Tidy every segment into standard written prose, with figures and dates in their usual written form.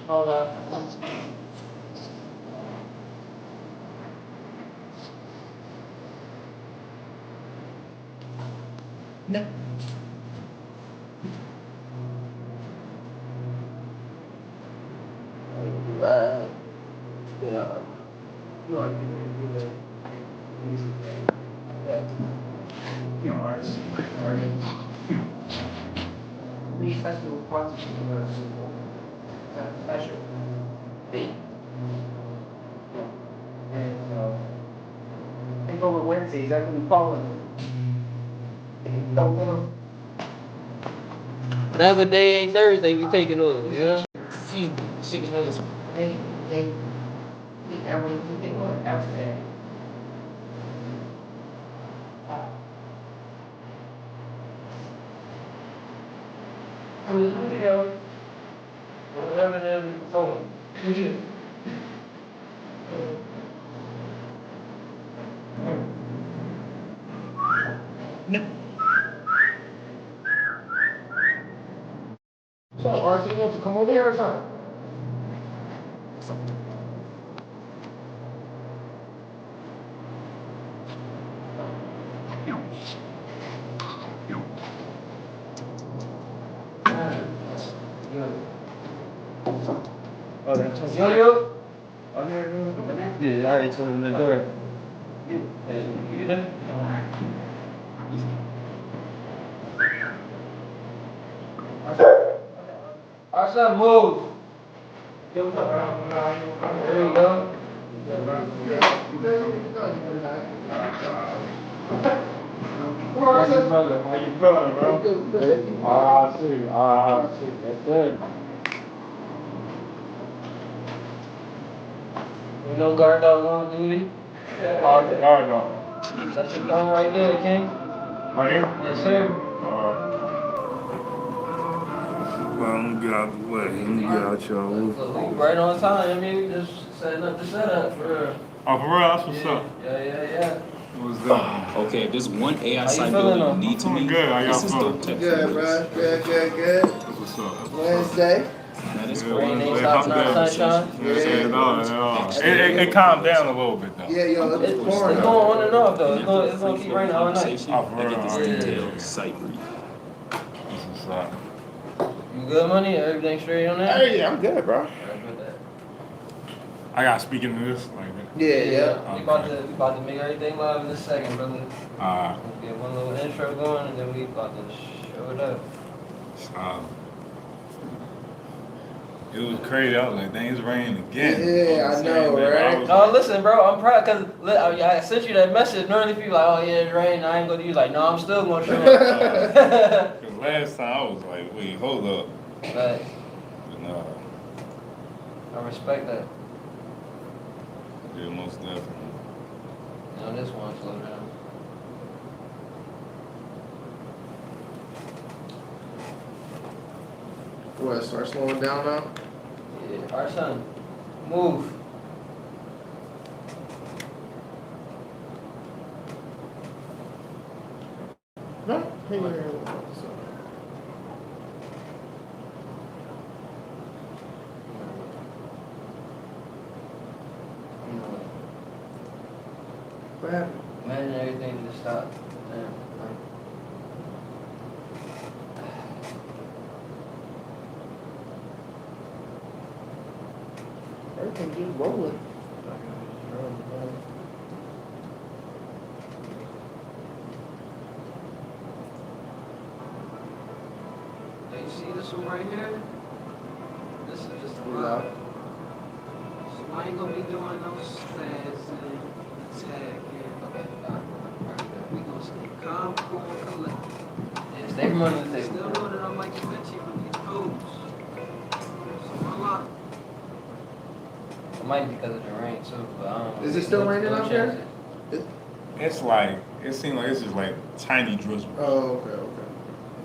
Hold up. No. Yeah. No, I didn't do that. You know, artists. These festival parts fashion. Big. And Takeover Wednesdays, that's gonna be following. Another day ain't Thursday, we taking over, yeah? 6 minutes. They everything on after that. Whatever them told me. No. So, RC, you want to come over here or something? Oh, that's Yo. Yeah, I already told him the door. You there? Our son move. There you go. How you feeling? How you feeling, bro? I see. I see. That's good. You know guard dog on duty? Guard dog. That's your gun right there, King. Right here? Yes, sir. Well, I'm gonna get out the way. Let me get out y'all. Right on time. I mean, just setting up the setup for real. Oh, for real? That's what's up. Yeah. What's that? Okay, if there's one AI How you site feeling, building you need to I'm meet, good. How y'all this is feeling? dope tech. Good, bro. Good. That's what's up. Wednesday. That is Yeah, great. Rain ain't Wednesday, stopping hump our day. sunshine. It calmed down a little bit though. Yeah, yo, It's it's going pouring. on and off though. It's gonna keep raining all night. Oh, for I real? get this Yeah. detailed site brief. That's what's up. You good, money? Everything straight on that? Hey, I'm good, bro. I got speaking to this like that. Yeah. We about to make everything live in a second, brother. Get one little intro going and then we about to show it up. It was crazy. I was like, dang, it's raining again. Yeah, I know, right? No, listen, bro, I'm proud because I sent you that message. Normally people like, oh yeah, it's raining. I ain't gonna do. Like, no, I'm still gonna show up. Cause last time I was like, wait, hold up. But No, I respect that. yeah, most definitely. You know, this one slow down. What, start slowing down now? Yeah, our son, move. No? Hey, what happened? Imagine everything just stopped. Damn. Everything just rolling. You see this one right here? This is just a Yeah. lot. So I ain't gonna be doing no stats and attack here. Okay, alright. We gonna stay calm, cool, and collected. Yeah, stay from under the table. Still know that I'm like Da Vinci with these codes. So voila. It might be because of the rain too, but I don't know. Is it still raining out there? It's like, it seemed like it's just like tiny drizzles. Oh, okay.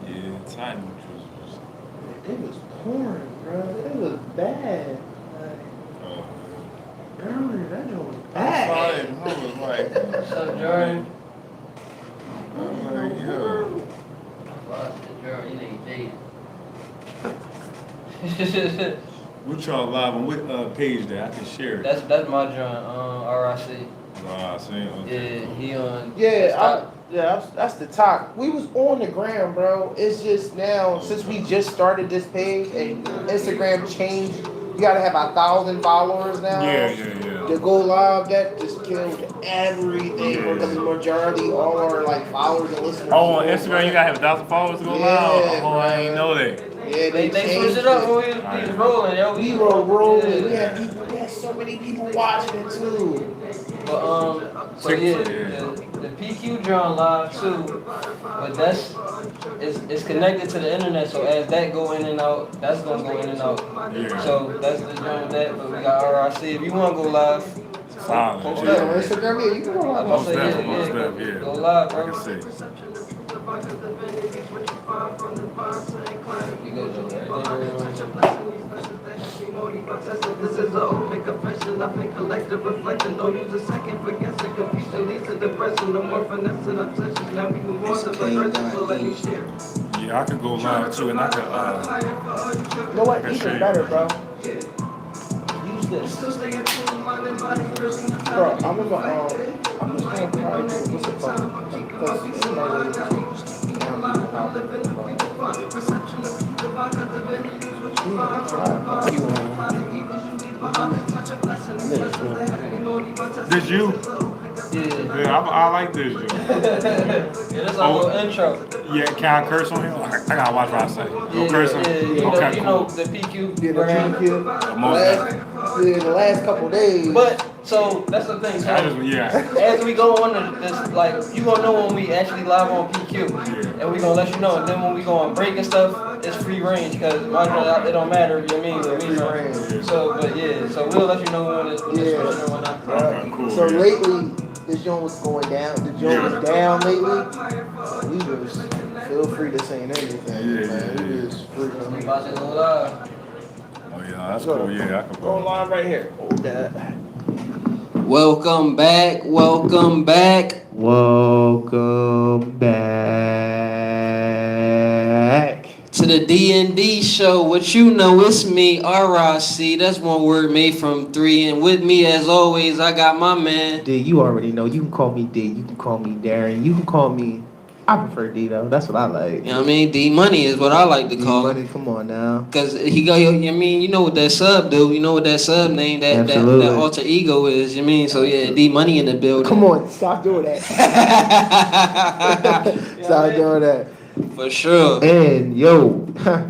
Yeah, tiny drizzles. It was pouring, bro. It was bad. Earlier, that joint was bad. I was like, What's up, Jordan? I'm like, yo. Girl, you ain't dating. What y'all live on what page that I can share it? That's my joint, RIC. I see. Okay, Yeah, cool. he on. That's the top. We was on the gram, bro. It's just now since we just started this page and Instagram changed. You gotta have 1,000 followers now. Yeah. To go live, that just killed everything. Yeah. Because the majority, all our like followers and listeners. Oh, on Instagram you gotta have 1,000 followers to go live. Oh, I ain't know that. Yeah, They changed switched it up when we was rolling, yo. We were rolling. Yeah. We had people. We had so many people watching it too. But so yeah, the PQ joint live too, but it's connected to the internet. So as that go in and out, that's gonna go in and out. Yeah. So that's the joint with that. But we got RIC. If you wanna go live, Solid. post Yeah, up. on Instagram, yeah, you can go live. Most Yeah, definitely, most yeah, definitely, yeah. go live, bro. I can see. You go to This is an open confession. I've been collective reflection. Don't use a second for guessing. Confusion leads to depression. No more finesse and obsession. Now we move on to the present. So let me share. Yeah, I could go live too, and I could You know what? Okay, Even sure. better, bro. Use this. Bro, I'm just gonna probably do what's it called? Because you know This you? Yeah. Yeah, I like this. Yeah, this our little intro. Yeah, can I curse on him? I gotta watch what I say. No cursing? You Okay, know cool. the PQ the brand. the last couple days. But so that's the thing. So as we go on this, like you gonna know when we actually live on PQ, and we gonna let you know. And then when we go on break and stuff, it's free range because it don't matter. You know what I mean? With me, Free range. So, but yeah, so we'll let you know when it's switching and whatnot. Okay, cool. So yeah. lately, this joint was going down. The joint was down lately. We was feel free to say anything, man. We was free. We about to go live. Oh yeah, that's cool. Yeah, I can Go go. live right here. Hold that. Welcome back. Welcome back. Welcome back To the D&D show. What you know, it's me, RIC. That's one word made from three. And with me, as always, I got my man. D, you already know. You can call me D. You can call me Darren. You can call me. I prefer D though. That's what I like. You know what I mean? D Money is what I like to call him. D-Money, come on now. Cause he go, I mean, you know what that sub do? You know what that sub name, that alter ego is? You mean? So yeah, D Money in the building. Come on, stop doing that. Stop doing that. For sure. And yo,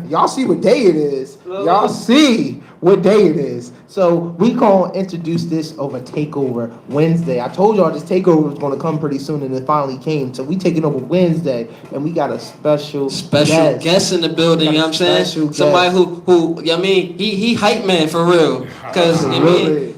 y'all see what day it is. Y'all see what day it is. So we gonna introduce this over Takeover Wednesday. I told y'all this Takeover was gonna come pretty soon, and it finally came. So we taking over Wednesday, and we got a special guest in the building. You know what I'm saying? Somebody who, you know what I mean, he hype man for real. Cause I mean,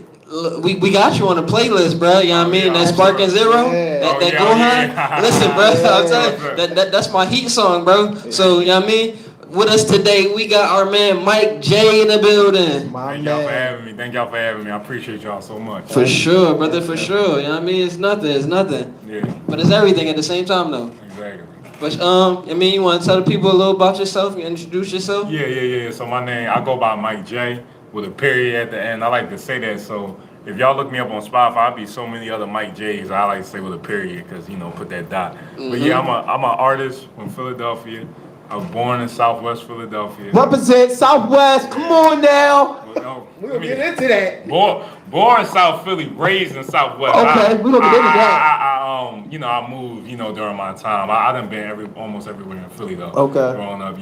we got you on the playlist, bro. You know what I mean? That Sparking Zero, that Gohan. Listen, bro, I'll tell you, that's my heat song, bro. So you know what I mean? With us today, we got our man Mike J in the building. Thank y'all for having me. Thank y'all for having me. I appreciate y'all so much. For sure, brother, for sure. You know what I mean? It's nothing. Yeah. But it's everything at the same time, though. Exactly. But I mean, you want to tell the people a little about yourself? You introduce yourself? Yeah. So my name, I go by Mike J with a period at the end. I like to say that. So if y'all look me up on Spotify, I'll be so many other Mike J's. I like to say with a period because put that dot. But yeah, I'm an artist from Philadelphia. I was born in Southwest Philadelphia. Represent Southwest. Come on now. We're gonna get into that. Born in South Philly, raised in Southwest. Okay, we're gonna get into that. I moved, during my time. I done been almost everywhere in Philly though. Okay. Growing up,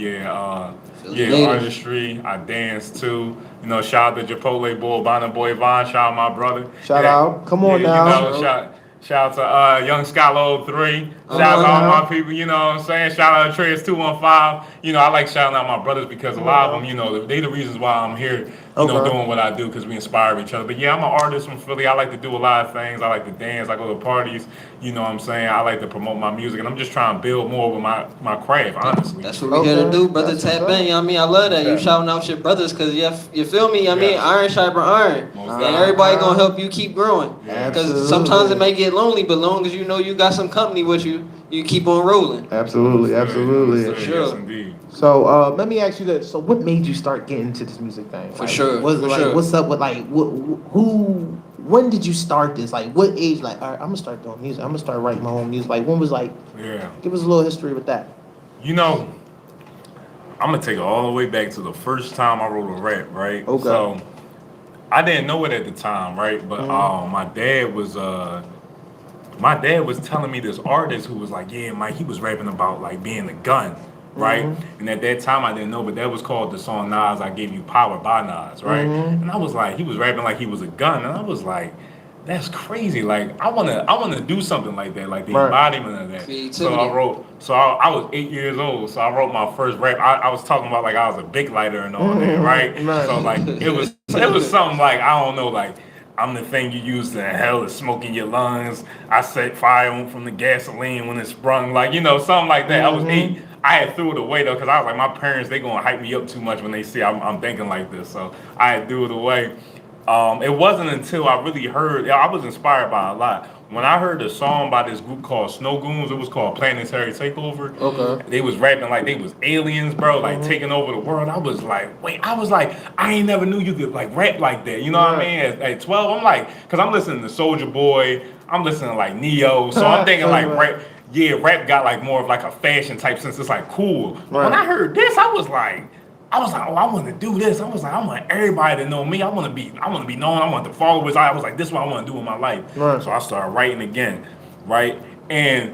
artistry. I danced too. Shout out to Chipotle Boy, Bonner Boy Vaughn. Shout out my brother. Shout out. Come on now. Shout out to Young Scalo 03. Shout out to all my people, you know what I'm saying? Shout out to Trey's 215. I like shouting out my brothers because a lot of them, they the reasons why I'm here, doing what I do because we inspire each other. But yeah, I'm an artist from Philly. I like to do a lot of things. I like to dance. I go to parties. You know what I'm saying? I like to promote my music. And I'm just trying to build more with my craft, honestly. That's what we here to do, brother. Tap in. You know what I mean? I love that. You shouting out your brothers because you feel me? I mean, iron sharpen iron. And everybody going to help you keep growing. Because sometimes it may get lonely, but long as you know you got some company with you, you keep on rolling. Absolutely, Yes, absolutely. yes, sure. indeed. So let me ask you this: so what made you start getting into this music thing? For Like, sure, What's for like sure. what's up with like who? When did you start this? Like, what age? Like, all right, I'm gonna start doing music. I'm gonna start writing my own music. Like, when was like? Yeah. Give us a little history with that. You know, I'm gonna take it all the way back to the first time I wrote a rap, right? Okay. So I didn't know it at the time, right? But Mhm. my dad was telling me this artist who was like, yeah, Mike, he was rapping about like being a gun, right? Mhm. And at that time I didn't know, but that was called the song Nas, I Gave You Power by Nas, right? Mhm. And I was like, he was rapping like he was a gun, and I was like, that's crazy. Like I wanna do something like that, like the Right. embodiment of that. So Creativity. I was 8 years old, so I wrote my first rap. I was talking about like I was a big lighter and all that, right? Right. So like it was something like I don't know, like I'm the thing you use to inhale the smoke in your lungs. I set fire on from the gasoline when it sprung, like something like that. I was Mhm. 8. I had threw it away though, cause I was like, my parents they gonna hype me up too much when they see I'm thinking like this, so I had threw it away. It wasn't until I really heard, I was inspired by a lot. When I heard a song by this group called Snow Goons, it was called Planetary Takeover. Okay. They was rapping like they was aliens, bro, like Mhm. taking over the world. I was like, wait, I ain't never knew you could like rap like that. You know what I Right. mean? At 12, I'm like, cause I'm listening to Soldier Boy, I'm listening to like Neo, so I'm thinking like Right. rap. Yeah, rap got like more of like a fashion type sense. It's like cool. But when Right. I heard this, I was like, oh, I want to do this. I was like, I want everybody to know me. I want to be known. I want the followers. I was like, this is what I want to do in my life. Right. So I started writing again, right? And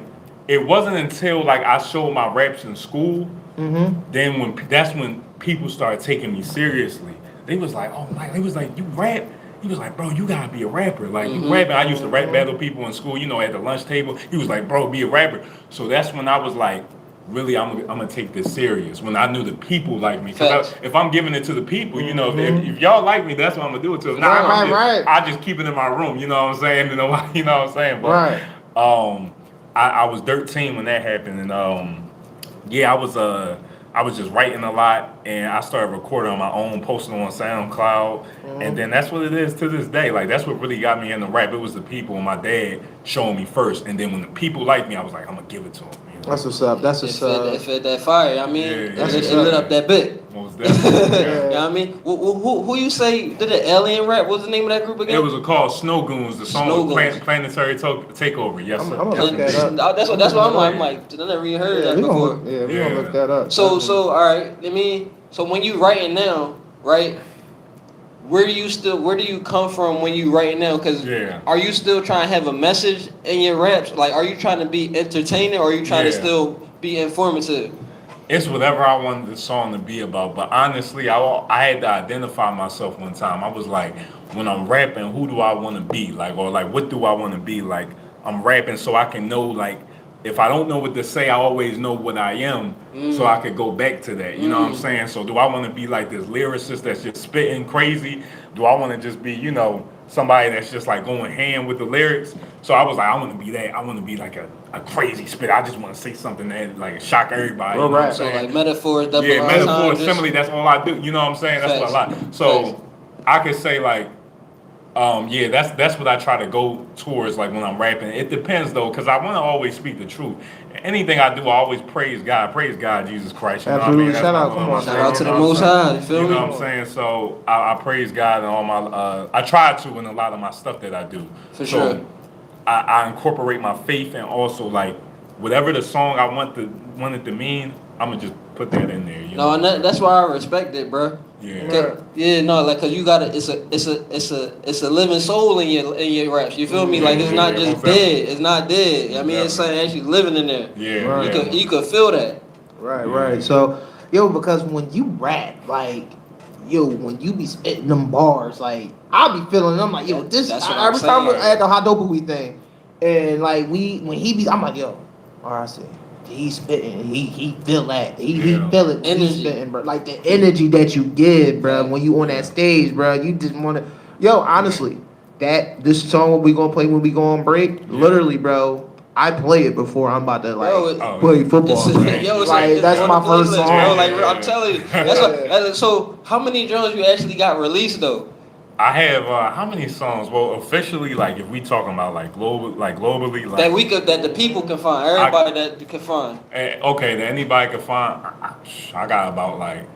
it wasn't until like I showed my raps in school, Mhm. then that's when people started taking me seriously. They was like, oh, Mike, they was like, you rap? He was like, bro, you gotta be a rapper. Like you rapping. I used to rap battle people in school, at the lunch table. He was like, bro, be a rapper. So that's when I was like, really, I'm gonna take this serious. When I knew the people like me, because if I'm giving it to the people, if y'all like me, that's what I'm gonna do it to. If not, Right. I just keep it in my room. You know what I'm saying? You know what I'm saying? But Right. I was 13 when that happened, and yeah, I was just writing a lot, and I started recording on my own, posting on SoundCloud, and then that's what it is to this day. Like that's what really got me into rap. It was the people and my dad showing me first, and then when the people liked me, I was like, I'm gonna give it to them. That's what's up. That's what's up. It fed that fire. I mean, Yeah, it lit up that bit. Most definitely. You Yeah. know what I mean? Who you say did the alien rap? What's the name of that group again? It was called Snow Goons. The song Snow was Goons. Planetary Takeover. Yes, sir. I'm gonna look Yes, that sir. up. That's what I'm like. I never even heard that we gonna before. look, we gonna Yeah. look that up. So all right. So when you writing now, right? Where do you come from when you writing now? Because Yeah. are you still trying to have a message in your raps? Like, are you trying to be entertaining, or are you trying to Yeah. still be informative? It's whatever I wanted the song to be about. But honestly, I had to identify myself one time. I was like, when I'm rapping, who do I want to be? Like, or like, what do I want to be? Like, I'm rapping so I can know, like, if I don't know what to say, I always know what I am, so I could go back to that. You know what I'm saying? So do I want to be like this lyricist that's just spitting crazy? Do I want to just be, somebody that's just like going ham with the lyrics? So I was like, I want to be that. I want to be like a crazy spitter. I just want to say something that like shock everybody. You know what I'm So saying? like metaphors, double Yeah, metaphor, entendres. simile, that's all I do. You know what I'm saying? That's what I like. So I could say like, yeah, that's what I try to go towards like when I'm rapping. It depends though, because I want to always speak the truth. Anything I do, I always praise God, Jesus Christ. You know Absolutely. what I mean? Shout That's out, my- come on, Shout out to the you know Most what I'm High. You feel You me? know what I'm saying? So I praise God and all my. I try to in a lot of my stuff that I do. For So sure. I incorporate my faith and also like whatever the song I want it to mean, I'm gonna just put that in there. You No, know? and that's why I respect it, bro. Yeah. Yeah, no, like, cause you gotta, it's a living soul in your raps. You feel me? Like it's not Yeah, just most dead. definitely. It's not dead. I mean, it's Most something actually living in there. Yeah. Right. Yeah. You could feel that. Right. So, because when you rap, like, when you be spitting them bars, like, I'll be feeling. I'm like, this. That's what I'm Every time saying. I had the hot dope we thing, and like when he be, I'm like, I see. He's spitting. He feel that. He feel it. Energy. He's spitting, bro. Like the energy that you give, bro, when you on that stage, bro. You just wanna, honestly, this song what we gonna play when we go on break, literally, bro. I play it before I'm about to play football. Bro. That's my first song. Bro, like I'm telling you, that's what. So how many drums you actually got released though? I have how many songs? Well, officially, like if we talking about like globally, like that the people can find, everybody that can find. Okay, that anybody can find. I got about like,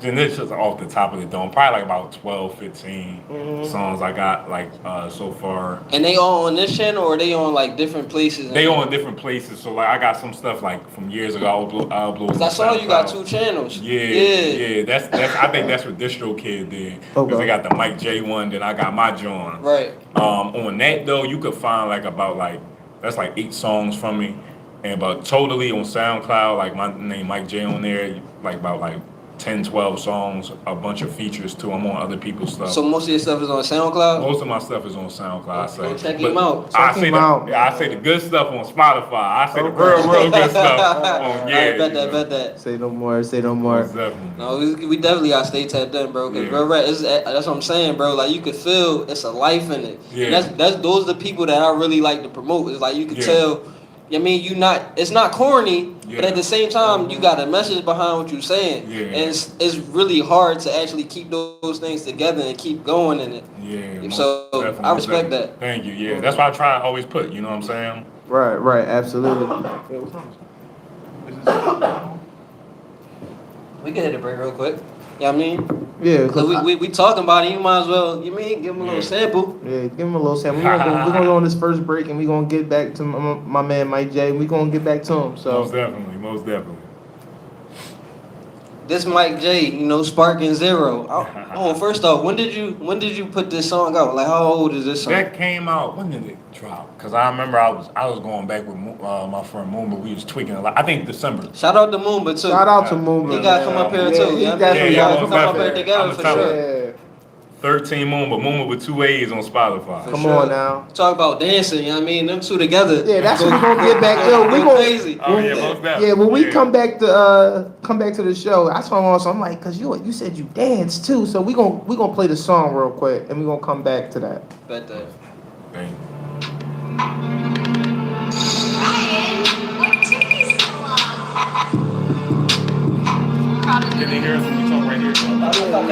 then this is off the top of the dome, probably like about 12, 15 songs I got like so far. And they all on this channel, or they on like different places? They on different places. So like I got some stuff like from years ago. I'll upload. Cause I saw you got 2 channels. Yeah. That's I think that's what Distro Kid did. Because they got the Mike J one, then I got my John. Right. On that though, you could find like about like that's like 8 songs from me, and but totally on SoundCloud, like my name Mike J on there, like about like 10, 12 songs, a bunch of features too. I'm on other people's stuff. So most of your stuff is on SoundCloud? Most of my stuff is on SoundCloud. I say. Go check him out. I say the good stuff on Spotify. I say the real good stuff on Bet that. Say no more. No, we definitely gotta stay tapped in, bro. Cause bro, right, that's what I'm saying, bro. Like you could feel it's a life in it. Yeah. And that's those are the people that I really like to promote. It's like you can tell. I mean, it's not corny, but at the same time, you got a message behind what you're saying. Yeah. And it's really hard to actually keep those things together and keep going in it. Yeah. So I respect that. Thank you. Yeah, that's why I try to always put. You know what I'm saying? Right, absolutely. We can hit a break real quick. You know what I mean? Yeah, Cause we talking about it. You might as well. You mean give him a little sample? Yeah, give him a little sample. We're gonna go on this first break, and we're gonna get back to my man Mike J. We're gonna get back to him. So Most definitely. This Mike J, Sparking Zero. First off, when did you put this song out? Like, how old is this song? That came out. When did it drop? Cause I remember I was going back with my friend Moomba. We was tweaking a lot. I think December. Shout out to Moomba too. Shout out to Moomba. He gotta come up here too. He definitely gotta come up here together for sure. Yeah. 13 Moomba with 2 A's on Spotify. Come on now. Talk about dancing, you know what I mean? Them two together. Yeah, that's what we're gonna get back. Yo, we gonna crazy. Oh yeah, most definitely. Yeah, when we come back to the show, I saw him. So I'm like, cause you said you dance too. So we gonna play the song real quick, and we gonna come back to that. Bet that. Thank you. Ryan, what took you so long? Can they hear us when we talk right here? I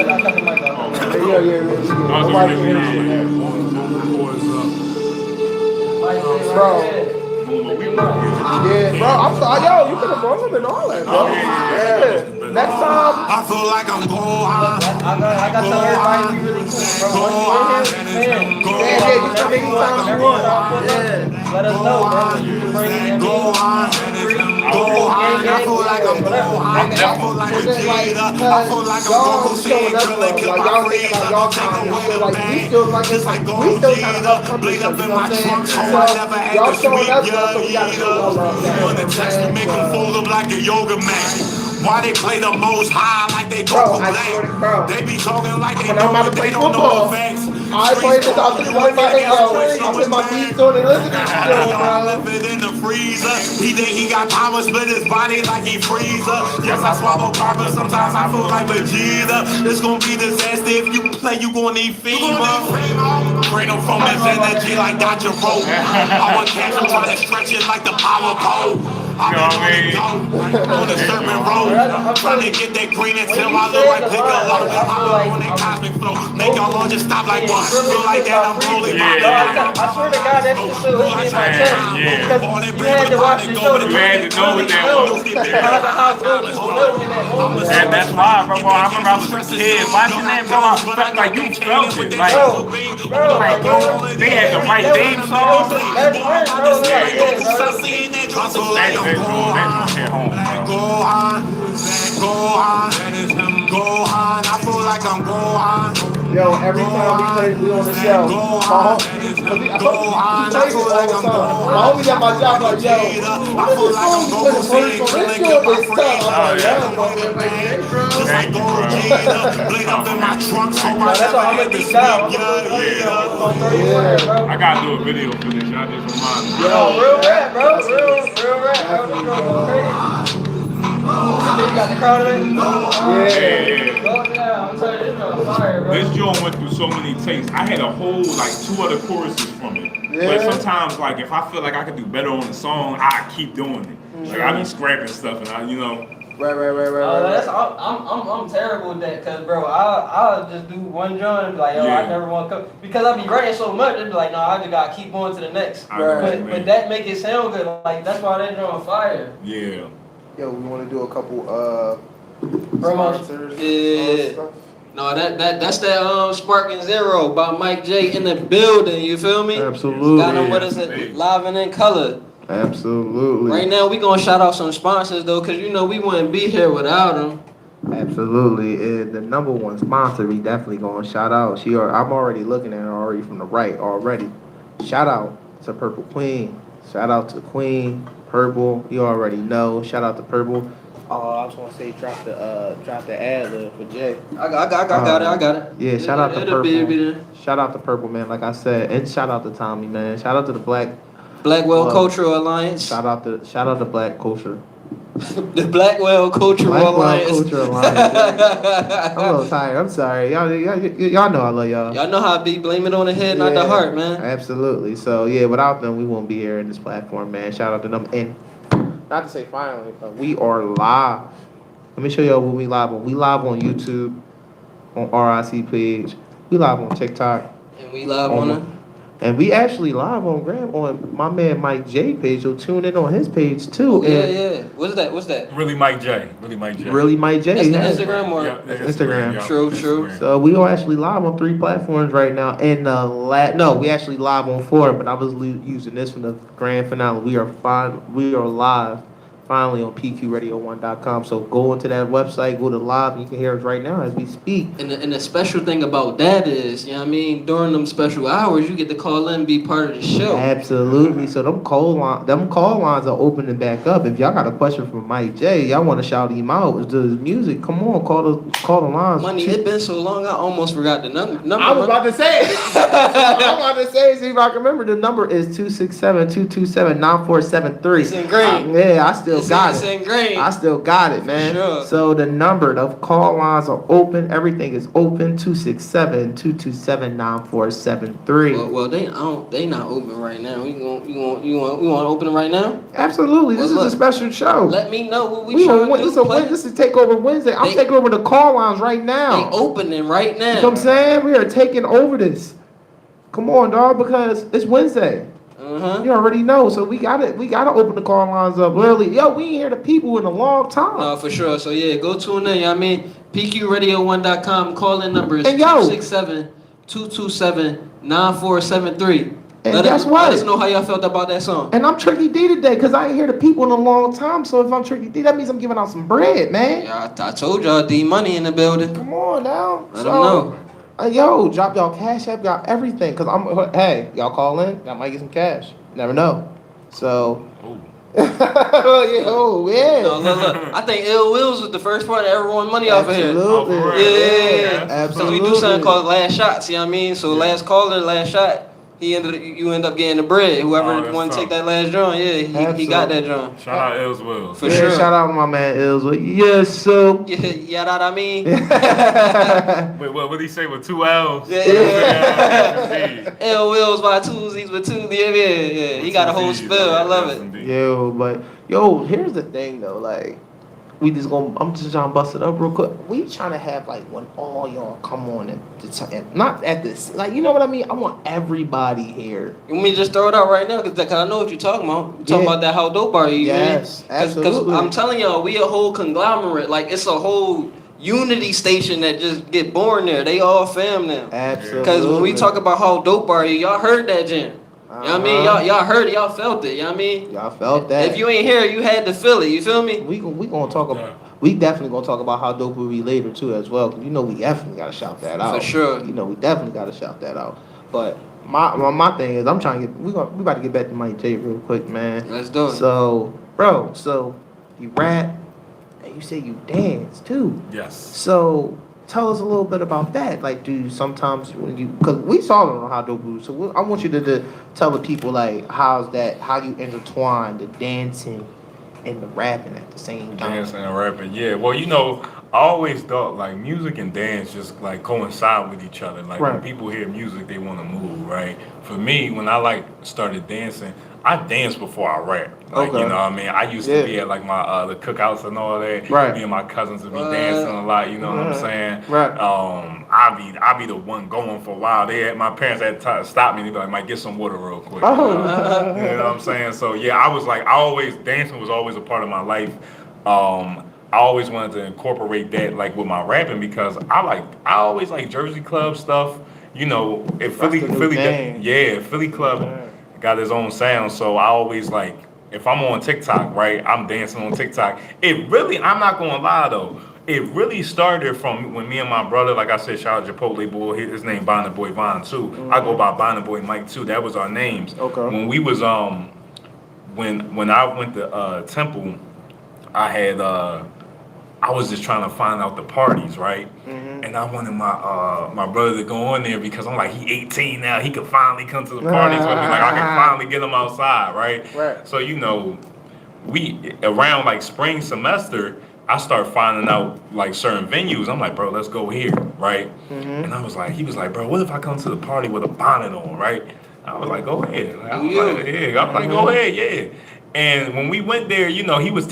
got the mic on. Yeah. Bro, I'm sorry, yo, you could have brought him and all that, bro. Yeah. Next time. I feel like I'm going. I got some everybody be really cool, bro. Yeah, you can make time you want. Yeah. Let us know, bro. You can bring it in. I feel like I'm going. I feel like Cause then, like, y'all showing us love, like y'all thinking about y'all time, we feel like we still like it's like we still kind of love company, you know what I'm saying? So y'all showing us love, so we gotta show y'all love. Wanna touch me, make them fold up like a yoga mat. Why they play the most high like they go Bro, I swear to God. They be talking like they When I'm about to play football, I play this out to the one by the yo. I put my beats on and listen to this show, bro. Left it in the freezer. He think he got power, split his body like he freezer. Yes, I swallow carbon, sometimes I feel like Vegeta. It's gonna be disaster if you play, you gonna need FEMA. Bring him from his energy like Dr. Rowe. I want cash, I'm trying to stretch it like the power pole. I've been on the serpent road, trying to get that green until I look like Piccolo. I'm on that cosmic flow, make y'all all just stop like one. Feel like that I'm rolling my I swear to God, that shit still hit me in my chest. Because you had to watch the show. You had to know what that was. How good you feel in that moment. And that's why, bro. I remember I was a kid watching that, bro. I felt like you felt it. Like, they had the right theme song. That's right, bro. Like, yeah, bro. Go on. I feel like I'm going. Yo, every time we on the show, my homie got my job like, yo, what is this song you put in first on this show this time? I'm like, That's why I'm gonna be down. I gotta do a video for this. Y'all just remind me. Yo, real rap, bro. Real rap, bro. You know, crazy. You got the crowd in it? Yeah. Go down. I'm telling you, this is fire, bro. This joint went through so many takes. I had a whole 2 other choruses from it. But sometimes, if I feel like I could do better on the song, I keep doing it. Like I be scrapping stuff, and Right. That's I'm I'm terrible with that, cause bro, I'll just do one drum and be like, yo, I never want to come because I be writing so much. It be like, no, I just gotta keep going to the next. But that make it sound good. Like that's why that drum fire. Yeah. Yo, we want to do a couple Sponsors. Yeah. stuff. No, that's that Sparking Zero by Mike J in the building. You feel me? Absolutely. Got him with us live and in color. Absolutely. Right now we gonna shout out some sponsors though, cause you know we wouldn't be here without them. Absolutely. And the number one sponsor we definitely gonna shout out. I'm already looking at her already from the right already. Shout out to Purple Queen. Shout out to Queen Purple. You already know. Shout out to Purple. I was gonna say drop the ad lib for Jay. I got it. Yeah, shout out to It'll be Purple. there. Shout out to Purple, man. Like I said, and shout out to Tommy, man. Shout out to the Blackwell Cultural Alliance. Shout out to Black Culture. The Blackwell Cultural Alliance. Cultural Alliance. I'm a little tired. I'm sorry. Y'all know I love y'all. Y'all know how I be. Blame it on the head, not the heart, man. Absolutely. So yeah, without them, we won't be here in this platform, man. Shout out to them. And not to say finally, but we are live. Let me show y'all what we live on. We live on YouTube, on RIC page. We live on TikTok. And we live on and we actually live on my man Mike J page. So tune in on his page too. Oh, yeah. What's that? Really Mike J. Really Mike J. That's the Instagram or Instagram. Yeah. True. So we are actually live on 3 platforms right now. And we actually live on 4, but I was using this for the grand finale. We are live finally on PQRadio1.com. So go into that website, go to live, and you can hear us right now as we speak. And the special thing about that is, you know what I mean, during them special hours, you get to call in and be part of the show. Absolutely. So them call lines are opening back up. If y'all got a question for Mike J, y'all want to shout him out, the music, come on, call the lines. Money, it been so long, I almost forgot the number. I was about to say it. See if I can remember. The number is 267-227-9473. It's ingrained. I still got It's it. ingrained. I still got it, man. Sure. So the call lines are open. Everything is open. 267-227-9473. Well, they not open right now. You want to open them right now? Absolutely. This is a special show. Let me know what we trying to do. This is Takeover Wednesday. I'm taking over the call lines right now. They opening right now. You know what I'm saying? We are taking over this. Come on, dog, because it's Wednesday. You already know, so we gotta open the call lines up early. Yo, we ain't hear the people in a long time. No, for sure. So yeah, go tune in. You know what I mean, PQRadio1.com. Call in number is 267-227-9473. And guess what? Let us know how y'all felt about that song. And I'm Tricky D today because I ain't hear the people in a long time. So if I'm Tricky D, that means I'm giving out some bread, man. Yeah, I told y'all D Money in the building. Come on now. Let them know. Yo, drop y'all cash app, got everything. Cause hey, y'all call in, y'all might get some cash. Never know. So. Yeah. No, look. I think Ill Wills was the first part that ever won money off of here. Absolutely. Yeah. Absolutely. So we do something called last shots. You know what I mean? So last caller, last shot. You end up getting the bread. Whoever want to take that last drum, he got that drum. Shout out Els Will. For sure. Shout out my man Els Will. Yes, so. Yeah, that I mean. Wait, what did he say with 2 L's? Yeah. L Wills by twosies with 2. Yeah. He got a whole spill. I love it. Here's the thing though, like. I'm just trying to bust it up real quick. We trying to have like when all y'all come on and not at this, like, you know what I mean? I want everybody here. You want me to just throw it out right now? Cause I know what you're talking about. You're talking about that How Dope Are You? Yes, absolutely. Cause I'm telling y'all, we a whole conglomerate. Like it's a whole unity station that just get born there. They all fam now. Absolutely. Because when we talk about How Dope Are You, y'all heard that jam. You know what I mean? Y'all heard it, y'all felt it, you know what I mean? Y'all felt that. If you ain't here, you had to feel it, you feel me? We gonna talk about we definitely gonna talk about How Dope Are We later too as well. Cause you know we definitely gotta shout that out. For sure. You know we definitely gotta shout that out. But my thing is I'm trying to get we about to get back to Mike J real quick, man. Let's do it. So bro, you rap and you say you dance too. Yes. So tell us a little bit about that. Like, do you sometimes when because we saw it on How Dope Are We, so I want you to tell the people like how you intertwine the dancing and the rapping at the same time. Dancing and rapping, yeah. Well, you know, I always thought like music and dance just like coincide with each other. Like when people hear music, they want to move, right? For me, when I started dancing, I dance before I rap. Like, Okay. you know what I mean? I used to be at like my the cookouts and all that. Right. Me and my cousins would be dancing a lot, you know what I'm saying? Right. I be the one going for a while. My parents had to stop me and they'd be like, Mike, get some water real quick. Oh. You know what I'm saying? So yeah, dancing was always a part of my life. I always wanted to incorporate that like with my rapping because I always like Jersey Club stuff. You know, if Philly Club got his own sound, so I always like if I'm on TikTok, right, I'm dancing on TikTok. I'm not gonna lie though, it really started from when me and my brother, like I said, shout out Chipotle Boy, his name Bonner Boy Von too. I go by Bonner Boy Mike too. That was our names. Okay. When we was when I went to Temple, I was just trying to find out the parties, right? And I wanted my brother to go on there because I'm like, he 18 now, he could finally come to the parties with me. Like I can finally get him outside, right? Right. So you know, we around like spring semester, I start finding out like certain venues. I'm like, bro, let's go here, right? And he was like, bro, what if I come to the party with a bonnet on, right? I was like, go ahead. I was like, go ahead, yeah. And when we went there, you know, he was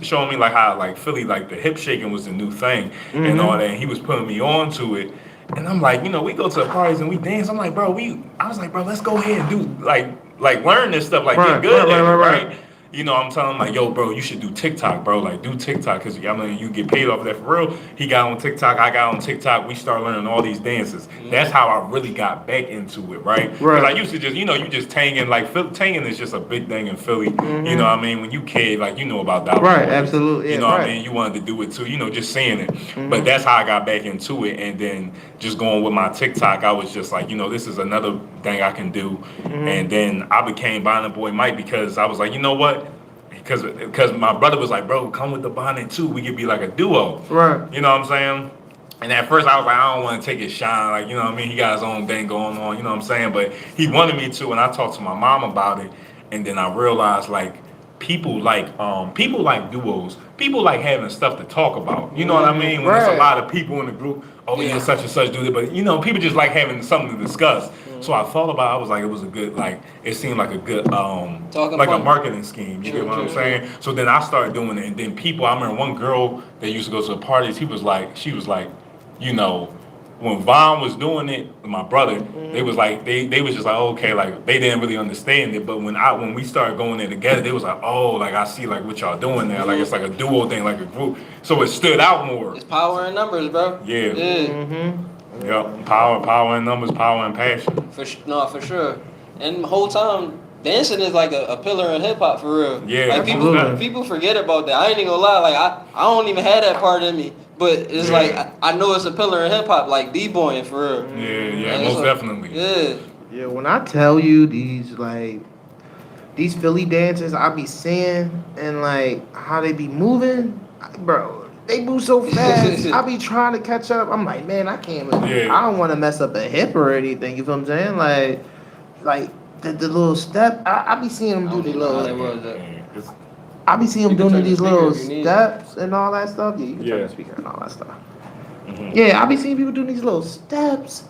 showing me like how like Philly, like the hip shaking was the new thing and all that. And he was putting me on to it. And I'm like, you know, we go to the parties and we dance. I'm like, bro, let's go ahead and do like learn this stuff, like get good at it, right? You know, I'm telling him like, yo, bro, you should do TikTok, bro. Like, do TikTok because I mean, you get paid off of that for real. He got on TikTok, I got on TikTok. We started learning all these dances. That's how I really got back into it, right? Because I used to just, you know, you just tanging. Like, tanging is just a big thing in Philly. You know what I mean? When you kid, like, you know about that. Right, absolutely. You know what I mean? You wanted to do it too, you know, just saying it. But that's how I got back into it. And then just going with my TikTok, I was just like, you know, this is another thing I can do. And then I became Bonner Boy Mike because I was like, you know what? Because my brother was like, bro, come with the bonnet too. We could be like a duo. Right. You know what I'm saying? And at first I was like, I don't want to take his shine. Like, you know what I mean? He got his own thing going on, you know what I'm saying? But he wanted me to, and I talked to my mom about it. And then I realized, like, people like duos. People like having stuff to talk about. You know what I mean? When there's a lot of people in the group, such and such do it. But, you know, people just like having something to discuss. So I thought about it. I was like, it was a good, like, it seemed like a good, like a marketing scheme. You get what I'm saying? So then I started doing it. And then I remember one girl that used to go to the parties, she was like, you know, when Vaughn was doing it, my brother, they was like, they was just like, okay, like, they didn't really understand it. But when we started going there together, they was like, oh, like, I see, like, what y'all doing there. Like, it's like a duo thing, like a group. So it stood out more. It's power in numbers, bro. Yeah. Yep, power in numbers, power and passion. For sure. And the whole time, dancing is like a pillar in hip hop for real. Yeah, like people forget about that. I ain't even gonna lie, like I don't even have that part in me, but it's like I know it's a pillar in hip hop, like b-boying for real. Yeah, most definitely. Yeah. When I tell you these Philly dances, I be seeing and like how they be moving, bro. They move so fast. I be trying to catch up. I'm like, man, I can't. I don't want to mess up a hip or anything. You feel what I'm saying? Like the little step. I be seeing them do the little. I be seeing them doing these little steps and all that stuff. Yeah, you can turn the speaker and all that stuff. Yeah, I be seeing people doing these little steps,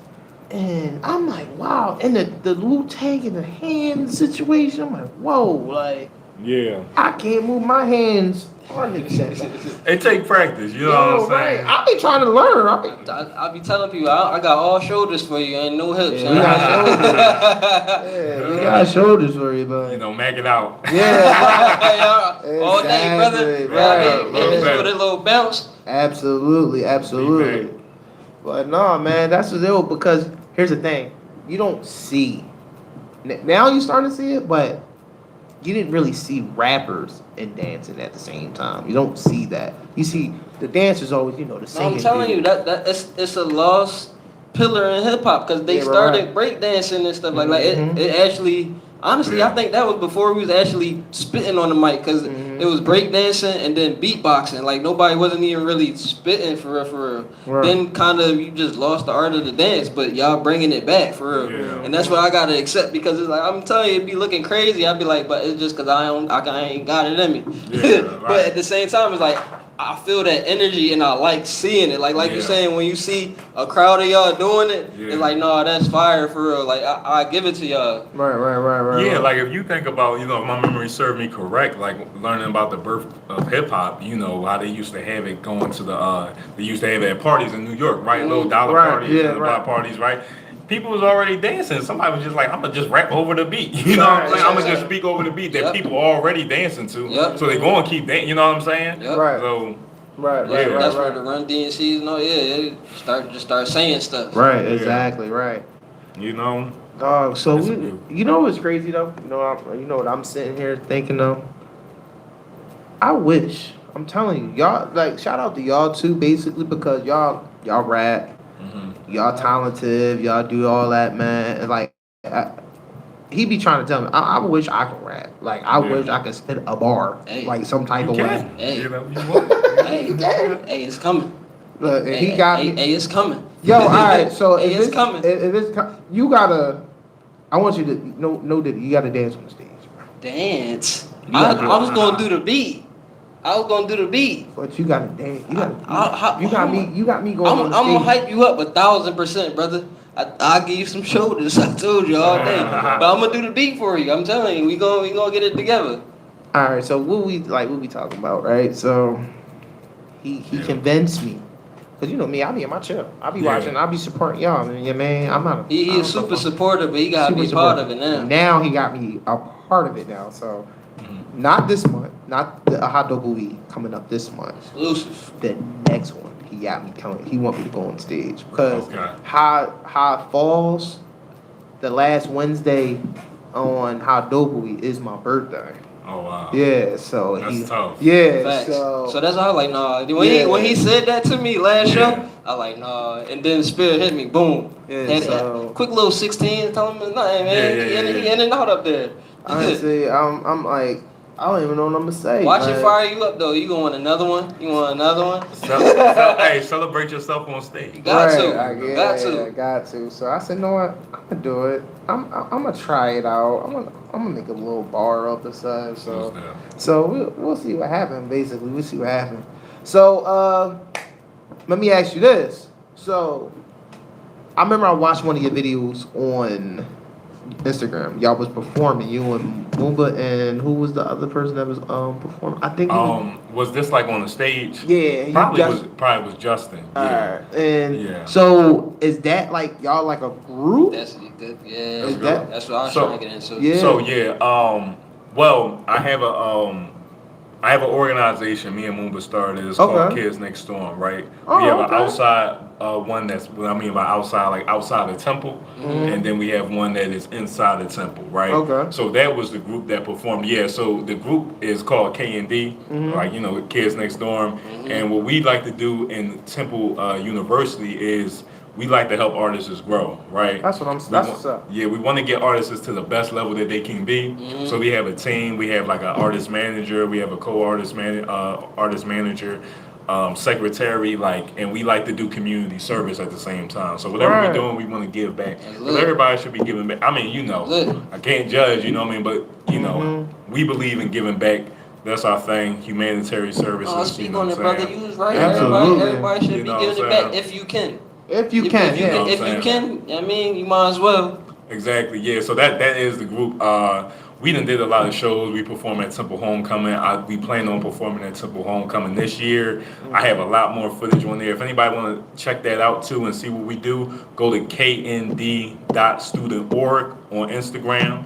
and I'm like, wow. And the Wu-Tang in the hand situation. I'm like, whoa, like. Yeah. I can't move my hands. It take practice, you know what I'm saying? I be trying to learn. I be telling people, I got all shoulders for you and no hips. Yeah, we got shoulders for you, but you know, mag it out. Yeah, all day, brother. Right. With a little bounce. Absolutely. But no, man, that's what's ill because here's the thing: you don't see. Now you starting to see it, but you didn't really see rappers and dancing at the same time. You don't see that. You see the dancers always, you know, the singing. I'm telling you that it's a lost pillar in hip hop because they started breakdancing and stuff like it actually. Honestly, I think that was before we was actually spitting on the mic because it was breakdancing and then beatboxing. Like nobody wasn't even really spitting for real. Right. Then kind of you just lost the art of the dance, but y'all bringing it back for real. Yeah. And that's what I gotta accept because it's like I'm telling you, it be looking crazy. I'd be like, but it's just because I ain't got it in me. Yeah, right. But at the same time, it's like I feel that energy and I like seeing it. Like you saying, when you see a crowd of y'all doing it, it's like, no, that's fire for real. Like I give it to y'all. Right. Yeah, like if you think about, if my memory served me correct, like learning about the birth of hip hop, how they used to have it going to they used to have it at parties in New York, right? Little dollar parties, block parties, right? People was already dancing. Somebody was just like, I'm gonna just rap over the beat. You know what I'm saying? I'm gonna just speak over the beat that people are already dancing to. So they go and keep dancing. You know what I'm saying? Right. So. Right. That's where the Run DMCs, they start saying stuff. Right. Exactly. Right. Dog. So what's crazy though? You know what I'm sitting here thinking though. I wish. I'm telling you, y'all, like, shout out to y'all too, basically, because y'all rap. Y'all talented, y'all do all that, man. And like, he be trying to tell me, I wish I could rap. Like, I wish I could spit a bar, like some type of way. Hey, it's coming. Look, he got me. Hey, it's coming. Yo, all right. So hey, it's coming. You gotta. I want you to know that you gotta dance on the stage, bro. Dance. I was gonna do the beat. But you gotta dance. You got me going on the I'm stage. gonna hype you up 1,000%, brother. I'll give you some shoulders. I told you all day. But I'm gonna do the beat for you. I'm telling you, we gonna get it together. All right. So what we talking about, right? So he convinced me. Cause you know me, I be in my chill. I be watching. I be supporting y'all. Man, I'm not. He is super supportive, but he gotta be part of it now. Now he got me a part of it now. So not this month, not the Hot Double Week coming up this month. Exclusive. The next one, he got me coming. He want me to go on stage because how it falls, the last Wednesday on Hot Double Week is my birthday. Oh wow. Yeah, so that's tough. Yeah, facts. So that's how I like when he said that to me last show, I like and then Spirit hit me, boom. Yeah, quick little 16, tell him it's nothing, man. He in and out up there. Honestly, I'm like, I don't even know what I'm gonna say. Watch it fire you up though. You gonna want another one? You want another one? Hey, celebrate yourself on stage. You got to. I got to. So I said, no, what? I'm gonna do it. I'm gonna try it out. I'm gonna make a little bar up the side. So we'll see what happens. Basically, we'll see what happens. So let me ask you this. So I remember I watched one of your videos on Instagram. Y'all was performing, you and Moomba, and who was the other person that was performing? I think was this like on the stage? Yeah, probably was Justin. And so is that like y'all like a group? That's good. Yeah, that's what I was trying to get into. Yeah. So well, I have an organization me and Moomba started. It's called Kids Next Door, right? We have an outside one that's what I mean by outside, like outside the temple, and then we have one that is inside the temple, right? Okay. So that was the group that performed. Yeah. So the group is called K&D, like Kids Next Door, and what we like to do in Temple University is we like to help artists grow, right? That's what's up. Yeah, we want to get artists to the best level that they can be. So we have a team. We have like an artist manager. We have a co-artist artist manager, secretary, and we like to do community service at the same time. So whatever we're doing, we want to give back. Because everybody should be giving back. I mean, I can't judge, what I mean, but we believe in giving back. That's our thing, humanitarian services. Oh, speak on it, brother. You was right. Absolutely. Everybody should be giving it back if you can. If you can, I mean, you might as well. Exactly, yeah. So that is the group. We done did a lot of shows. We perform at Temple Homecoming. We plan on performing at Temple Homecoming this year. I have a lot more footage on there. If anybody want to check that out too and see what we do, go to knd.student.org on Instagram.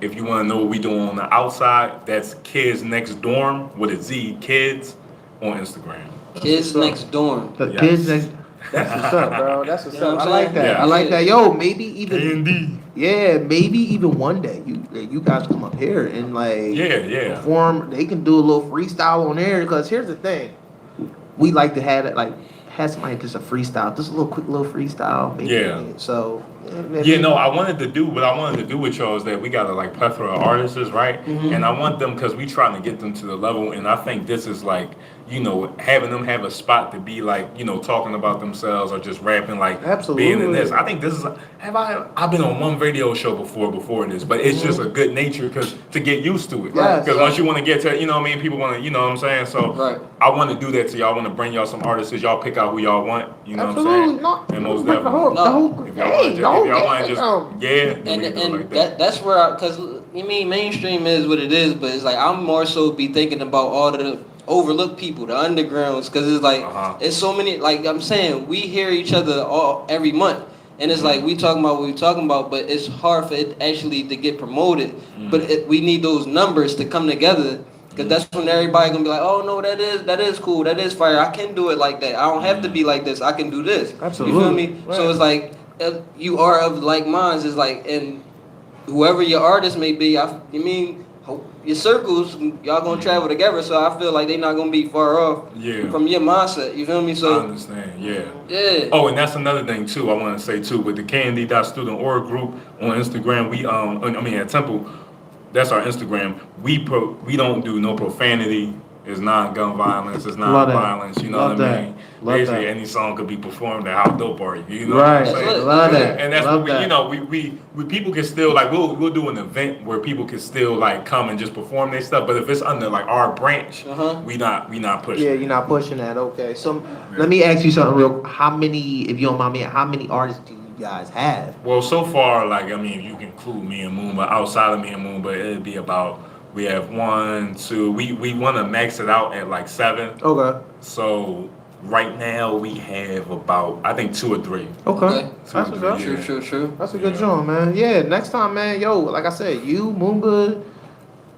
If you want to know what we do on the outside, that's Kids Next Dorm with a Z, Kids on Instagram. Kids Next Dorm. Kids Next. That's what's up, bro. That's what's up. I like that. I like that. Yo, maybe even maybe even one day you guys come up here and perform. They can do a little freestyle on there because here's the thing, we like to have somebody just a freestyle, just a quick little freestyle. Maybe. So. I wanted to do with y'all is that we got a plethora of artists, right? And I want them because we trying to get them to the level, and I think this is having them have a spot to be like, talking about themselves or just rapping, like being in this. I think this is. I've been on one radio show before this, but it's just a good nature to get used to it. Because once you want to get to, people want to, what I'm saying. So I want to do that to y'all. I want to bring y'all some artists. Y'all pick out who y'all want. You know what I'm saying? No, and most definitely. If y'all want to that's where because mainstream is what it is, but it's like I'm more so be thinking about all the overlooked people, the undergrounds, because it's like it's so many. Like I'm saying, we hear each other every month, and it's like we talking about what we talking about, but it's hard for it actually to get promoted. But we need those numbers to come together, because that's when everybody gonna be like, oh no, that is cool, that is fire. I can do it like that. I don't have to be like this. I can do this. Absolutely. You feel me? Right. So it's like if you are of like minds. It's like, and whoever your artist may be, your circles, y'all gonna travel together, so I feel like they're not gonna be far off from your mindset. You feel me? So I understand. Yeah. Oh, and that's another thing too. I want to say too, with the K&D.Student Org group on Instagram, we at Temple, that's our Instagram. We don't do no profanity. It's not gun violence. It's not violence. You know what I mean? Basically, any song could be performed at How Dope Are You? You know what I'm saying? Love that. And that's what we people can still like we'll do an event where people can still like come and just perform their stuff. But if it's under like our branch, we not pushing. Yeah, you're not pushing that. Okay, so let me ask you something real. How many, if you don't mind me, how many artists do you guys have? Well, so far, like you can include me and Moon, but outside of me and Moon, but it'd be about. We have 1, 2. We want to max it out at like 7. Okay. So right now we have about, I think, 2 or 3. Okay. That's what's up. True. That's a good job, man. Yeah. Next time, man. Yo, like I said, you, Moongood,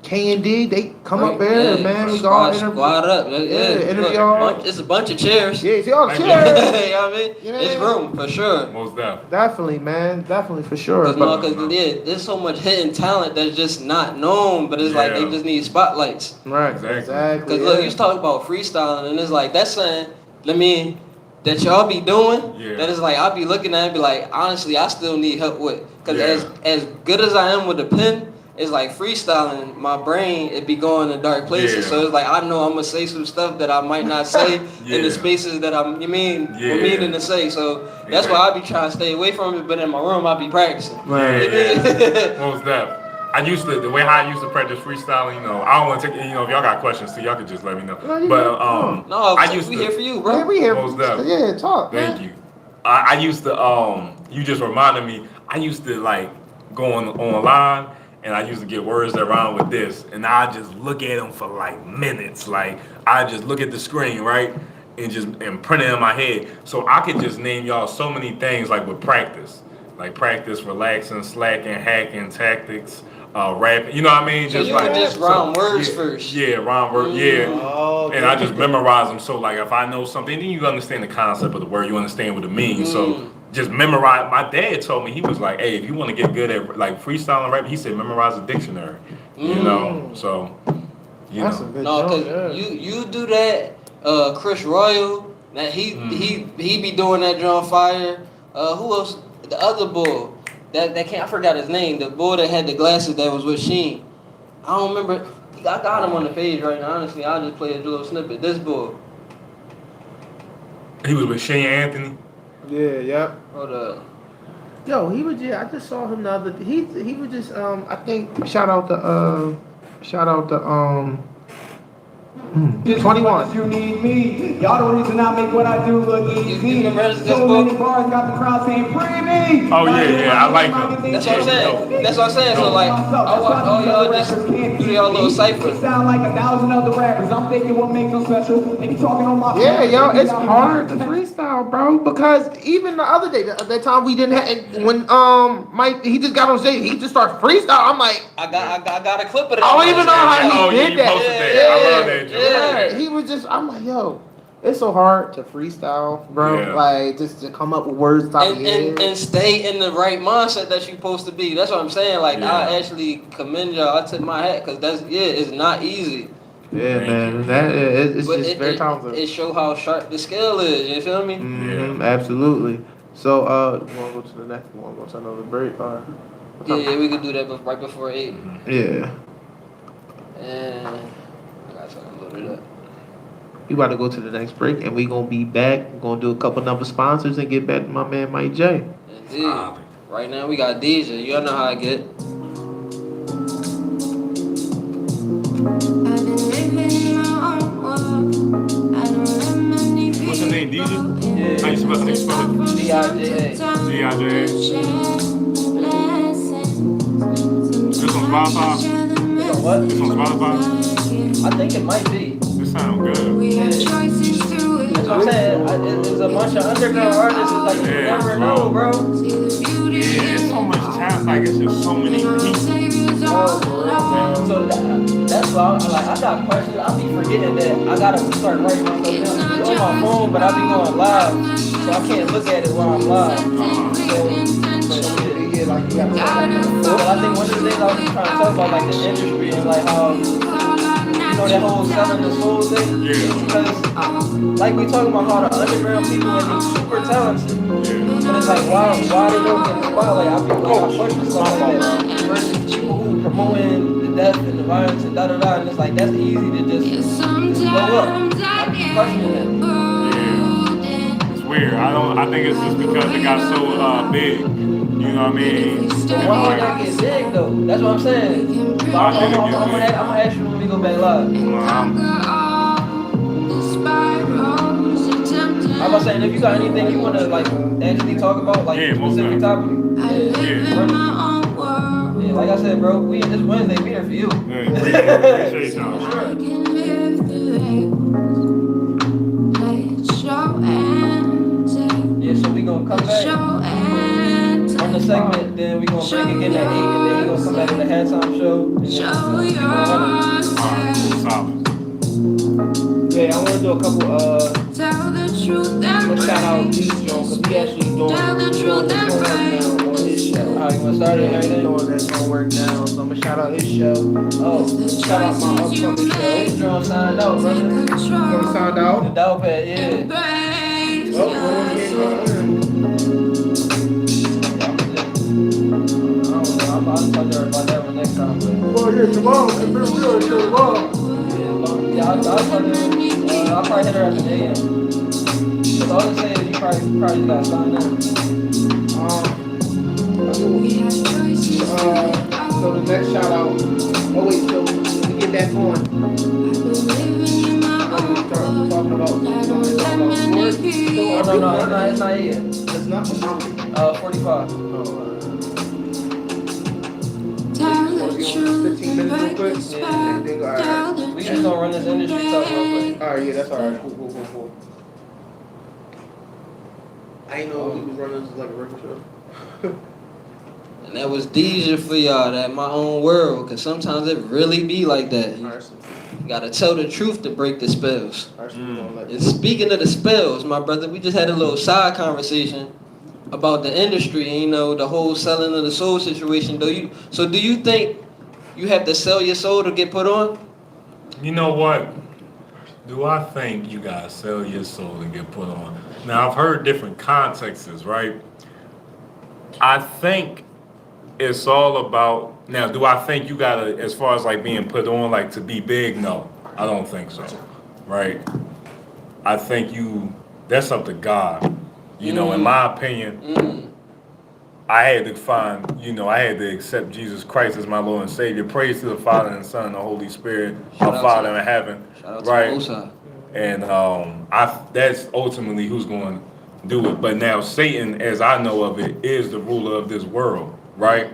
K&D, they come up there, man. We all squad up. Interview y'all. It's a bunch of chairs. Yeah, it's y'all cheers. You know what I mean? It's room for sure. Most definitely. Definitely, man. Definitely for sure. Because there's so much hidden talent that's just not known, but it's like they just need spotlights. Right. Exactly. Because look, you talk about freestyling, and it's like that's something. That y'all be doing. That is like I'll be looking at it and be like, honestly, I still need help with. Because as good as I am with the pen. It's like freestyling, my brain, it be going to dark places. So it's like, I know I'm going to say some stuff that I might not say in the spaces that I'm meaning to say. So that's why I be trying to stay away from it, but in my room, I be practicing. Most definitely. The way how I used to practice freestyling, I don't want to take, if y'all got questions too, y'all could just let me know. We here for you, bro. Yeah, we here. Most definitely. Yeah, talk. Thank you. I used to, you just reminded me, I used to like go online. And I used to get words that rhyme with this, and I just look at them for like minutes. Like I just look at the screen, right, and print it in my head. So I could just name y'all so many things like with practice, relaxing, slacking, hacking, tactics, rapping. You know what I mean? Just rhyme words first. Yeah, rhyme words. Yeah. Oh, and I just memorize them. So like if I know something, then you understand the concept of the word. You understand what it means. So. Just memorize. My dad told me, he was like, "Hey, if you want to get good at like freestyling rap," he said, "Memorize a dictionary." So That's a good because you do that. Chris Royal, that he be doing that drum fire. Who else? The other bull that can't. I forgot his name. The bull that had the glasses that was with Sheen. I don't remember. I got him on the page right now. Honestly, I'll just play a little snippet. This bull. He was with Shane Anthony. Yeah. Hold up. Yo, he was I just saw him the other. He was just I think shout out to 21. You need me. Y'all the reason I make what I do look easy. So many bars got the crowd saying, "Free me." Oh yeah, I like them. That's what I'm saying. So like, I watch all y'all just do y'all little ciphers. Sound like 1,000 other rappers. I'm thinking what makes them special. They be talking on my. Yeah, yo, it's hard to freestyle, bro. Because even the other day, that time we didn't have when Mike he just got on stage, he just started freestyle. I'm like, I got a clip of it. I don't even know how he did that. I love that. Yeah, he was just. I'm like, yo, it's so hard to freestyle, bro. Yeah. Like just to come up with words top of your head. And stay in the right mindset that you're supposed to be. That's what I'm saying. Like I actually commend y'all. I tip my hat because it's not easy. Yeah, man. It's just very talented. It show how sharp the scale is. You feel me? Mm-hmm, absolutely. So, you want to go to the next one? Want to go to another break? Yeah, we could do that right before 8. Yeah. And I got something loaded up. We about to go to the next break, and we gonna be back. We're gonna do a couple number sponsors and get back to my man Mike J. Indeed. Right now we got DJ. You all know how I get. What's her name, DJ? Yeah. How you spell it? D-I-J-A. D-I-J-A. This on Spotify? This on what? This on Spotify? I think it might be. This sound good. Yeah. That's what I'm saying. It's a bunch of underground artists. It's like you Yeah, never bro. know, bro. Yeah, it's so much talent. Like, it's just so many people. So that's why I got questions. I be forgetting that I gotta start writing myself down. It's on my phone, but I be going live, so I can't look at it while I'm live. So, Yeah, like you gotta. but I think one of the things I was just trying to talk about, like the industry and like how that whole selling the soul thing. Yeah. Because like we talking about how the underground people and they super talented. But it's like why they don't get the spotlight? I feel like I question stuff like that versus people who promoting the death and the violence and da da da, and it's like that's easy to just blow up. I be questioning that. Yeah. It's weird. I think it's just because it got so big. You know what I mean? But why would that get big though? That's what I'm saying. But I'm gonna ask you when we go back live. I'm about saying if you got anything you wanna like actually talk about, like specific topic. Yeah, like I said, bro, it's Wednesday, we here for you. Yeah, appreciate y'all. Yeah, so we gonna come back on the segment, then we gonna break again at 8, and then we gonna come back to the halftime show. And Yeah, I want to do a couple. Shout out Lee Jones because he actually doing his homework now on his show. Alright, you wanna start it and everything? Doing his homework now, so I'm gonna shout out his show. Oh, shout out my upcoming show. This drum signed out, brother. You signed out? The dog pad, yeah. Oh, I'll talk to her about that one next time. But yeah, tomorrow. It's been real, tomorrow. yeah, I'll talk to her. I'll probably hit her at the AM. Cause all I'm saying is you probably got signed up. So the next shout out. Oh wait, so we get back on. Start talking about sports. No, it's not yet. It's not. 45. 15 minutes real quick. And then go, all right. We just gonna run this industry stuff real quick. All right, yeah, that's all right. Cool. I ain't know he was running like a record show. And that was DJ for y'all, that my own world, cause sometimes it really be like that. You gotta tell the truth to break the spells. And speaking of the spells, my brother, we just had a little side conversation about the industry, and, the whole selling of the soul situation. Do you think you have to sell your soul to get put on? You know what? Do I think you gotta sell your soul to get put on? Now, I've heard different contexts, right? I think it's all about, now, do I think you gotta, as far as like being put on, like to be big? No, I don't think so, right? I think that's up to God. In my opinion, I had to find, I had to accept Jesus Christ as my Lord and Savior. Praise to the Father and the Son and the Holy Spirit, our Father in heaven, right? And that's ultimately who's going to do it. But now Satan, as I know of it, is the ruler of this world, right?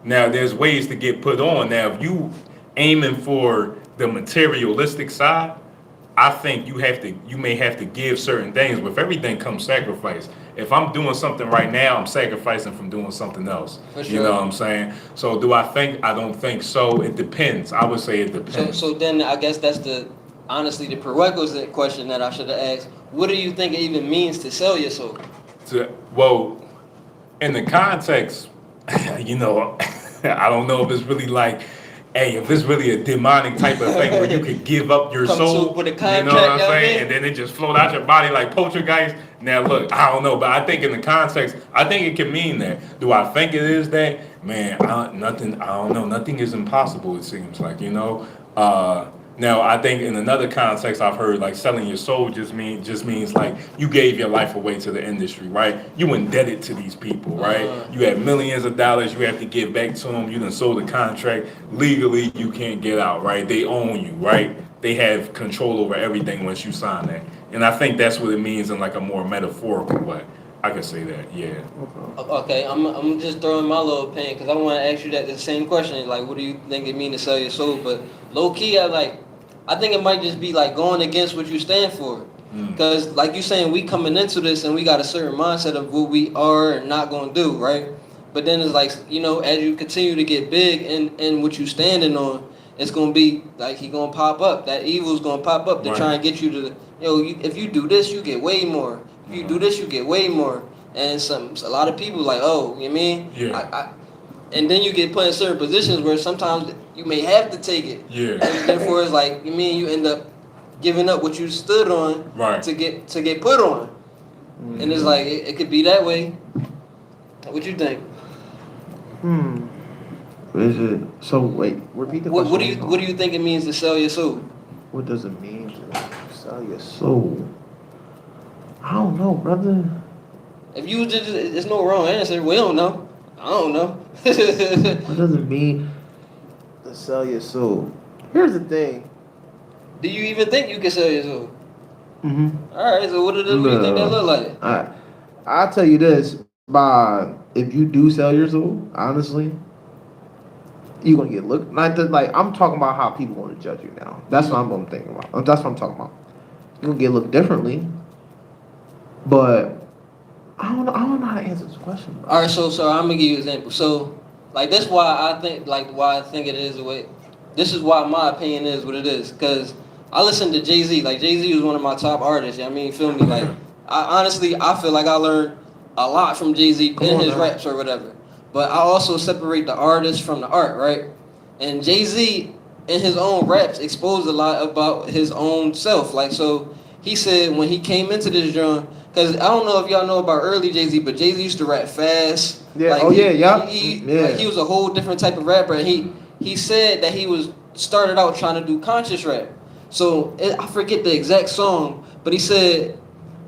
Now there's ways to get put on. Now if you aiming for the materialistic side, I think you may have to give certain things, but if everything comes sacrifice. If I'm doing something right now, I'm sacrificing from doing something else. For sure. You know what I'm saying? So do I think? I don't think so. It depends. I would say it depends. So then I guess that's honestly the prerequisite question that I should have asked. What do you think it even means to sell your soul? Well, in the context, I don't know if it's really like, if it's really a demonic type of thing where you could give up your soul, with a contract, you know what I'm saying? And then it just float out your body like poltergeist. Now look, I don't know, but I think in the context, I think it can mean that. Do I think it is that? Man, I don't know. Nothing is impossible, it seems like, Now, I think in another context, I've heard like selling your soul just means like you gave your life away to the industry, right? You indebted to these people, right? You had millions of dollars you have to give back to them. You done sold a contract legally, you can't get out, right? They own you, right? They have control over everything once you sign that, and I think that's what it means in like a more metaphorical way. I can say that, yeah. Okay, I'm just throwing my little opinion because I want to ask you that the same question. Like, what do you think it mean to sell your soul? But low key, I think it might just be like going against what you stand for. Because like you saying, we coming into this and we got a certain mindset of what we are and not going to do, right? But then it's like, you know, as you continue to get big in what you standing on, it's going to be like he going to pop up. That evil's going to pop up to try and get you to, if you do this, you get way more. If you do this, you get way more. And a lot of people like, oh, you know what I mean? Yeah. And then you get put in certain positions where sometimes you may have to take it. Yeah. And therefore, it's like, you mean you end up giving up what you stood on to get put on. And it's like, it could be that way. What you think? Is it so? Wait, repeat the question. What do you think it means to sell your soul? What does it mean to sell your soul? I don't know, brother. If you just, there's no wrong answer. We don't know. I don't know. What does it mean to sell your soul? Here's the thing. Do you even think you can sell your soul? All right. So what do you think that look like? I'll tell you this. If you do sell your soul, honestly, you're gonna get looked like I'm talking about how people want to judge you now. That's what I'm gonna think about. That's what I'm talking about. You're gonna get looked differently. But I don't know how to answer this question, bro. All right, so I'm gonna give you an example. So, like, that's why I think it is the way. This is why my opinion is what it is. Cause I listen to Jay-Z. Like, Jay-Z was one of my top artists. I mean, feel me? Like, I feel like I learned a lot from Jay-Z in his raps or whatever. But I also separate the artist from the art, right? And Jay-Z in his own raps exposed a lot about his own self. Like, so he said when he came into this genre. Because I don't know if y'all know about early Jay-Z, but Jay-Z used to rap fast. Yeah. Like, he was a whole different type of rapper. And he said that he was started out trying to do conscious rap. So I forget the exact song, but he said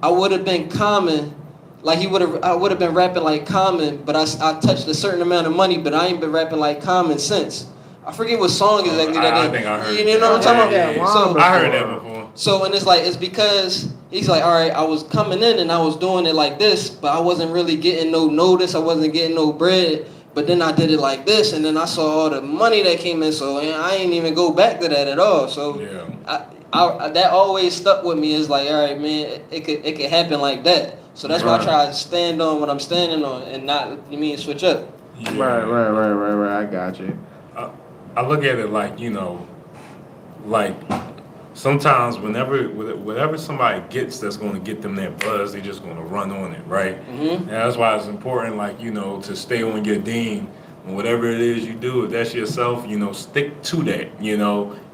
I would have been Common, like I would have been rapping like Common, but I touched a certain amount of money, but I ain't been rapping like Common since. I forget what song exactly that is. I think I heard. You know what I'm talking about? Yeah. So I heard that before. So, and it's because he's like, all right, I was coming in and I was doing it like this, but I wasn't really getting no notice. I wasn't getting no bread. But then I did it like this, and then I saw all the money that came in. So I ain't even go back to that at all. So I that always stuck with me. Is like, all right, man, it could happen like that. So that's why I try to stand on what I'm standing on and not, switch up. Yeah. Right. I got you. I look at it like, like sometimes whatever somebody gets that's going to get them that buzz, they're just going to run on it, right? And that's why it's important, like, to stay on your dean. And whatever it is you do, if that's yourself, stick to that,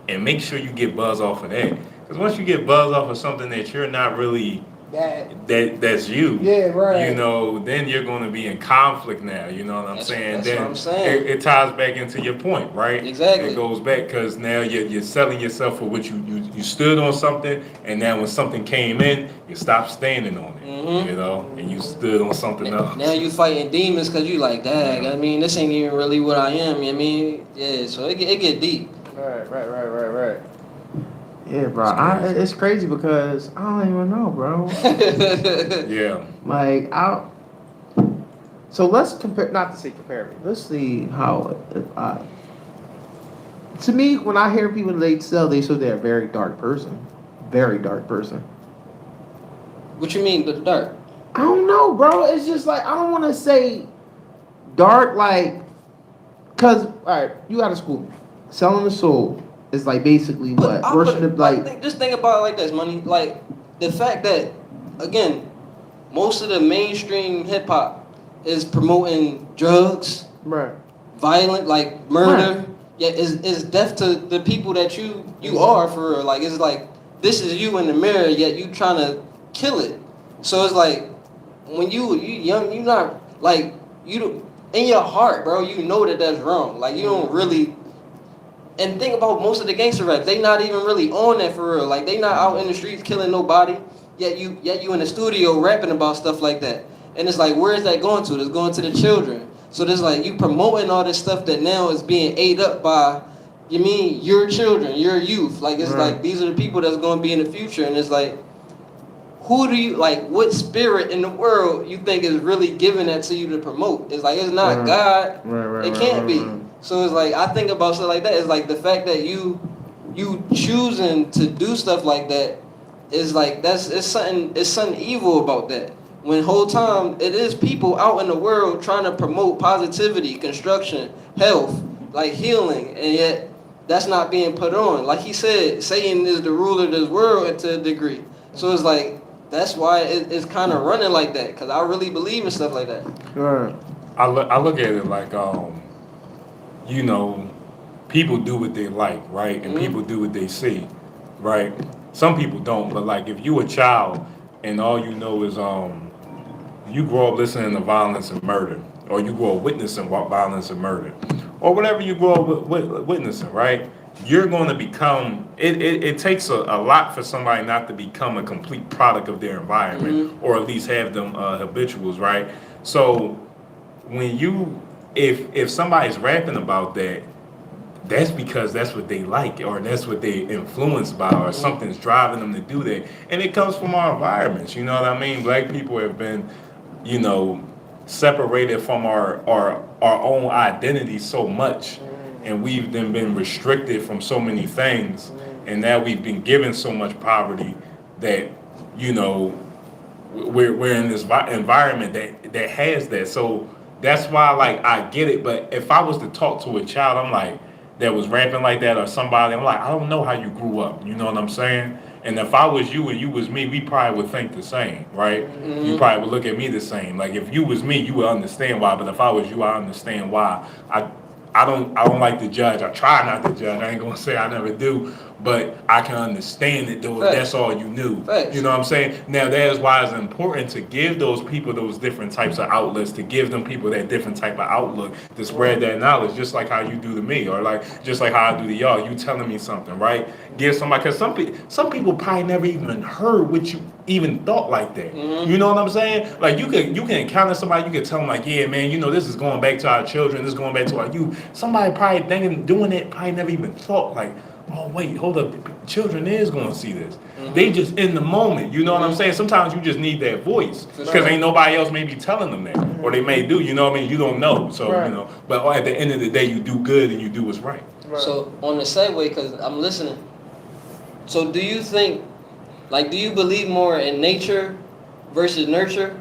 and make sure you get buzz off of that. Because once you get buzz off of something that you're not really that's you. Yeah, right. Then you're going to be in conflict now. You know what I'm saying? That's then what I'm saying. It ties back into your point, right? Exactly. It goes back because now you're selling yourself for what you stood on something, and now when something came in, you stopped standing on it. And you stood on something else. Now you fighting demons because you like, dang, this ain't even really what I am. Yeah, so it get deep. Right. Yeah, bro. It's crazy because I don't even know, bro. Yeah. Like, so let's compare, not to say compare me. Let's see how, to me, when I hear people they sell, they show they're a very dark person. Very dark person. What you mean, but dark? I don't know, bro. It's just like, I don't want to say dark, like, because, all right, you out of school. Selling the soul. Is like basically what just think about it like this, money. Like the fact that, again, most of the mainstream hip hop is promoting drugs, right? Violent, like murder. Right. Yeah, is death to the people that you are for real. Like it's like this is you in the mirror, yet you trying to kill it. So it's like when you young, you not like you don't, in your heart, bro. You know that that's wrong. Like you don't really. And think about most of the gangster rap. They not even really on that for real. Like they not out in the streets killing nobody. Yet you in the studio rapping about stuff like that. And it's like, where is that going to? It's going to the children. So there's like you promoting all this stuff that now is being ate up by, you mean your children, your youth. Like it's like these are the people that's going to be in the future. And it's like, who do you like? What spirit in the world you think is really giving that to you to promote? It's like it's not God. It can't be. So it's like I think about stuff like that. It's like the fact that you choosing to do stuff like that is like it's something evil about that. When whole time it is people out in the world trying to promote positivity, construction, health, like healing, and yet that's not being put on. Like he said, Satan is the ruler of this world to a degree. So it's like that's why it's kind of running like that, because I really believe in stuff like that. Right. I look at it like you know, people do what they like, right? And people do what they see, right? Some people don't, but like if you a child and all you know is you grow up listening to violence and murder, or you grow up witnessing violence and murder, or whatever you grow up witnessing, right? You're going to become, it takes a lot for somebody not to become a complete product of their environment, or at least have them habituals, right? So when if somebody's rapping about that, that's because that's what they like, or that's what they influenced by, or something's driving them to do that. And it comes from our environments, you know what I mean? Black people have been, you know, separated from our own identity so much, and we've then been restricted from so many things, and now we've been given so much poverty that, you know, we're in this environment that has that. So that's why, like, I get it. But if I was to talk to a child, I'm like, that was rapping like that, or somebody, I'm like, I don't know how you grew up. You know what I'm saying? And if I was you and you was me, we probably would think the same, right? You probably would look at me the same. Like if you was me, you would understand why. But if I was you, I understand why. I don't like to judge. I try not to judge. I ain't gonna say I never do, but I can understand it though if that's all you knew. You know what I'm saying? Now that is why it's important to give those people those different types of outlets, to give them people that different type of outlook, to spread that knowledge, just like how you do to me, or like just like how I do to y'all. You telling me something, right? Give somebody, because some people probably never even heard what you even thought like that. You know what I'm saying? Like you can encounter somebody, you can tell them like, yeah, man, you know, this is going back to our children, this is going back to our youth. Somebody probably thinking, doing it, probably never even thought like, oh wait, hold up, children is going to see this. They just in the moment, you know what I'm saying? Sometimes you just need that voice, because ain't nobody else may be telling them that, or they may do, you know what I mean? You don't know, so you know. But at the end of the day, you do good and you do what's right. So on the segue, because I'm listening. So do you think, like, do you believe more in nature versus nurture?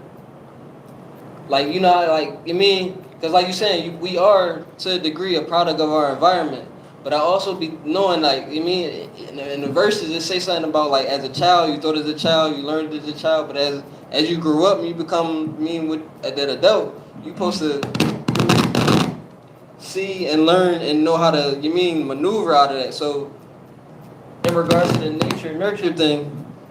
Like, you know, like, I mean, because like you're saying, we are to a degree a product of our environment. But I also be knowing, like, I mean, in the verses it say something about, like, as a child, you thought as a child, you learned as a child, but as you grew up and you become, with that adult, you supposed to see and learn and know how to, maneuver out of that. So in regards to the nature nurture thing,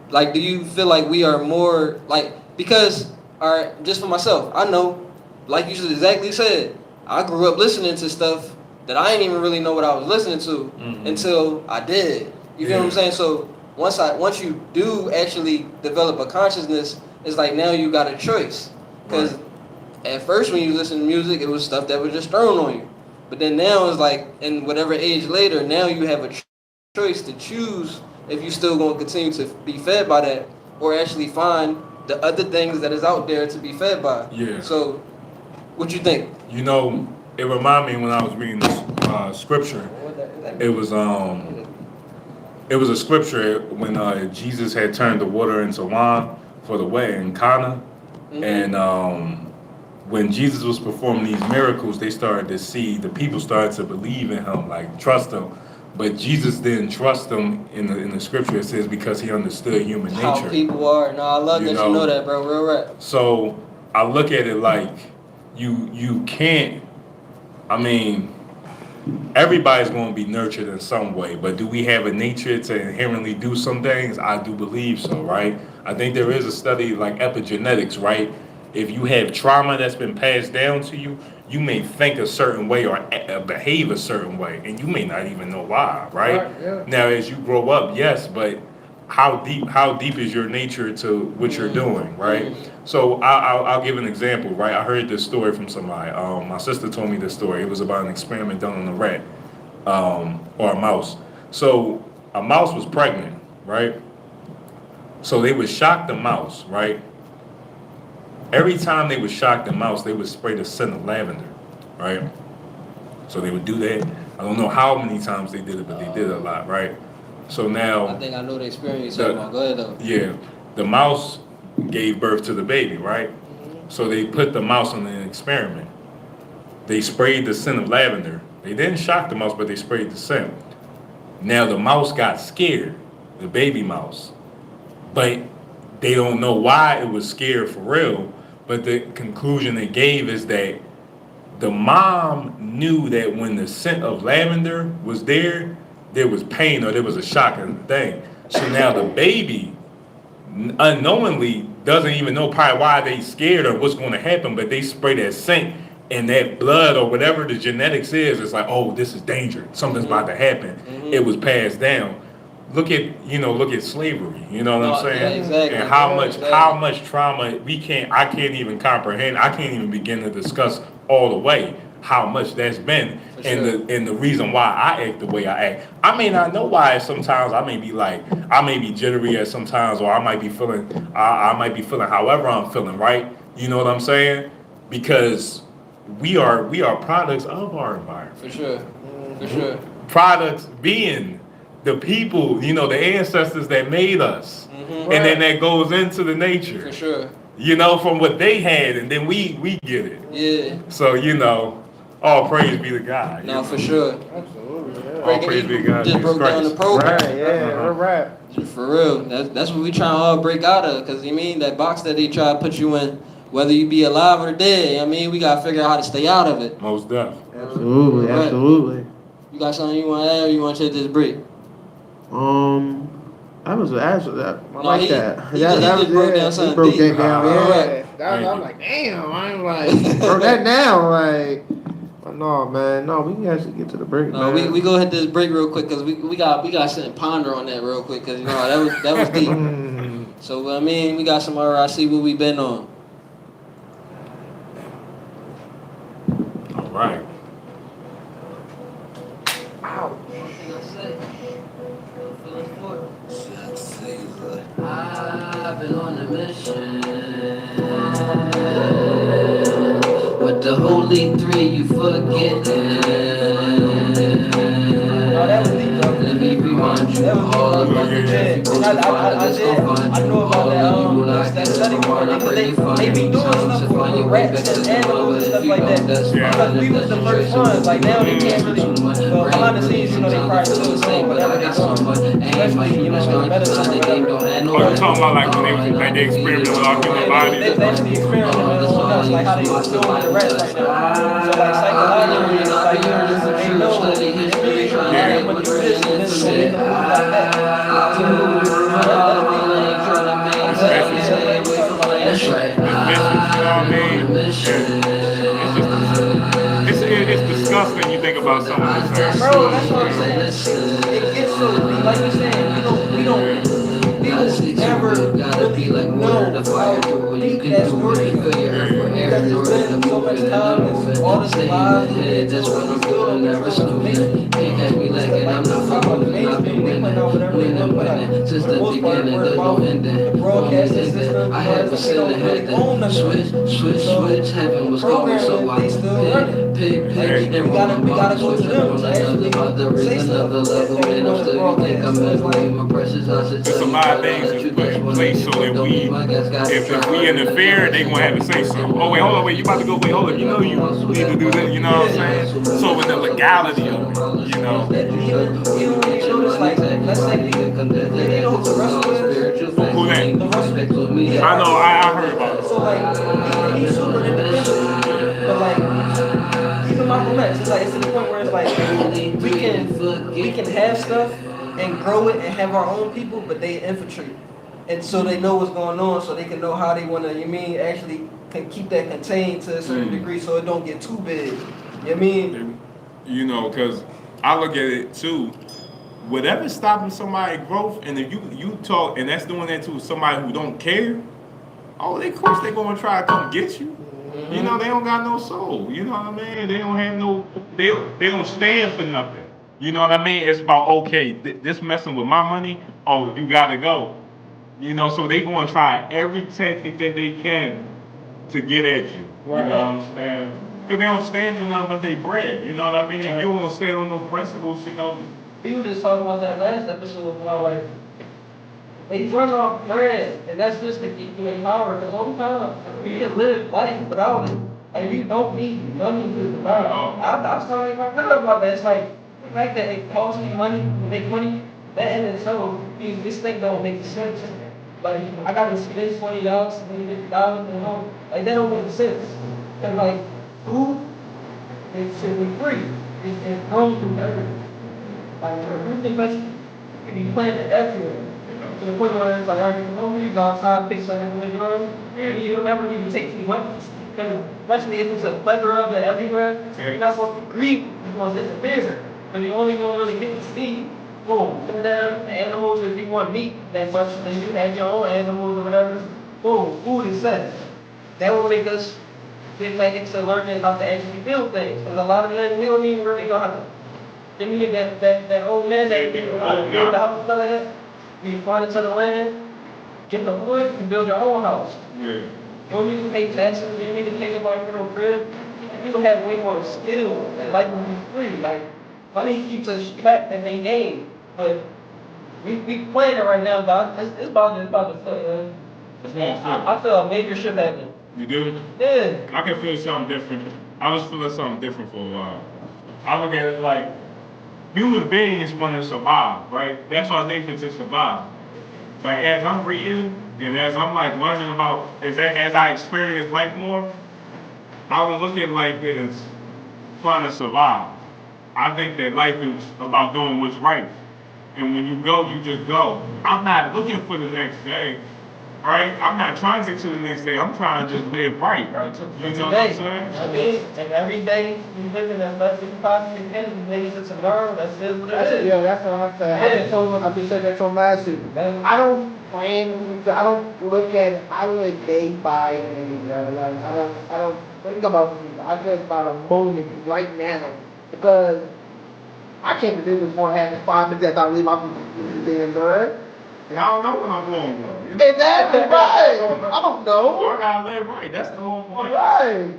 like, do you feel like we are more, like, because, all right, just for myself, I know, like you exactly said, I grew up listening to stuff that I didn't even really know what I was listening to until I did. You feel what I'm saying? So once you do actually develop a consciousness, it's like now you got a choice. Because at first when you listen to music, it was stuff that was just thrown on you. But then now it's like, in whatever age later, now you have a choice to choose if you still going to continue to be fed by that, or actually find the other things that is out there to be fed by. Yeah. So what you think? You know, it reminded me when I was reading this scripture. It was a scripture when Jesus had turned the water into wine for the wedding in Cana, and when Jesus was performing these miracles, they started to see, the people started to believe in him, like trust him. But Jesus didn't trust them in the scripture. It says because he understood human nature. How people are. No, I love that you know that, bro. Real rap. So I look at it like you can't. I mean, everybody's going to be nurtured in some way, but do we have a nature to inherently do some things? I do believe so, right? I think there is a study like epigenetics, right? If you have trauma that's been passed down to you, you may think a certain way or behave a certain way, and you may not even know why, right? Yeah. Now, as you grow up, yes, but how deep is your nature to what you're doing, right? So I'll give an example, right? I heard this story from somebody. My sister told me this story. It was about an experiment done on a rat or a mouse. So a mouse was pregnant, right? So they would shock the mouse, right? Every time they would shock the mouse, they would spray the scent of lavender, right? So they would do that. I don't know how many times they did it, but they did it a lot, right? So now, I think I know the experience you're talking about. Go ahead though. yeah, the mouse gave birth to the baby, right? So they put the mouse on an experiment. They sprayed the scent of lavender. They didn't shock the mouse, but they sprayed the scent. Now the mouse got scared, the baby mouse, but they don't know why it was scared for real. But the conclusion they gave is that the mom knew that when the scent of lavender was there was pain or there was a shock in the thing. So now the baby unknowingly doesn't even know probably why they scared or what's going to happen, but they spray that scent and that blood or whatever the genetics is, it's like, oh, this is danger. Something's about to happen. It was passed down. Look at slavery. You know what I'm saying? Yeah, exactly. And how much trauma I can't even comprehend. I can't even begin to discuss all the way how much that's been and the reason why I act the way I act. I may not know why sometimes. I may be jittery at sometimes, or I might be feeling however I'm feeling, right? You know what I'm saying? Because we are products of our environment. For sure. For sure. Products being the people, the ancestors that made us. And then that goes into the nature. For sure. From what they had, and then we get it. Yeah. So, all praise be to God. No, for sure. Absolutely. Yeah. All praise be to God. Just broke down the program. Right. Yeah. We're right. For real. That's what we trying to all break out of. Because, that box that they try to put you in, whether you be alive or dead, we got to figure out how to stay out of it. Most deaf. Absolutely. Right. Absolutely. You got something you want to add or you want to take this break? I was asking that. I No, like he- that. he That just was broke it. down He something broke deep. that down. Right. Yeah. I'm like, damn. I'm like, broke that down. Like, but no, man. No, we can actually get to the break, No, man. we go hit this break real quick because we got to sit and ponder on that real quick because that was deep. So we got some RIC what we been on. All right. I've been on a mission with the holy three, you forgetting. No, that was deep, bro. Let me remind you all about the Yeah, I know about that study part. They be doing stuff with rats and animals and stuff like that. Because we was the first ones. Like now they can't really. Well, behind the scenes, they probably still saying whatever they're doing. Especially, in medicine or whatever. Oh, you're talking about like when they experiment with our human bodies? They actually experiment with someone else, like how they doing with the rats right now. So like psychologically, it's like they know really when you do this and this and they can move like that. That's right. It's disgusting. You think about some of this. Bro, that's what I'm saying. It gets so deep. Like you said, we don't ever Gotta be like water to fire through it. You can do it. Feel your earth for air. Because it's been so much time and all this live. That's what I'm doing. Never stupid. Can't catch me lacking. I'm not following. I've been winning. Since the beginning, there's no ending. Broadcast system. I have a sin ahead. Switch. Heaven was calling, so I pick. And we gotta go to them. Another level. And I'm still, you think I'm memory. My precious assets. There's a lot of things that's put in place so that if we interfere, they gonna have to say so. Oh wait, hold on, wait, you about to go? Wait, hold on, you need to do that. You know what I'm saying? So with the legality of it, Notice, like, let's say they know the wrestlers. Who that? The wrestlers. I know, I heard about it. So like, he's super independent, but like, even Michael Metz, it's to the point where it's like we can have stuff and grow it and have our own people, but they infiltrate. and so they know what's going on, so they can know how they want to, you mean, actually can keep that contained to a certain degree, so it don't get too big. You mean? You know, because I look at it too. Whatever's stopping somebody's growth, and if you talk, and that's doing that to somebody who don't care, of course they gonna try to come get you. Mm-hmm. You know, they don't got no soul. You know what I mean? They don't have no. They don't stand for nothing. You know what I mean? It's about okay, this messing with my money. Oh, you gotta go. You know, so they gonna try every technique that they can to get at you. Right. You know what I'm saying? Because they don't stand on nothing but they bread. You know what I mean? If you don't stand on no principles, you know. We were just talking about that last episode with my wife. They run off bread, and that's just to keep you in power. Because over time, you can live life without it. And you don't need money to survive. I was telling my brother about that. It's like the fact that it costs me money to make money, that in itself, this thing don't make sense. Like, I got to spend $20, $50, you know? Like, that don't make sense. And like, food, it should be free. It comes from everything. Like, fruit and vegetables can be planted everywhere. To the point where it's like, alright, you go outside, pick something in the room, you don't ever even take too much. Because especially if it's a plethora of it everywhere, you're not supposed to grieve, you're supposed to disappear. But you're only going to really get to see, boom, put down animals if you want meat that much, then you have your own animals or whatever. Boom, food is set. That will make us get back into learning how to actually build things. Because a lot of them, we don't even really know how to. Then you get that old man that build the house like that. You find it to the land, get the wood, and build your own house. Yeah. You don't need to pay taxes, you don't need to pay about your own crib. People have way more skill and life will be free. Like, money keeps us trapped and they gain. But we playing it right now, dog. It's about to play, I feel a major shift happening. You do? Yeah. I can feel something different. I was feeling something different for a while. I look at it like human beings want to survive, right? That's our nature to survive. But as I'm reading and as I'm like learning about, as I experience life more, I was looking like this, trying to survive. I think that life is about doing what's right. And when you go, you just go. I'm not looking for the next day, right? I'm not trying to get to the next day. I'm trying to just live right. You know what I'm saying? I mean, and every day you live in as best as you possibly can, you make it to tomorrow, that's it. Yeah, that's what I'm saying. I've been saying that from last year. I don't plan, I don't look at it, I live day by day. I don't think about it. I think about a moment right now. Because I can't believe this morning having 5 minutes after I leave my damn bed. I don't know what I'm going for. Exactly right. I don't know. I gotta live right. That's the whole point. Right.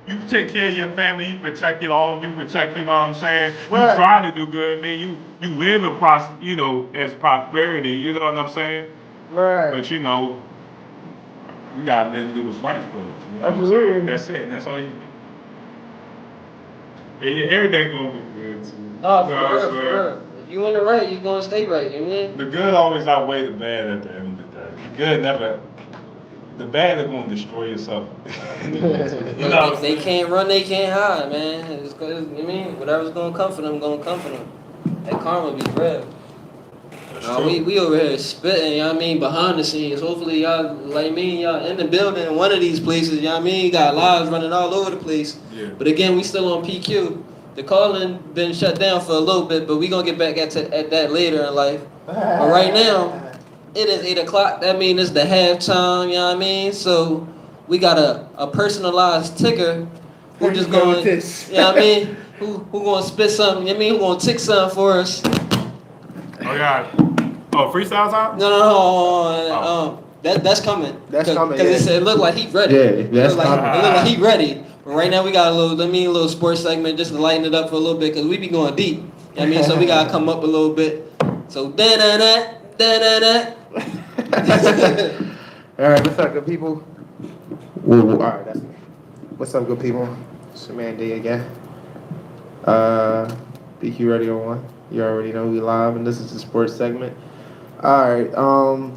You take care of your family, you protect it all, you protect, you know what I'm saying? Right. You try to do good, man. You live in as prosperity, you know what I'm saying? Right. But you know, you gotta let it do what's right for you. You know Absolutely. That's it. That's all you do. Everything gonna be good too. No, for real. If you in the right, you're gonna stay right, you mean? The good always outweigh the bad at the end of the day. The good never. The bad is gonna destroy yourself. You know, if they can't run, they can't hide, man. It's cause, you mean, whatever's gonna come for them, gonna come for them. That karma be real. We over here spitting, you know what I mean, behind the scenes. Hopefully y'all, like me, y'all in the building in one of these places, you know what I mean? Got lives running all over the place. Yeah. But again, we still on PQ. The calling been shut down for a little bit, but we gonna get back at that later in life. But right now, it is 8 o'clock. That means it's the halftime, you know what I mean? So we got a personalized ticker who just going, you know what I mean? Who gonna spit something, you know what I mean? Who gonna tick something for us? Oh, yeah. Oh, freestyle time? No. That's coming. That's coming. Because it looked like he ready. Yeah, that's coming. It looked like he ready. But right now we got a little sports segment just to lighten it up for a little bit because we be going deep. You know what I mean? So we gotta come up a little bit. So da-da-da. All right, what's up, good people? All right, that's what's up, good people. It's your man D again. BQ Radio 1. You already know we live, and this is the sports segment. All right, I'm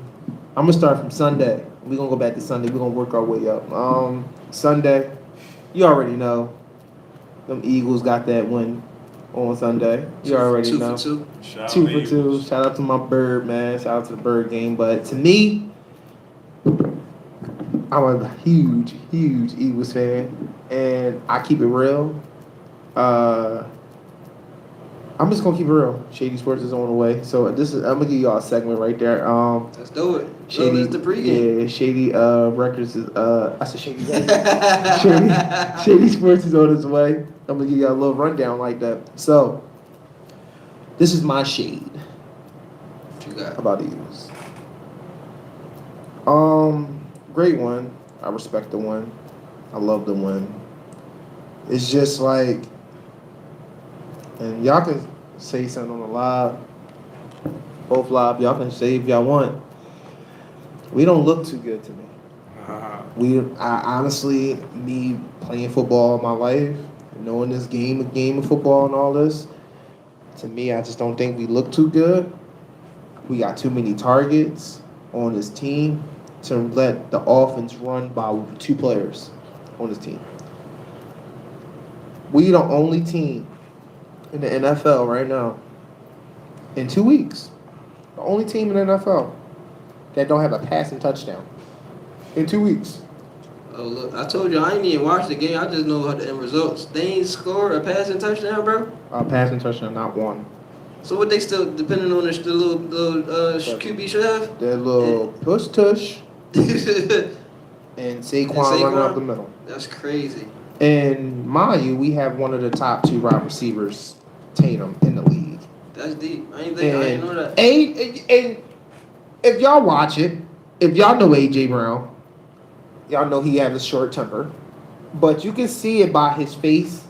gonna start from Sunday. We're gonna go back to Sunday. We're gonna work our way up. Sunday, you already know, them Eagles got that win on Sunday. You already two know. for two. Shout out 2 to for 2. Eagles. Shout out to my Bird, man. Shout out to the Bird game. But to me, I'm a huge Eagles fan, and I keep it real. I'm just gonna keep it real. Shady Sports is on the way, so I'm gonna give y'all a segment right there. Let's do it. Shady, It's the pregame. yeah, Shady Records is I said Shady Records. Shady Sports is on its way. I'm gonna give y'all a little rundown like that. So, this is my shade What you got? about the Eagles. Great one. I respect the one. I love the one. It's just like, and y'all can say something on the live, both live. Y'all can say if y'all want. We don't look too good to me. I honestly, me playing football all my life, knowing this game of football and all this, to me, I just don't think we look too good. We got too many targets on this team to let the offense run by 2 players on this team. We the only team in the NFL right now, in 2 weeks, the only team in the NFL that don't have a passing touchdown in 2 weeks. Oh look, I told you I ain't even watched the game. I just know the end results. They ain't scored a passing touchdown, bro. Passing touchdown, not one. So what they still depending on the little QB should have? That little push tush and Saquon running up the middle. That's crazy. And mind you, we have one of the top 2 wide receivers, Tatum, in the league. That's deep. I didn't know that. And if y'all watch it, if y'all know AJ Brown, y'all know he has a short temper, but you can see it by his face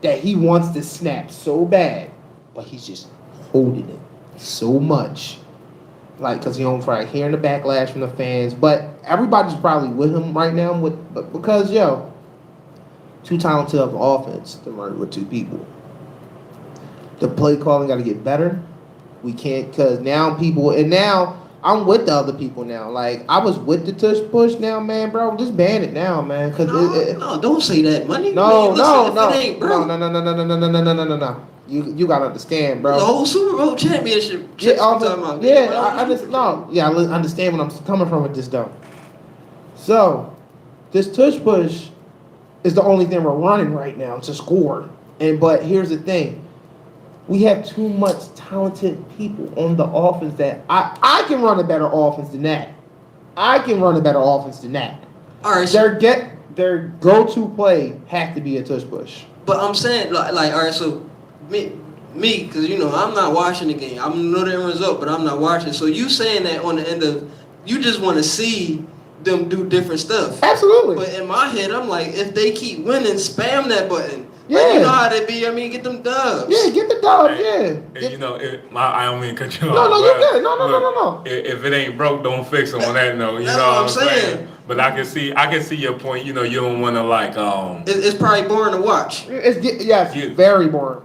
that he wants to snap so bad, but he's just holding it so much. Like, because he don't try hearing the backlash from the fans, but everybody's probably with him right now because, too talented of an offense to run with 2 people. The play calling got to get better. We can't, because now I'm with the other people now. Like, I was with the tush push now, man, bro. Just ban it now, man. Cause no, don't say that, money. No. It ain't, bro. No. You gotta understand, bro. The whole Super Bowl championship. Yeah, I understand when I'm coming from with this though. So, this tush push is the only thing we're running right now to score. But here's the thing. We have too much talented people on the offense that I can run a better offense than that. All right. Their go-to play has to be a tush push. But I'm saying like all right. So me, because I'm not watching the game. I know the end result, but I'm not watching. So you saying that on the end of, you just want to see them do different stuff. Absolutely. But in my head, I'm like, if they keep winning, spam that button. Yeah. Like, you know how they be. I mean, get them dubs. Yeah, get the dubs. I don't mean to cut you off. No, you good. No. If it ain't broke, don't fix it on that note. You That's know what what I'm saying? But I can see your point. You don't want to like. It's probably boring to watch. It's very boring.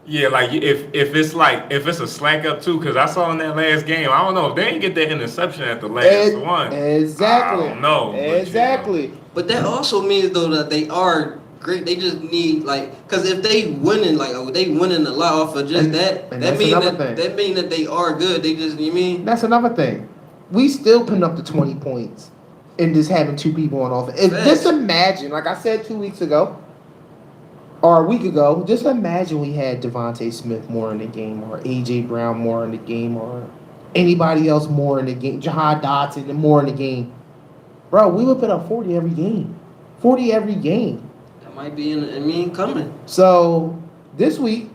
Yeah, like if it's a slack up too, because I saw in that last game, I don't know if they didn't get that interception at the last one. Exactly. I don't know. Exactly. But that also means though that they are great. They just need because if they winning they winning a lot off of just that means that they are good. They just That's another thing. We still putting up the 20 points and just having 2 people on offense. Just imagine, like I said 2 weeks ago. Or a week ago, just imagine we had Devontae Smith more in the game, or A.J. Brown more in the game, or anybody else more in the game, Jahan Dotson more in the game. Bro, we would put up 40 every game. 40 every game. That might be coming. So, this week,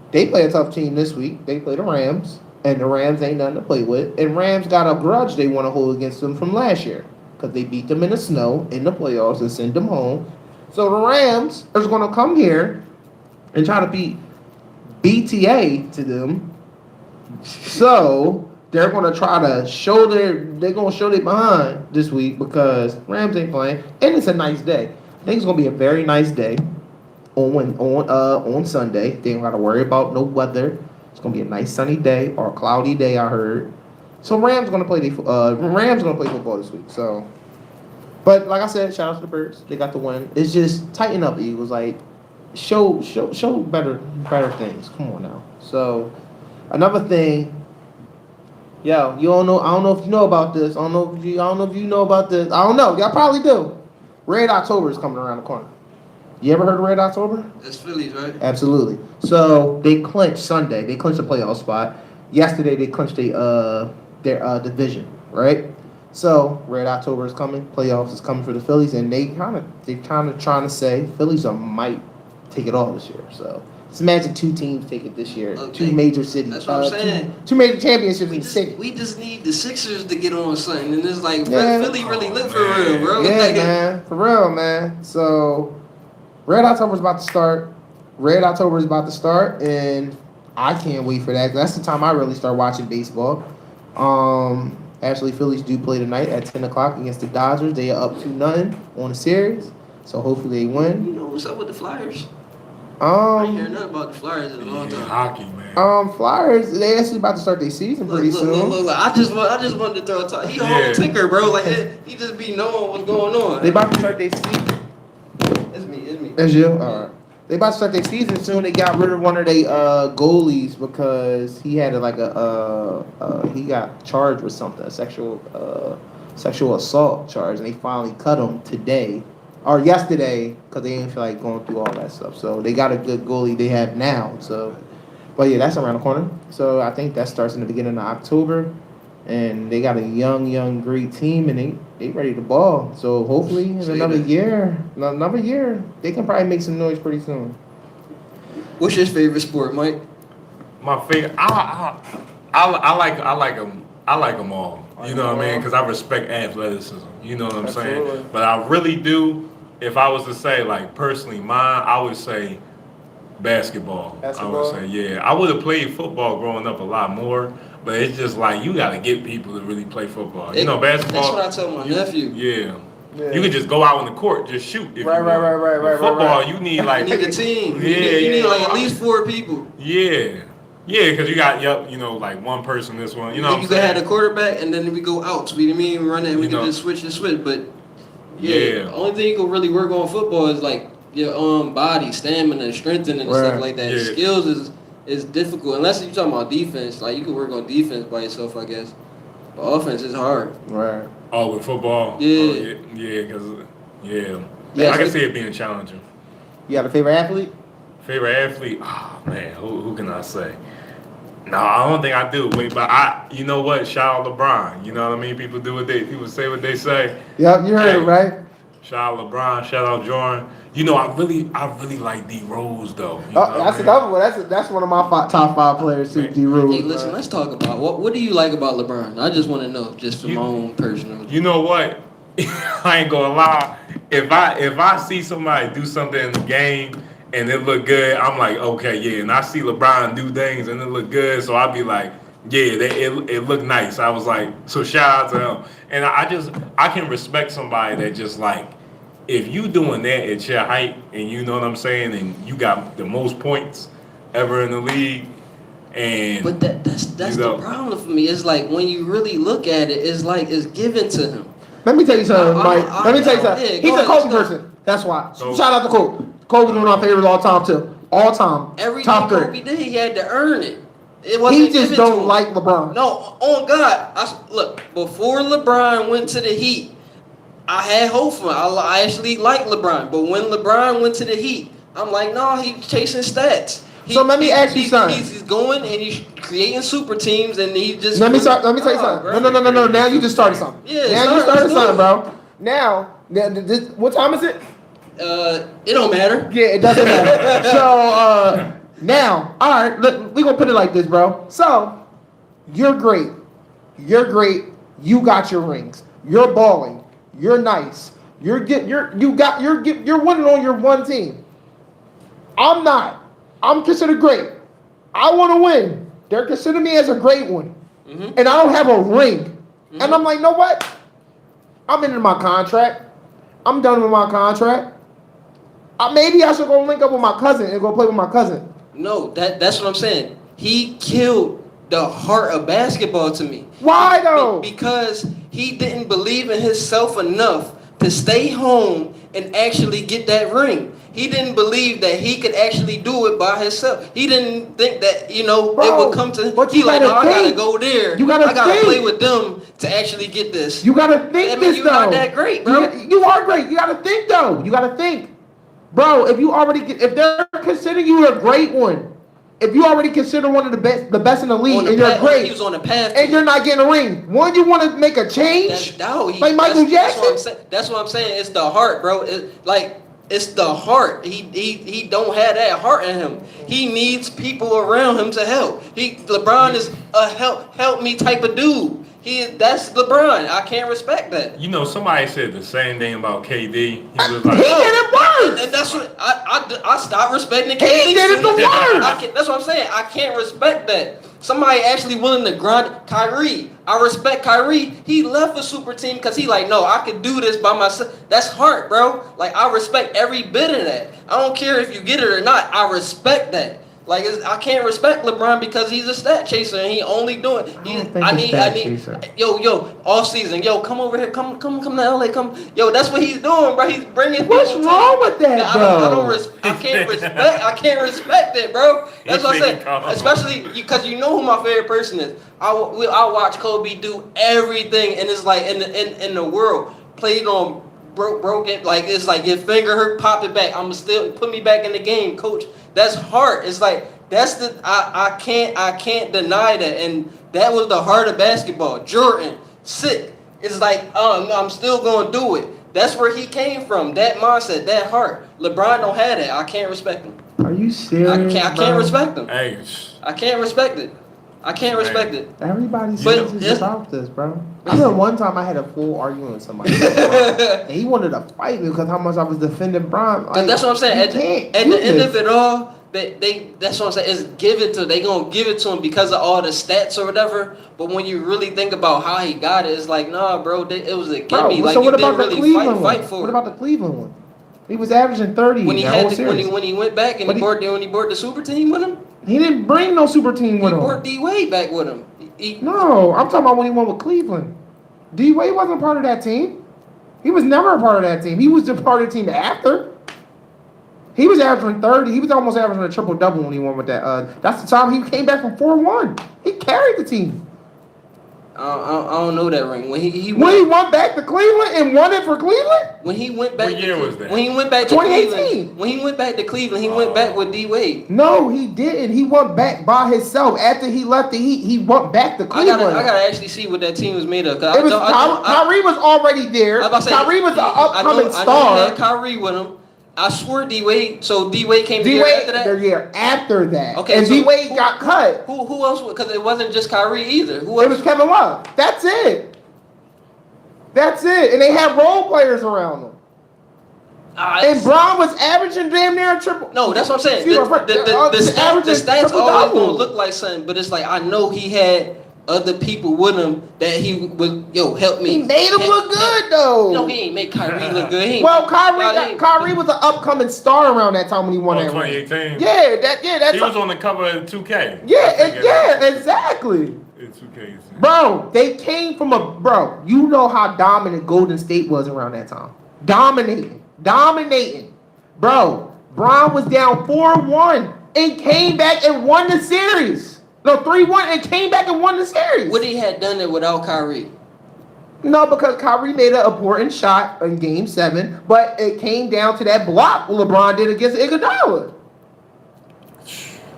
they play a tough team this week. They play the Rams, and the Rams ain't nothing to play with. And Rams got a grudge they want to hold against them from last year, because they beat them in the snow in the playoffs and sent them home. So the Rams are going to come here and try to beat BTA to them. So they're going to try to show their behind this week because Rams ain't playing, and it's a nice day. I think it's going to be a very nice day on Sunday. They ain't got to worry about no weather. It's going to be a nice sunny day or a cloudy day, I heard. So Rams going to play football this week. So. But like I said, shout out to the Birds. They got the win. It's just tighten up, Eagles. Like, show better things. Come on now. So another thing, yo, you don't know. I don't know if you know about this. I don't know if you know about this. I don't know. Y'all probably do. Red October is coming around the corner. You ever heard of Red October? That's Phillies, right? Absolutely. So they clinched Sunday. They clinched a playoff spot. Yesterday they clinched their division, right? So Red October is coming. Playoffs is coming for the Phillies, and they kind of trying to say Phillies might take it all this year. So just imagine two teams take it this year. Okay. Two major cities. That's what I'm saying. Two major championships in cities. We just need the Sixers to get on something, and it's like Yeah. Philly really lit for real, bro. Yeah, Like, man, for real, man. So Red October is about to start. And I can't wait for that. That's the time I really start watching baseball. Actually, Phillies do play tonight at 10 o'clock against the Dodgers. They are up 2-0 on the series, so hopefully they win. You know what's up with the Flyers? I ain't hearing nothing about the Flyers in a long time. Hockey, man. Flyers, they actually about to start their season pretty soon. Look, I just wanted to throw a talk. He a whole tinker, bro. Like, he just be knowing what's going on. They about to start their season. It's me. That's you? All right. They about to start their season soon. They got rid of one of their goalies because he had he got charged with something, a sexual assault charge, and they finally cut him today or yesterday because they didn't feel like going through all that stuff. So they got a good goalie they have now. So, but yeah, that's around the corner. So I think that starts in the beginning of October, and they got a young, great team, and they ready to ball. So hopefully in another year, they can probably make some noise pretty soon. What's your favorite sport, Mike? My favorite, I like them all. You know what I mean? Because I respect athleticism. You know what I'm saying? But I really do. If I was to say, like, personally, mine, I would say basketball. I would say, yeah. I would have played football growing up a lot more, but it's just like you got to get people to really play football. You know, basketball. That's what I told my nephew. Yeah. You can just go out on the court, just shoot. Right. Football, you need like You need a team. Yeah, you need like at least 4 people. Yeah, because you got like one person, this one. You know, You can have the quarterback, and then we go out. So we mean run it, and we can just switch. But yeah, the only thing you can really work on football is like your body, stamina, strengthening, and stuff like that. Yeah. Skills is difficult unless you're talking about defense. Like you can work on defense by yourself, I guess. But offense is hard. Right. Oh, with football. Yeah. I can see it being challenging. You got a favorite athlete? Favorite athlete? Oh man, who can I say? No, I don't think I do. Wait, but you know what? Shout out LeBron. You know what I mean? People say what they say. Yep, you heard it, right? Shout out LeBron. Shout out Jordan. You know, I really like D Rose though. That's another one. That's one of my top 5 players too. D Rose. Hey, listen, let's talk about what do you like about LeBron? I just want to know, just from my own personal. You know what? I ain't gonna lie. If I see somebody do something in the game and it look good, I'm like, okay, yeah. And I see LeBron do things and it look good, so I'll be like, yeah, it looked nice. I was like, so shout out to him. And I can respect somebody that just like, if you doing that at your height and you know what I'm saying, and you got the most points ever in the league, and but that's the problem for me. It's like when you really look at it, it's like it's given to him. Let me tell you something, Mike. Let me tell you something. Yeah, He's a Kobe person. That's why. Shout out to Kobe. Kobe's one of my favorites all time too. All time. Everything top 3. Kobe did, he had to earn it. It wasn't He just don't like LeBron. No, on God. Look, before LeBron went to the Heat, I had hope for him. I actually like LeBron. But when LeBron went to the Heat, I'm like, no, he's chasing stats. So let me ask you something. He's going and he's creating super teams, and he just. Let me tell you something. No. Now you just started something. Yeah, now you started something, bro. Now, what time is it? It don't matter. Yeah, it doesn't matter. So now, all right, look, we gonna put it like this, bro. So you're great. You got your rings. You're balling. You're nice. You're winning on your one team. I'm not. I'm considered great. I want to win. They're considering me as a great one. Mm-hmm. And I don't have a ring. Mm-hmm. And I'm like, you know what? I'm into my contract. I'm done with my contract. Maybe I should go link up with my cousin and go play with my cousin. No, that's what I'm saying. He killed the heart of basketball to me. Why though? Because he didn't believe in himself enough to stay home and actually get that ring. He didn't believe that he could actually do it by himself. He didn't think that, it would come to him. He like, no, I gotta go there. I gotta play with them to actually get this. You gotta think this, you're though. not that great, bro. You are great. You gotta think, though. You gotta think. Bro, if they're considering you a great one, if you already consider one of the best in the league, and you're great, he was on the path, and you're not getting a ring, one, you want to make a change, like Michael Jackson. That's what I'm saying. It's the heart, bro. It's the heart. He don't have that heart in him. He needs people around him to help. LeBron is a help me type of dude. That's LeBron. I can't respect that. Somebody said the same thing about KD. He was like, he did it worse. And that's what I stopped respecting KD. He did it the worst. That's what I'm saying. I can't respect that. Somebody actually willing to grind. Kyrie. I respect Kyrie. He left a super team because he like, no, I could do this by myself. That's heart, bro. Like, I respect every bit of that. I don't care if you get it or not. I respect that. Like, I can't respect LeBron because he's a stat chaser and he only doing. I need. All season. Yo, come over here. Come to LA. Come. Yo, that's what he's doing, bro. He's bringing. What's wrong with that, bro? I can't respect it, bro. That's what I said. Especially because you know who my favorite person is. I watch Kobe do everything, and it's like in the world played on broken. Like, it's like your finger hurt, pop it back. I'm still put me back in the game, coach. That's heart. It's like I can't deny that, and that was the heart of basketball. Jordan, sick. It's like I'm still gonna do it. That's where he came from. That mindset, that heart. LeBron don't have that. I can't respect him. Are you serious? I can't respect him. Hey. I can't respect it. I can't respect it. Everybody says it's about this, bro. I remember one time I had a full argument with somebody, and he wanted to fight me because how much I was defending Bron. Like, that's what I'm saying. At the end of it all, that's what I'm saying. It's given to. They gonna give it to him because of all the stats or whatever. But when you really think about how he got it, it's like, nah, bro. It was a gimme. Like, so you what didn't about the really Cleveland fight one? for it. What about the Cleveland one? He was averaging 30 when he went back and when he brought the super team with him. He didn't bring no super team with him. He brought D-Wade back with him. No, I'm talking about when he went with Cleveland. D-Wade wasn't part of that team. He was never a part of that team. He was a part of the team after. He was averaging 30. He was almost averaging a triple-double when he won with that. That's the time he came back from 4-1. He carried the team. I don't know that ring. When he went back to Cleveland and won it for Cleveland? When he went back. What year was that? When he went back to 2018. Cleveland. When he went back to Cleveland, he went back with D-Wade. No, he didn't. He went back by himself. After he left the Heat, he went back to Cleveland. I gotta actually see what that team was made of. Kyrie was already there. Kyrie was an upcoming star. I know he had Kyrie with him. I swear D-Wade. So D-Wade came the year after that? The year after that. Okay, and so D-Wade got cut. Who else? Because it wasn't just Kyrie either. It was Kevin Love. That's it. And they had role players around them. And Bron was averaging damn near a triple. No, that's what I'm saying. The stats always gonna look like something, but it's like I know he had other people with him that he would help me. He made him look good though. No, he ain't make Kyrie look good. Kyrie was an upcoming star around that time when he won that 2018. Yeah, that's. He was on the cover of 2K. Yeah, exactly. It's 2K. Bro, they came from bro. You know how dominant Golden State was around that time. Dominating. Bro, Bron was down 4-1 and came back and won the series. No, 3-1 and came back and won the series. Would he had done it without Kyrie? No, because Kyrie made an important shot in Game 7, but it came down to that block LeBron did against Iguodala.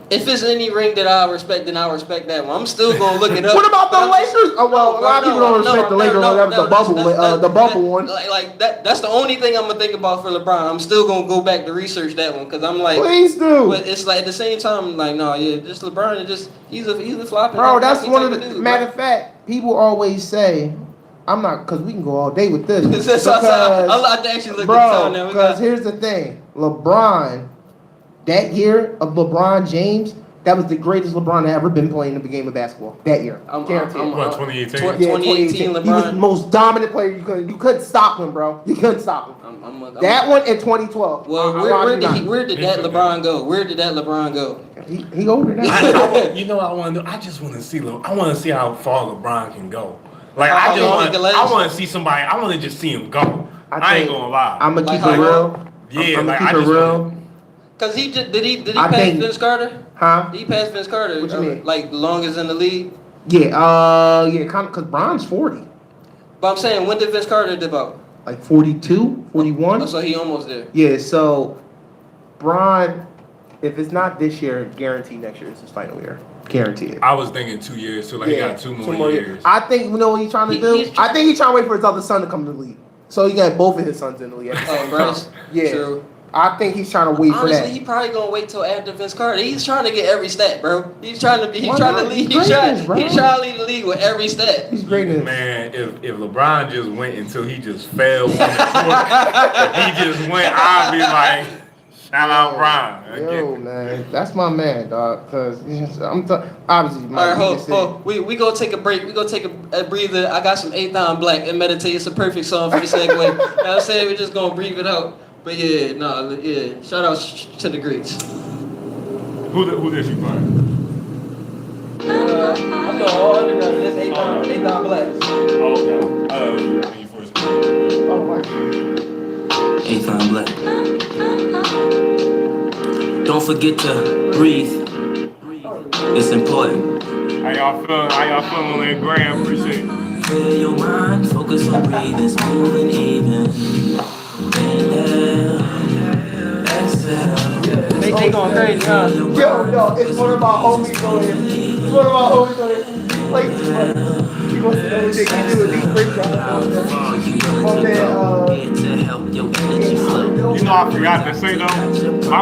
If it's any ring that I respect, then I respect that one. I'm still gonna look it up. What about the Lakers? A lot of people don't respect the Lakers. That was the bubble one. Like that. That's the only thing I'm gonna think about for LeBron. I'm still gonna go back to research that one because I'm like, please do. But it's like at the same time, like, no, yeah, just LeBron. He's a flopping. Bro, that's one of the matter of fact. People always say, I'm not, because we can go all day with this. I'll actually look at the time now. Because here's the thing, LeBron. That year of LeBron James, that was the greatest LeBron had ever been playing in the game of basketball. That year, guaranteed. 2018? 2018 LeBron. He was the most dominant player. You couldn't stop him, bro. You couldn't stop him. That one in 2012. Well, where did that LeBron go? Where did that LeBron go? He older now. I just want to see. I want to see how far LeBron can go. Like I want to see somebody. I want to just see him go. I ain't gonna lie. I'm gonna Like keep it how- real. Yeah, I'm like gonna I keep it just real. Cause he did he I pass think- Vince Carter? Huh? He passed Vince Carter. What you mean? Like longest in the league. Yeah, kind of, cause Bron's 40, But I'm saying, when did Vince Carter dip out? like 42, 41. Oh, so he almost there. Yeah, so Bron, if it's not this year, guaranteed next year is his final year. Guaranteed. I was thinking 2 years, so like he got two more years. I think you know what he's trying to do. I think he's trying to wait for his other son to come to the league, so he got both of his sons in the league. At the same time. Bryce. Yeah. True. I think he's trying to wait Honestly, for that. he probably gonna wait till after Vince Carter. He's trying to get every stat, bro. He's trying to Why not? lead. He's greatness, bro. He's trying to lead the league with every stat. He's great in it. Man, if LeBron just went until he just fell on the court, if he just went, I'd be like, shout out Bron. Yo, man, that's my man, dog. Cause obviously, All right, hold. We gonna take a break. We gonna take a breather. I got some 8th Down Black and Meditate. It's a perfect song for the segue. You know what I'm saying? We're just gonna breathe it out. But yeah. Shout out to the greats. Who did you find? I'm doing all underground. This 8th Down Black. Oh, okay. When you first came. Oh my God. 8th Down Black. Don't forget to breathe. It's important. How y'all feeling on that gram? Appreciate it. Clear your mind, focus on breathe. It's moving even. They going crazy, huh? Yo, it's one of my homies on here. It's one of my homies on here. Like, he wants to know what they can do a deep breakdown. You know, I forgot to say though, my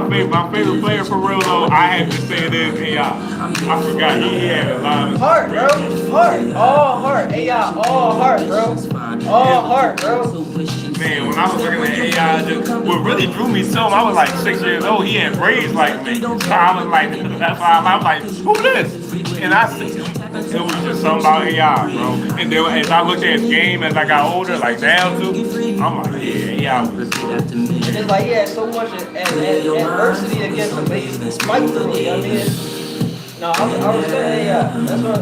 favorite player for real though, I had to say it is AI. I forgot he had a lot of Heart, bro. Heart. All heart. AI, all heart, bro. All heart, bro. Man, when I was looking at AI, what really drew me to him, I was like 6 years old. He had braids like me. So I was like, that's why I was like, who this? And I said, it was just something about AI, bro. And then as I looked at his game as I got older, like now too, I'm like, yeah, AI was. And it's like he had so much adversity against him, but he's fighting through it, you know what I mean? No, I was saying, that's what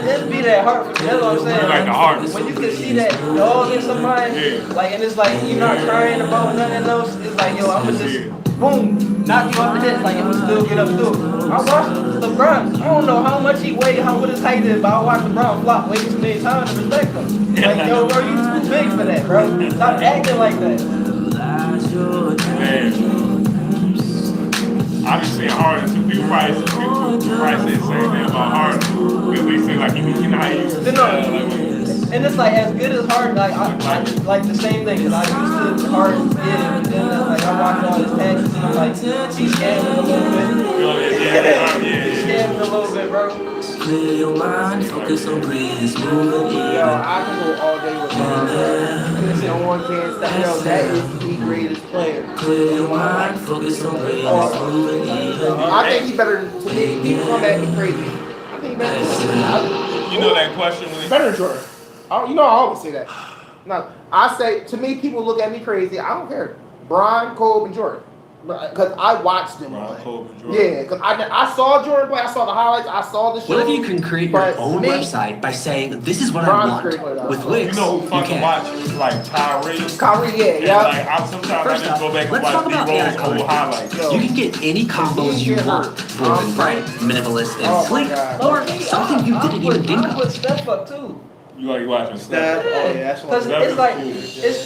it's be that heart for me. That's what I'm saying. Like the heart. When you can see that dog in somebody, like, and it's like you're not crying about nothing else. It's like, yo, I'ma just boom, knock you off the head, like, I'ma still get up through. I watched LeBron. I don't know how much he weighed, what his height is, but I watched LeBron flop way too many times to respect him. Like, yo, bro, you too big for that, bro. Stop acting like that. Man. I be seeing Harden too. People probably say the same thing about Harden. Because they say like he how he used to and it's like as good as Harden, like I like the same thing. Cause I used to Harden did, and then like I watched all his patches, and I'm like, he's scamming a little bit. He's scamming a little bit, bro. Clear your mind, focus on breathe. It's moving Yo, I can go all day with Bron. No one can stop. Yo, that is the greatest player. Clear your mind, focus on breathe. It's moving even. I think he's better than, to me, people come at me crazy. I think he's better than You know that question when better than Jordan. You know I always say that. No, I say, to me, people look at me crazy. I don't care. Bron, Kobe, and Jordan. Because I watched them play. Yeah, because I saw Jordan play. I saw the highlights. I saw the show. What if you can create your own website by saying, this is what I want with links? You know who fun to watch is like Kyrie. Yeah. Like, sometimes I just go back and watch B-Roll's old highlights. You can get any combos you want, broken, bright, minimalist, and sleek, or something you didn't even think I of. put Steph up too. You like watching Steph? stuff? Oh, yeah, that's Because it's like, it's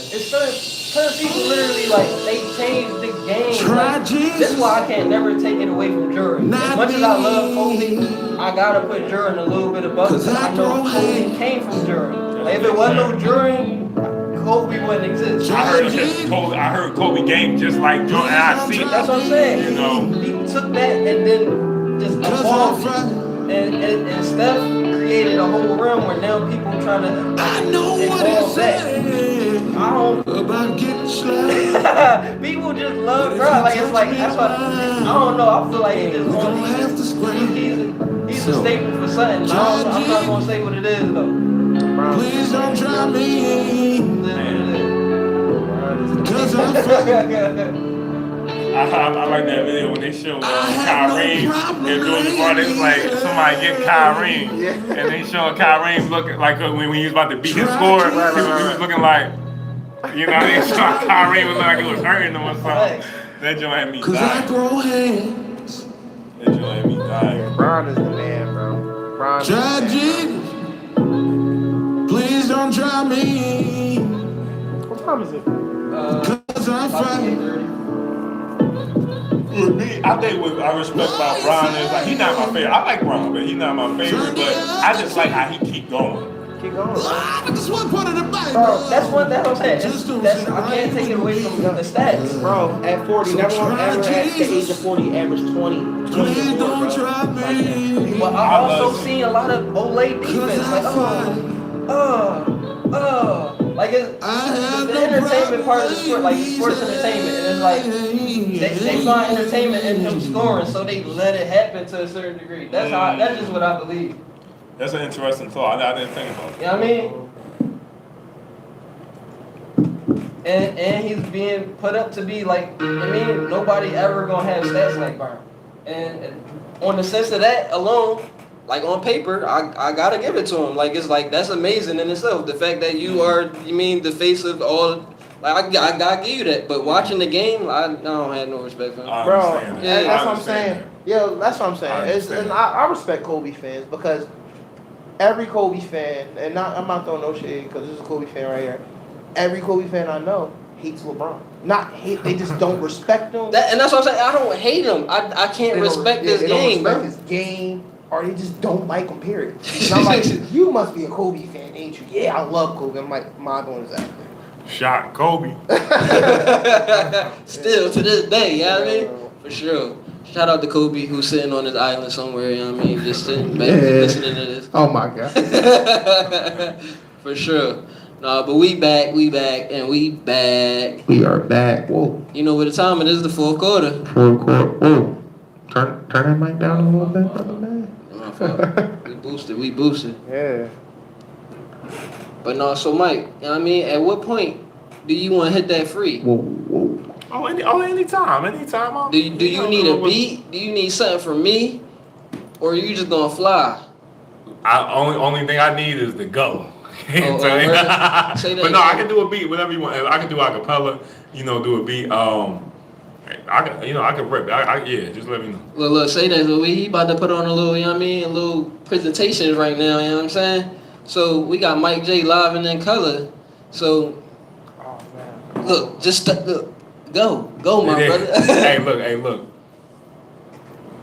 certain people literally, like, they change the game. Like, that's why I can't never take it away from Jordan. As much as I love Kobe, I gotta put Jordan a little bit above because I know Kobe came from Jordan. Like, if it wasn't no Jordan, Kobe wouldn't exist. I heard Kobe game just like Jordan. I see it. That's what I'm saying. You know, he took that and then just evolved it. And Steph created a whole realm where now people trying to evolve that. I don't about getting slapped. People just love bro. Like it's like that's what I don't know. I feel like he just wants he's a staple for something. I'm not gonna say what it is though. Please don't try me. I like that video when they show Kyrie and doing the part. It's like somebody getting Kyrie, and they showing Kyrie looking like when he was about to beat his score. He was looking like, You know, they saw Kyrie was like it was hurting him or something. That joint had me Cause I dying. throw hands. That joint had me dying. Bron is the man, bro. Bron is the man, Tragic. Please don't try me. bro. What time is it? Cause I fight. With me, I think what I respect about Bron is like he's not my favorite. I like Bron, but he's not my favorite. But I just like how he keep going. Keep going, bro. That's one part of the Bible. Bro, that's what I'm saying. That's, I can't take it away from the stats. Bro, at 40, never ever at the age of 40 average 20 Please or more, don't bro. try me. But I also seen a lot of Olay defense. Like, like it's the entertainment part of the sport, like sports entertainment. And it's like they find entertainment in him scoring, so they let it happen to a certain degree. That's just what I believe. That's an interesting thought. I didn't think about it. You know what I mean? And he's being put up to be like, nobody ever gonna have stats like Byron. And on the sense of that alone, like on paper, I gotta give it to him. Like it's like that's amazing in itself. The fact that you are, the face of all. Like I gotta give you that. But watching the game, I don't have no respect for him. Bro, Yeah, that's what I'm saying. Yo, that's what I'm saying. And I respect Kobe fans because every Kobe fan, and I'm not throwing no shade because there's a Kobe fan right here. Every Kobe fan I know hates LeBron. Not hate, they just don't respect him. And that's what I'm saying. I don't hate him. I can't respect his game, bro. bro. His game, or they just don't like him. Period. And I'm like, you must be a Kobe fan, ain't you? Yeah, I love Kobe. I'm like, my doing exactly. Shot Kobe. Still to this day, you know what I mean? For sure. Shout out to Kobe who's sitting on his island somewhere, you know what I mean? Just sitting back listening to this. Oh my God. For sure. No, but we back. We are back. Whoa. You know what the time it is, the fourth quarter. Whoa. Turn that mic down a little bit, brother, man. My fault. We boosted. Yeah. But no, so Mike, you know what I mean? At what point do you want to hit that free? Whoa. Anytime. Do you need a beat? Do you need something from me? Or are you just gonna fly? Only thing I need is the go. Say that But no, I can do a beat, whatever you want. I can do acapella, do a beat. I can rip. Yeah, just let me know. Look, say that. So he about to put on a little, a little presentation right now, you know what I'm saying? So we got Mike J live and in color. So, look, go, my brother. Hey, look.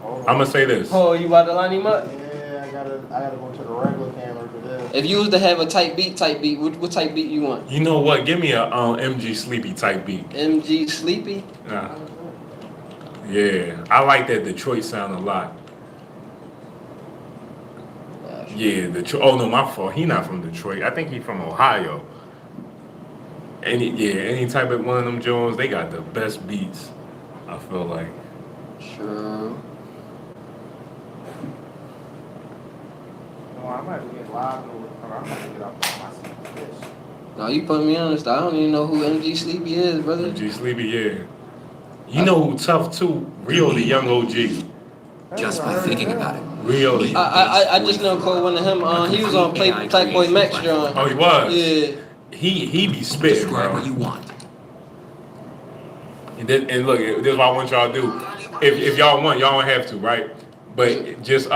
I'm gonna say this. Oh, you about to line him up? Yeah, I gotta go to the regular camera for this. If you was to have a type beat, what type beat you want? You know what? Give me a MG Sleepy type beat. MG Sleepy? Yeah, I like that Detroit sound a lot. Yeah, Detroit. Oh no, my fault. He not from Detroit. I think he from Ohio. Any type of one of them Jones, they got the best beats. I feel like. Sure. I might get live. I might get up my this. No, you put me on this. I don't even know who MG Sleepy is, brother. MG Sleepy, yeah. You know who tough too? Rio, the young OG. Just by thinking about it. Rio. I just know Cole one of him. He was on Playboy Max John. Oh, he was. Yeah. He be spitting, bro. What you want. And look, this is what I want y'all to do. If y'all want, y'all don't have to, right? But just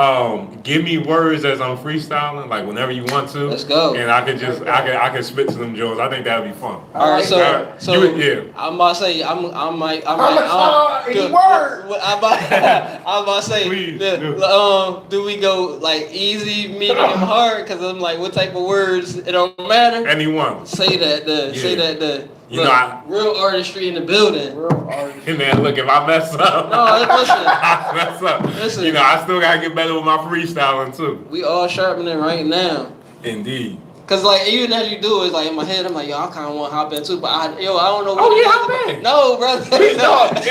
give me words as I'm freestyling, like whenever you want to. Let's go. And I can spit to them Jones. I think that would be fun. All right, so yeah. I'm about to say any word. I'm about to say. Please, do we go like easy, medium, hard? Because I'm like, what type of words? It don't matter. Anyone. Say that. Say that. You look, know, real artistry in the building. Hey man, look, if I mess up, listen. I mess up. Listen. I still gotta get better with my freestyling too. We all sharpening right now. Indeed. Cause like even as you do, it's like in my head, I'm like, yo, I kind of want to hop in too, but I don't know. Oh yeah, hop in. No, brother. If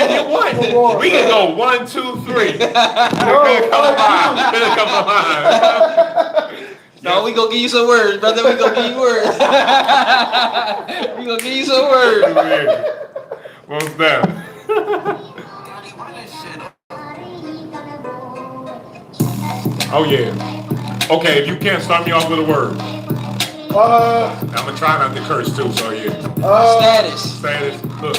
you want, we can go 1, 2, 3. Come on. No, we gonna give you some words, brother. We gonna give you words. We gonna give you some words. What's that? Oh yeah. Okay, if you can't start me off with a word. I'm gonna try not to curse too, so yeah. Status. Look,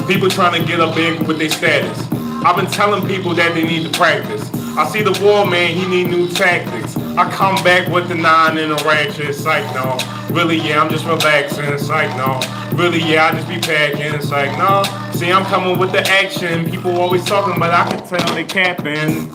people trying to get up big with their status. I've been telling people that they need to practice. I see the war man, he need new tactics. I come back with the 9 in the ratchet. It's like, no. Really, yeah, I'm just relaxing. It's like, no. Really, yeah, I just be packing. It's like, no. See, I'm coming with the action. People always talking, but I can tell they capping.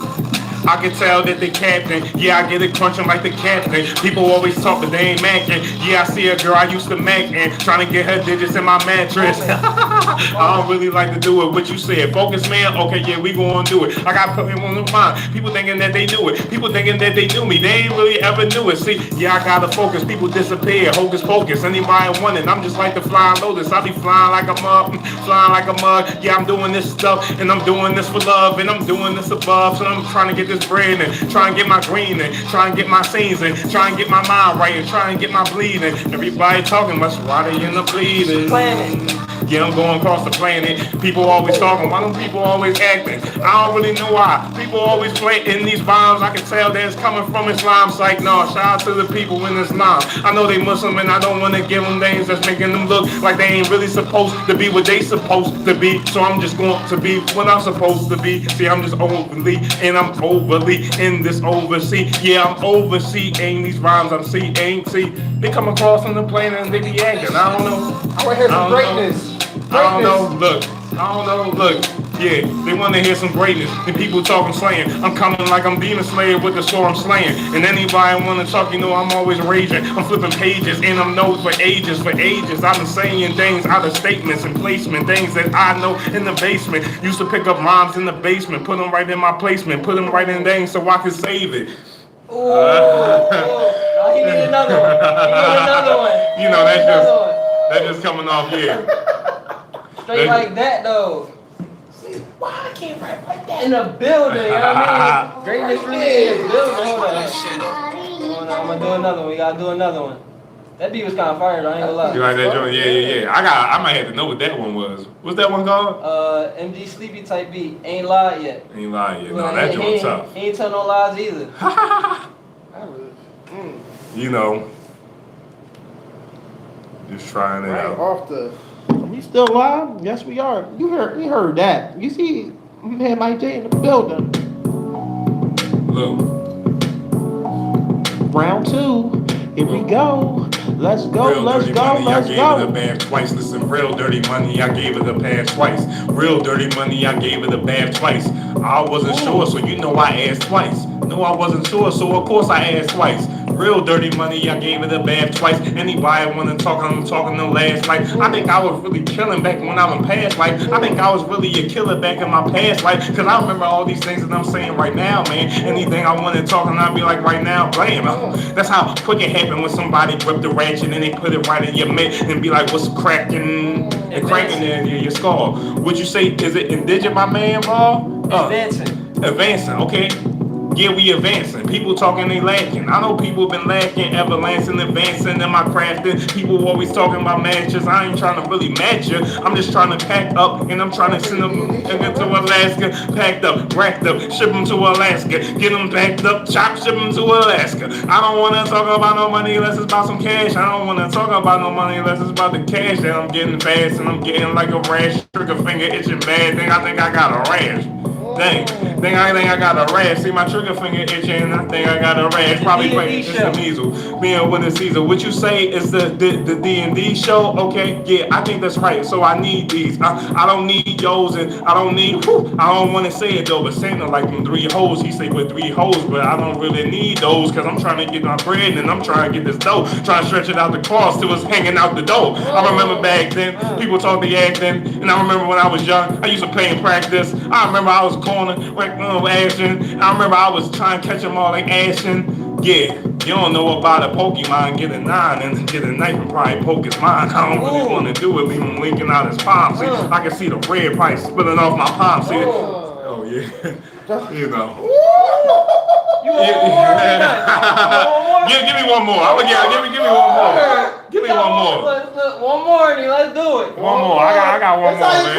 I can tell that they capping. Yeah, I get it crunching like the captain. People always talk, but they ain't macking. Yeah, I see a girl I used to mac and trying to get her digits in my mattress. I don't really like to do it. What you said, focus, man. Okay, yeah, we gonna do it. I got put in one of mine. People thinking that they knew it. People thinking that they knew me. They ain't really ever knew it. See, yeah, I gotta focus. People disappear. Hocus pocus. Anybody want it? I'm just like the flying lotus. I be flying like a mug, flying like a mug. Yeah, I'm doing this stuff and I'm doing this for love and I'm doing this above. So I'm trying to get this bread and try and get my green and try and get my scenes and try and get my mind right and try and get my bleeding. Everybody talking much why they in the bleeding. Yeah, I'm going across the planet. People always talking. Why don't people always acting? I don't really know why. People always play in these bombs. I can tell that it's coming from Islam. It's like, no, shout out to the people in Islam. I know they Muslim and I don't want to give them names that's making them look like they ain't really supposed to be what they supposed to be. So I'm just going to be what I'm supposed to be. See, I'm just overly and I'm overly in this oversea. Yeah, I'm overseeing these rhymes. I'm seeing. See, they come across on the plane and they be acting. I don't know. I want to hear some greatness. I don't know, look, yeah, they want to hear some greatness, and people talking slaying, I'm coming like I'm Demon Slayer with the sword I'm slaying, and anybody want to talk, you know I'm always raging, I'm flipping pages, and I'm known for ages, I've been saying things out of statements and placement, things that I know in the basement, used to pick up rhymes in the basement, put them right in my placement, put them right in things so I could save it. Oh, he need another one. You know, that's just coming off here. Straight like that though. See, why I can't rap like that? In a building, you know what I mean? Greatness really in a building. Hold on. I'm gonna do another one. We gotta do another one. That beat was kind of fire though, I ain't gonna lie. You like that joint? Yeah. I might have to know what that one was. What's that one called? MG Sleepy type beat. Ain't lied yet. Ain't lied yet. No, that joint tough. He ain't tell no lies either. You know. Just trying it out. Off the. We still live? Yes, we are. We heard that. You see, man, Mike J in the building. Look. Round 2. Here we go. Let's go. Real Let's dirty go. money, Let's I go. gave it a bath twice. Listen, real dirty money, I gave it a bath twice. Real dirty money, I gave it a bath twice. I wasn't sure, so you know I asked twice. No, I wasn't sure, so of course I asked twice. Real dirty money, I gave it a bath twice. Anybody wanna talk, I'm talking to last life. I think I was really killing back when I was in past life. I think I was really a killer back in my past life. Cause I remember all these things that I'm saying right now, man. Anything I wanna talk and I'd be like right now, blam. That's how quick it happened when somebody ripped the ratchet and they put it right in your mid and be like, what's cracking? And cracking in your skull. Would you say, is it indigent, my man, bro? Advancing, okay. Yeah, we advancing. People talking, they lacking. I know people been lacking, everlasting, advancing in my crafting. People always talking about matches. I ain't trying to really match you. I'm just trying to pack up and I'm trying to send them to Alaska. Packed up, racked up, ship them to Alaska. Get them packed up, chop, ship them to Alaska. I don't want to talk about no money unless it's about some cash. I don't want to talk about no money unless it's about the cash that I'm getting fast and I'm getting like a rash. Trigger finger itching bad. I think I got a rash. Dang, I think I got a rash. See my trigger finger itching. I think I got a rash. Probably playing just the measles. Being winter season. What you say is the D&D show? Okay, yeah, I think that's right. So I need these. I don't need yo's and I don't need. I don't want to say it though, but Santa like them 3 hoes. He say with 3 hoes, but I don't really need those because I'm trying to get my bread and I'm trying to get this dough. Trying to stretch it out the cross till it's hanging out the door. I remember back then people talk the acting, and I remember when I was young, I used to play in practice. I remember I was corner, like action. I remember I was trying to catch them all like action. Yeah, you don't know about a Pokemon, get a 9 and get a knife and probably poke his mind. I don't really want to do it, leave him linking out his palm. See, I can see the red probably spilling off my palm. See, oh yeah, you know. You want one more? Give me one more. Give me one more. Give me one more. One more, and let's do it. One more. I got one more, man.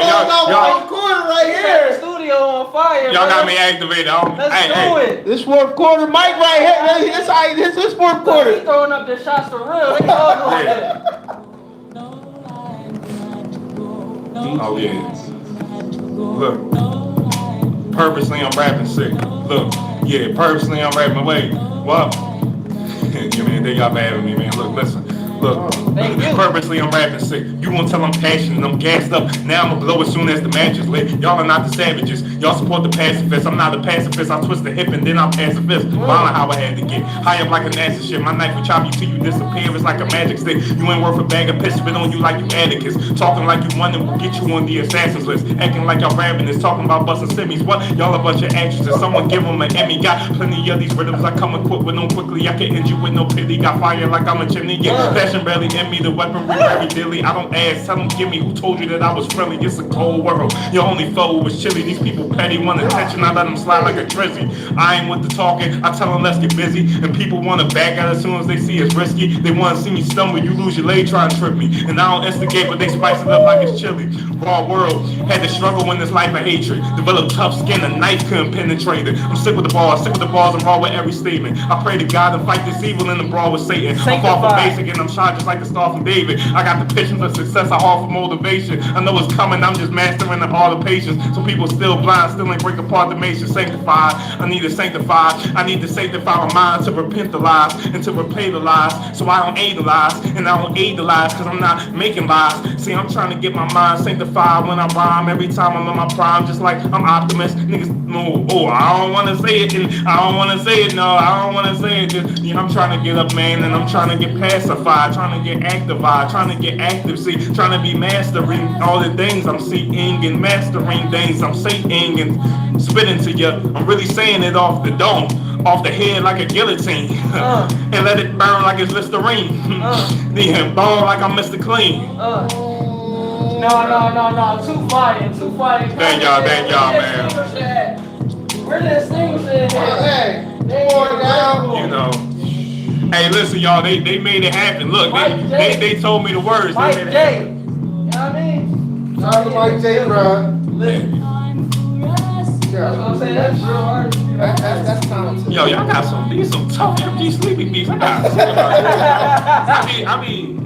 Y'all corner right here. Studio. video on fire. Y'all got me activated. Let's do it. This fourth quarter, Mike right here. This is fourth quarter. He throwing up the shots for real. They all doing that. Oh yeah. Look. Purposely I'm rapping sick. Look. Yeah, purposely I'm rapping. Wait. What? Yeah, man, they got mad at me, man. Look, listen. Look, purposely I'm rapping sick. You won't tell I'm passionate, I'm gassed up. Now I'ma blow as soon as the match is lit. Y'all are not the savages. Y'all support the pacifists. I'm not a pacifist. I twist the hip and then I'm pacifist. Violent how I had to get. High up like a NASA ship. My knife will chop you till you disappear. It's like a magic stick. You ain't worth a bag of piss. Spit on you like you Atticus. Talking like you won and will get you on the assassins list. Acting like y'all ravenous. Talking about busting semis. What? Y'all a bunch of actresses. Someone give them an Emmy. Got plenty of these rhythms. I come equipped with them quickly. I can end you with no pity. Got fire like I'm a chimney. Yeah, passion barely in me. The weaponry very dilly. I don't ask. Tell them give me who told you that I was friendly. It's a cold world. Your only foe was chilly. These people petty. Want attention. I let them slide like a drizzy. I ain't with the talking. I tell them let's get busy. And people want to back out as soon as they see it's risky. They want to see me stumble. You lose your leg trying to trip me. And I don't instigate, but they spice it up like it's chili. Raw world. Had to struggle in this life of hatred. Developed tough skin. A knife couldn't penetrate it. I'm sick with the bars. Sick with the bars. I'm raw with every statement. I pray to God and fight this evil in the brawl with Satan. I'm far from basic and I'm shot just like the star from David. I got the patience of success. I offer motivation. I know it's coming. I'm just mastering the art of patience. Some people still blind. Still ain't break apart the nation. Sanctified. I need to sanctify. I need to sanctify my mind to repent the lies and to repay the lies. So I don't aid the lies and I don't aid the lies because I'm not making lies. See, I'm trying to get my mind sanctified when I rhyme. Every time I'm in my prime, just like I'm optimist. Niggas, no, I don't want to say it. And I don't want to say it. No, I don't want to say it. Just, I'm trying to get up, man, and I'm trying to get pacified. Trying to get activied. Trying to get active. See, trying to be mastering all the things I'm seeing and mastering things I'm saying and spitting to you. I'm really saying it off the dome, off the head like a guillotine, and let it burn like it's Listerine. Then bone like I'm Mr. Clean. No. Too fire. Thank y'all, man. Where this thing said? Hey, down. You know. Hey, listen, y'all. They made it happen. Look, they told me the words. Mike J. You know what I mean? Shout out to Mike J, bro. Listen. That's what I'm saying. That's real hard. That's talented. Yo, y'all got some tough MG Sleepy beats. I mean,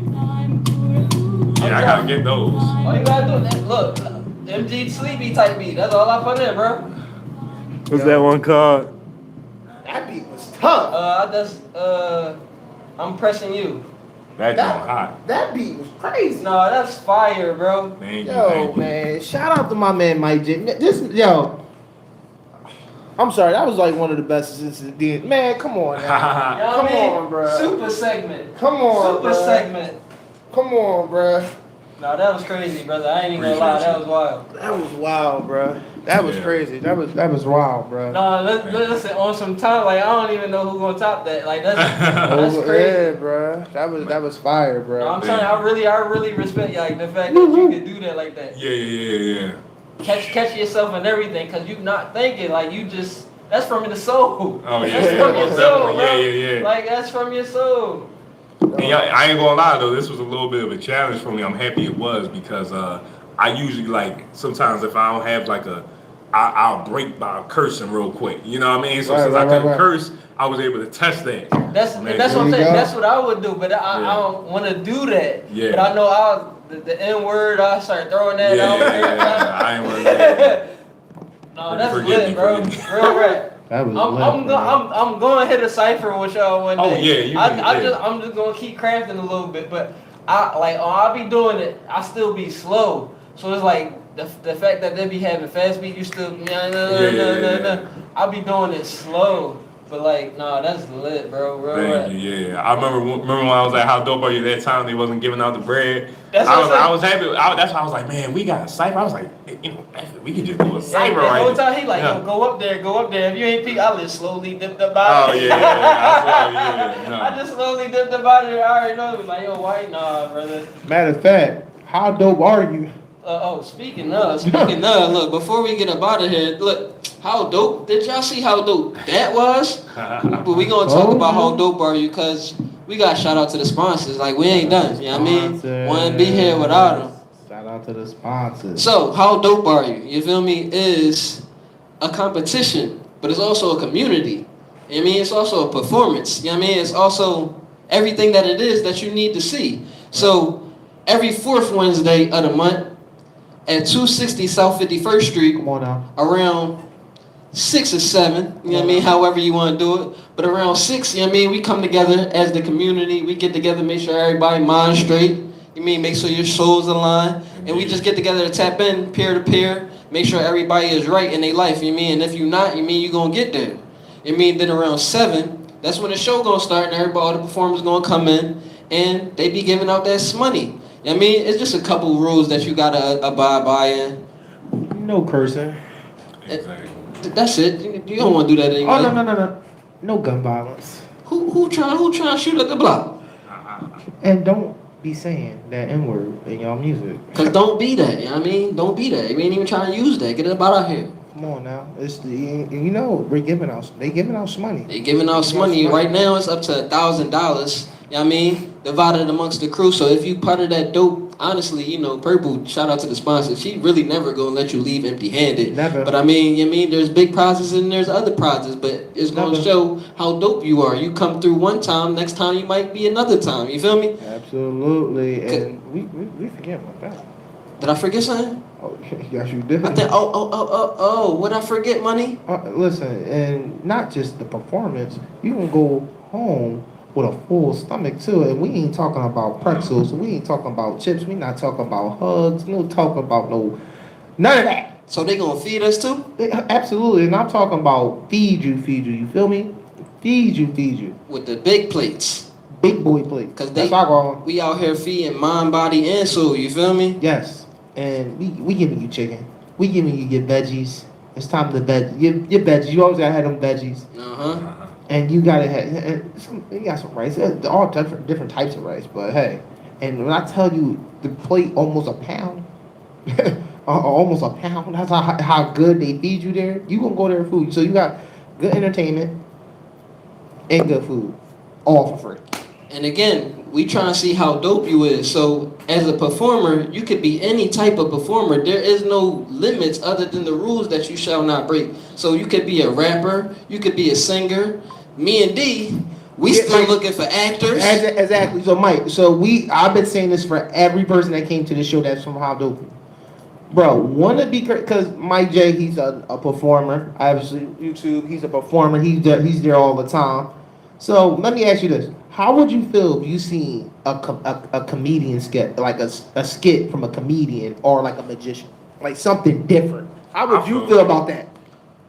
yeah, I gotta get those. All you gotta do is look, MG Sleepy type beat. That's all I put in, bro. What's that one called? That beat was tough. I'm pressing you. That joint hot. That beat was crazy. No, that's fire, bro. Thank you. Yo, man, shout out to my man Mike J. I'm sorry, that was like one of the best since the day. Man, come on now. Come on, bro. Super segment. Come on, Super segment. Come on, bro. No, that was crazy, brother. I ain't even gonna lie, that was wild. That was wild, bro. That was crazy. That was wild, bro. No, listen, on some time, like I don't even know who's gonna top that. Like that's crazy. Yeah, bro. That was fire, bro. No, I'm telling you, I really respect like the fact that you can do that like that. Yeah. Catch yourself and everything, cause you not thinking like you just. That's from the soul. Oh yeah, that's from your soul, bro. Yeah. Like that's from your soul. And I ain't gonna lie though, this was a little bit of a challenge for me. I'm happy it was because I usually like sometimes if I don't have like I'll break by cursing real quick. You know what I mean? So since I couldn't curse, I was able to test that. That's what I'm saying. That's what I would do, but I don't want to do that. Yeah. But I know the N word. I start throwing that out there. Yeah, I ain't want to do that. No, that's lit, bro. Real rap. That was I'm going to hit a cipher with y'all one day. Oh yeah, I'm just gonna keep crafting a little bit, but I'll be doing it. I still be slow, so it's like the fact that they be having fast beat, you still I'll be doing it slow. But like, nah, that's lit, bro. Thank you, yeah. I remember when I was at How Dope Are You that time they wasn't giving out the bread. I was happy. That's why I was like, man, we got a cipher. I was like, we could just do a cipher right now. The whole time he like, yo, go up there. If you ain't peek, I'll just slowly dip the body. Oh yeah. I just slowly dip the body. I already know. Like, yo, white, nah, brother. Matter of fact, how dope are you? Speaking of, look, before we get up out of here, look, how dope, did y'all see how dope that was? But we gonna talk about how dope are you, cause we got shout out to the sponsors, like we ain't done, you know what I mean? Wouldn't be here without them. Shout out to the sponsors. So, how dope are you? You feel me? Is a competition, but it's also a community. I mean, it's also a performance. You know what I mean? It's also everything that it is that you need to see. So every fourth Wednesday of the month at 260 South 51st Street, Come on now. around 6 or 7, you know what I mean, however you want to do it. But around 6, you know what I mean, we come together as the community. We get together, make sure everybody mind straight. You mean, make sure your souls align. And we just get together to tap in peer to peer, make sure everybody is right in their life. You mean, and if you're not, you mean, you're going to get there. You mean, then around 7, that's when the show going to start and everybody, all the performers going to come in and they be giving out that money. You know what I mean, it's just a couple rules that you got to abide by in. No cursing. Exactly. That's it. You don't want to do that anymore. Oh, no. No gun violence. Who trying to shoot at the block? And don't be saying that N-word in y'all music. Cause don't be that. You know what I mean? Don't be that. We ain't even trying to use that. Get it about out here. Come on now. It's the, you know, they giving out money. They giving out money. Right now it's up to $1,000. You know what I mean? Divided amongst the crew. So if you part of that dope, honestly, you know, Purple, shout out to the sponsor. She really never gonna let you leave empty-handed. Never. But I mean, you know what I mean, there's big prizes and there's other prizes, but it's gonna show how dope you are. You come through one time, next time you might be another time. You feel me? Absolutely. And we forget about that. Did I forget something? Oh, yes, you did. I think, what I forget, money? Listen, and not just the performance. You can go home with a full stomach too, and we ain't talking about pretzels. We ain't talking about chips. We not talking about hugs. No talking about none of that. So they gonna feed us too? Absolutely, and I'm talking about feed you. You feel me? Feed you. With the big plates. Big boy plate. Cause we out here feeding mind, body, and soul. You feel me? Yes, and we giving you chicken. We giving you your veggies. It's time to your veggies. You always gotta have them veggies. And you gotta have you got some rice. All different types of rice. But hey, and when I tell you the plate almost a pound, almost a pound. That's how good they feed you there. You gonna go there for food. So you got good entertainment and good food, all for free. And again, we trying to see how dope you is. So as a performer, you could be any type of performer. There is no limits other than the rules that you shall not break. So you could be a rapper, you could be a singer. Me and D, we still looking for actors. Exactly. So Mike, I've been saying this for every person that came to the show that's from How Dope. Bro, wanna be, because Mike J, he's a performer. Obviously, YouTube, he's a performer. He's there all the time. So let me ask you this. How would you feel if you seen a comedian skit, like a skit from a comedian or like a magician? Like something different. How would you feel about that?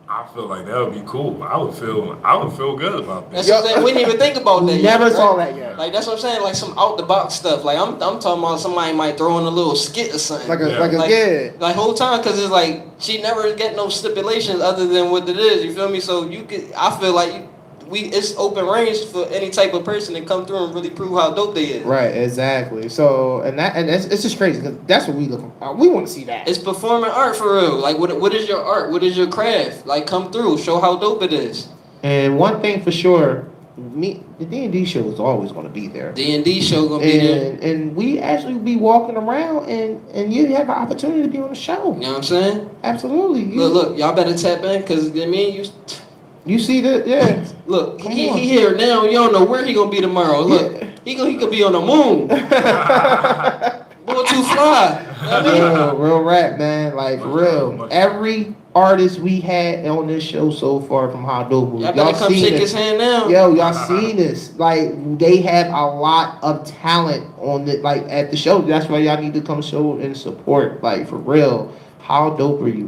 I feel like that would be cool. I would feel good about that. That's what I'm saying. We didn't even think about that. Never saw that yet. Like that's what I'm saying. Like some out the box stuff. Like I'm talking about somebody might throw in a little skit or something. Like whole time, because it's like she never get no stipulations other than what it is. You feel me? So I feel like it's open range for any type of person to come through and really prove how dope they is. Right, exactly. So it's just crazy because that's what we looking for. We want to see that. It's performing art for real. Like what is your art? What is your craft? Like come through, show how dope it is. And one thing for sure, the D&D show is always going to be there. D&D show going to be there. And we actually be walking around and you have an opportunity to be on the show. You know what I'm saying? Absolutely. Look, y'all better tap in because you see that? Yeah. Look, he here now. You don't know where he gonna be tomorrow. Look, he could be on the moon. Boy, too fly. Real rap, man. Like real. Every artist we had on this show so far from How Dope. Y'all better come shake his hand now. Yo, y'all seen this? Like they have a lot of talent on the at the show. That's why y'all need to come show and support. Like for real. How dope are you?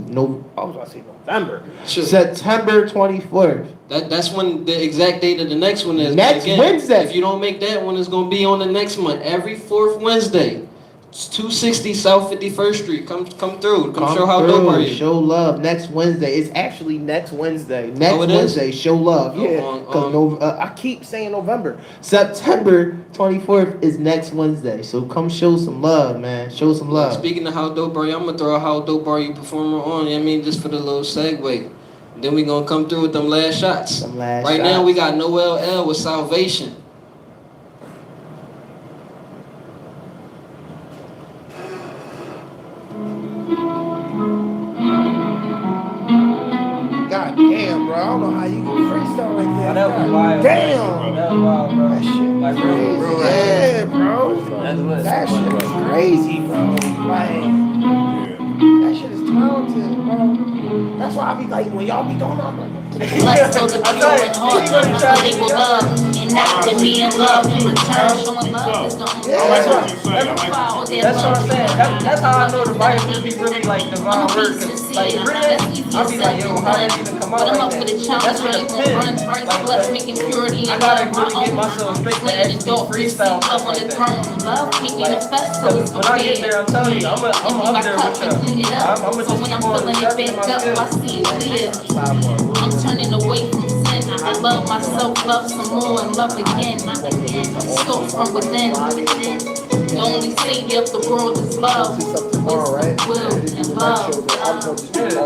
I was gonna say November. Sure. September 24th. That's when the exact date of the next one is. Next Wednesday. If you don't make that one, it's gonna be on the next month. Every fourth Wednesday. It's 260 South 51st Street. Come through. Come show how dope are you. Show love. Next Wednesday. It's actually next Wednesday. Wednesday. Show love. Yeah. Because I keep saying November. September 24th is next Wednesday. So come show some love, man. Show some love. Speaking of how dope are you, I'm gonna throw a how dope are you performer on. I mean, just for the little segue. Then we gonna come through with them last shots. Right now we got Noel L with Salvation. that was wild. Damn. That was wild, bro. That shit Like real yeah, bro. That's lit. That shit is crazy, bro. Like, that shit is talented, bro. That's why I be like, when y'all be going on, Let's go to pure and heart, so they will love and not to be in love in return. Showing love is the only That's what I'm saying. That's how I know the Bible be really like divine word. Like really, I'll be like, yo, how did it even come out like that? That's what it depends. Like, I gotta really get myself straight to actually freestyle stuff like that. Cause when I get there, I'm telling you, I'm up there with you. I'm gonna just keep on accepting myself. I'm turning away from sin. I love myself, love some more, and love again. Start from within. The only savior of the world is love. Will and love.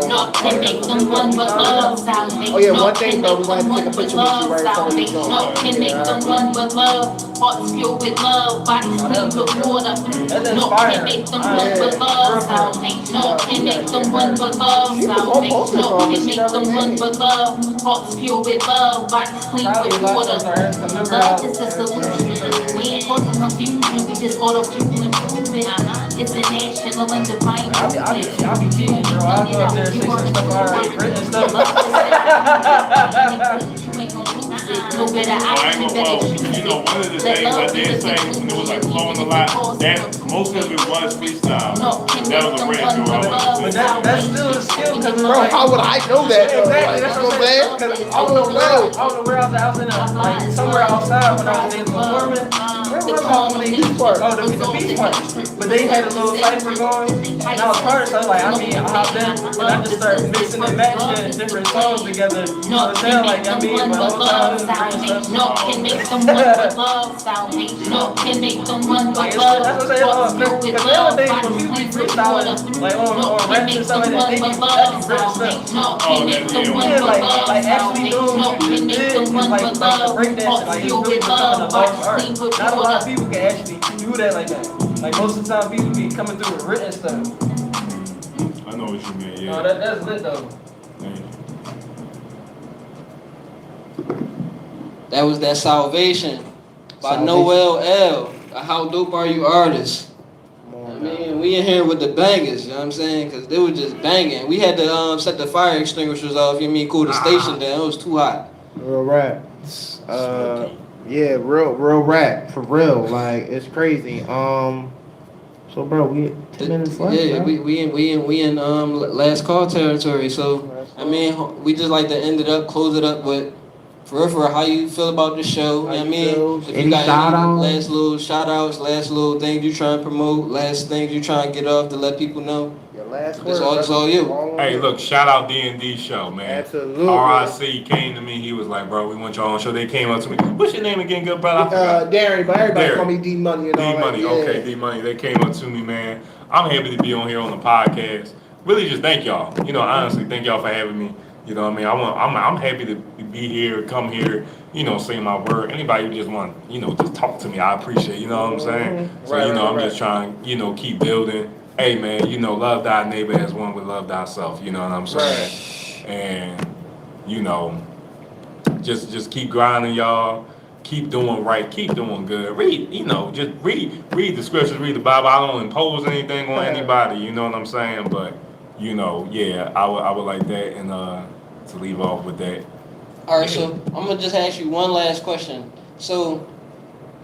Naught can make them one but love. Salvation. Oh yeah, one thing, bro, we want to take a picture with you right now. Naught can make them one but love. Hearts filled with love, bodies clean with water. Naught can make them one but love. Salvation. Naught can make them one but love. Salvation. Naught can make them one but love. Hearts filled with love, bodies clean with water. Love is the solution. We ain't causing confusion, we just auto fuel improvement. It's a national and divine movement. I'll be teaching, bro. I'll go up there and say some stuff already written stuff. No better I ain't gonna lie. You know, one of the things I did say when it was like flowing a lot, that most of it was freestyle. That was a rap, But that's still a skill, cause Bro, how would I know that? Exactly, that's what I'm saying. Cause I don't know where I was in like somewhere outside when I was in performing. Where was I when they beach part? Oh, the beach part. But they had a little cipher going, and I was part of it, so I hopped in, and I just started mixing and matching different songs together. So it sounded like, but the whole time no can make them one but love. Salvation. No can make them one but love. That's what I'm saying. Because nowadays when people be freestyling, like on raps and stuff like that, they be written stuff. No can make them one Yeah, but love. like actually doing what you just did is like breakdancing, like it's really becoming a lost art. Not a lot of people can actually do that like that. Like most of the time, people be coming through with written stuff. I know what you mean, yeah. No, that's lit though. That was that Salvation by Noel L. How dope are you artists? I mean, we in here with the bangers, you know what I'm saying? Because they were just banging. We had to set the fire extinguishers off, you mean, cool the station down. It was too hot. Real rap. Yeah, real rap, for real. Like, it's crazy. So bro, we 10 minutes left. Yeah, bro. we in last call territory. So I mean, we just like to end it up, close it up with for real, how you feel about the show. I mean, if you got any last little shout outs, last little things you trying to promote, last things you trying to get off to let people know. Your last word. It's all you. Hey, look, shout out D&D show, man. Absolutely. RIC came to me. He was like, bro, we want y'all on the show. They came up to me. What's your name again, good brother? Darren, but everybody Darren. call me D Money and all that. D Money, okay, D Money. They came up to me, man. I'm happy to be on here on the podcast. Really, just thank y'all. You know, honestly, thank y'all for having me. You know what I mean? I'm happy to be here, come here, you know, say my word. Anybody who just want, you know, just talk to me, I appreciate, you know what I'm saying? So, I'm just trying, you know, keep building. Hey, man, you know, love thy neighbor as one would love thyself, you know what I'm saying? And, you know, just keep grinding, y'all. Keep doing right, keep doing good. Read, you know, just read the scriptures, read the Bible. I don't impose anything on anybody, you know what I'm saying? But, you know, yeah, I would like that, and to leave off with that. All right, so I'm gonna just ask you one last question. So,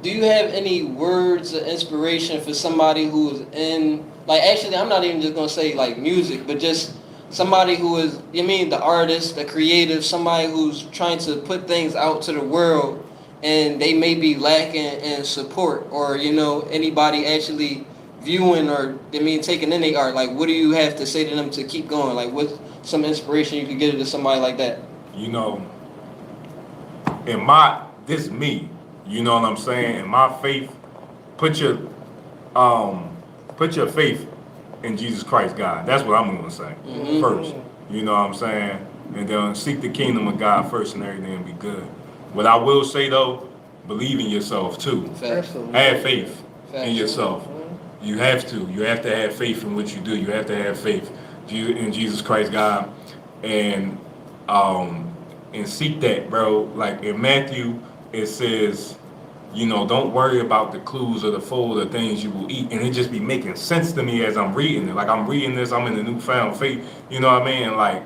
do you have any words of inspiration for somebody who's in, like, actually, I'm not even just gonna say like music, but just somebody who is, the artist, the creative, somebody who's trying to put things out to the world, and they may be lacking in support, or anybody actually viewing or taking in their art. Like, what do you have to say to them to keep going? Like, what's some inspiration you could give to somebody like that? You know, this me, you know what I'm saying? In my faith, put your faith in Jesus Christ, God. That's what I'm gonna say first. You know what I'm saying? And then seek the kingdom of God first, and everything will be good. What I will say though, believe in yourself too. Have faith in yourself. You have to. You have to have faith in what you do. You have to have faith in Jesus Christ, God. And and seek that, bro. Like in Matthew, it says, you know, don't worry about the clues or the fold of things you will eat. And it just be making sense to me as I'm reading it. Like I'm reading this, I'm in the newfound faith. You know what I mean? Like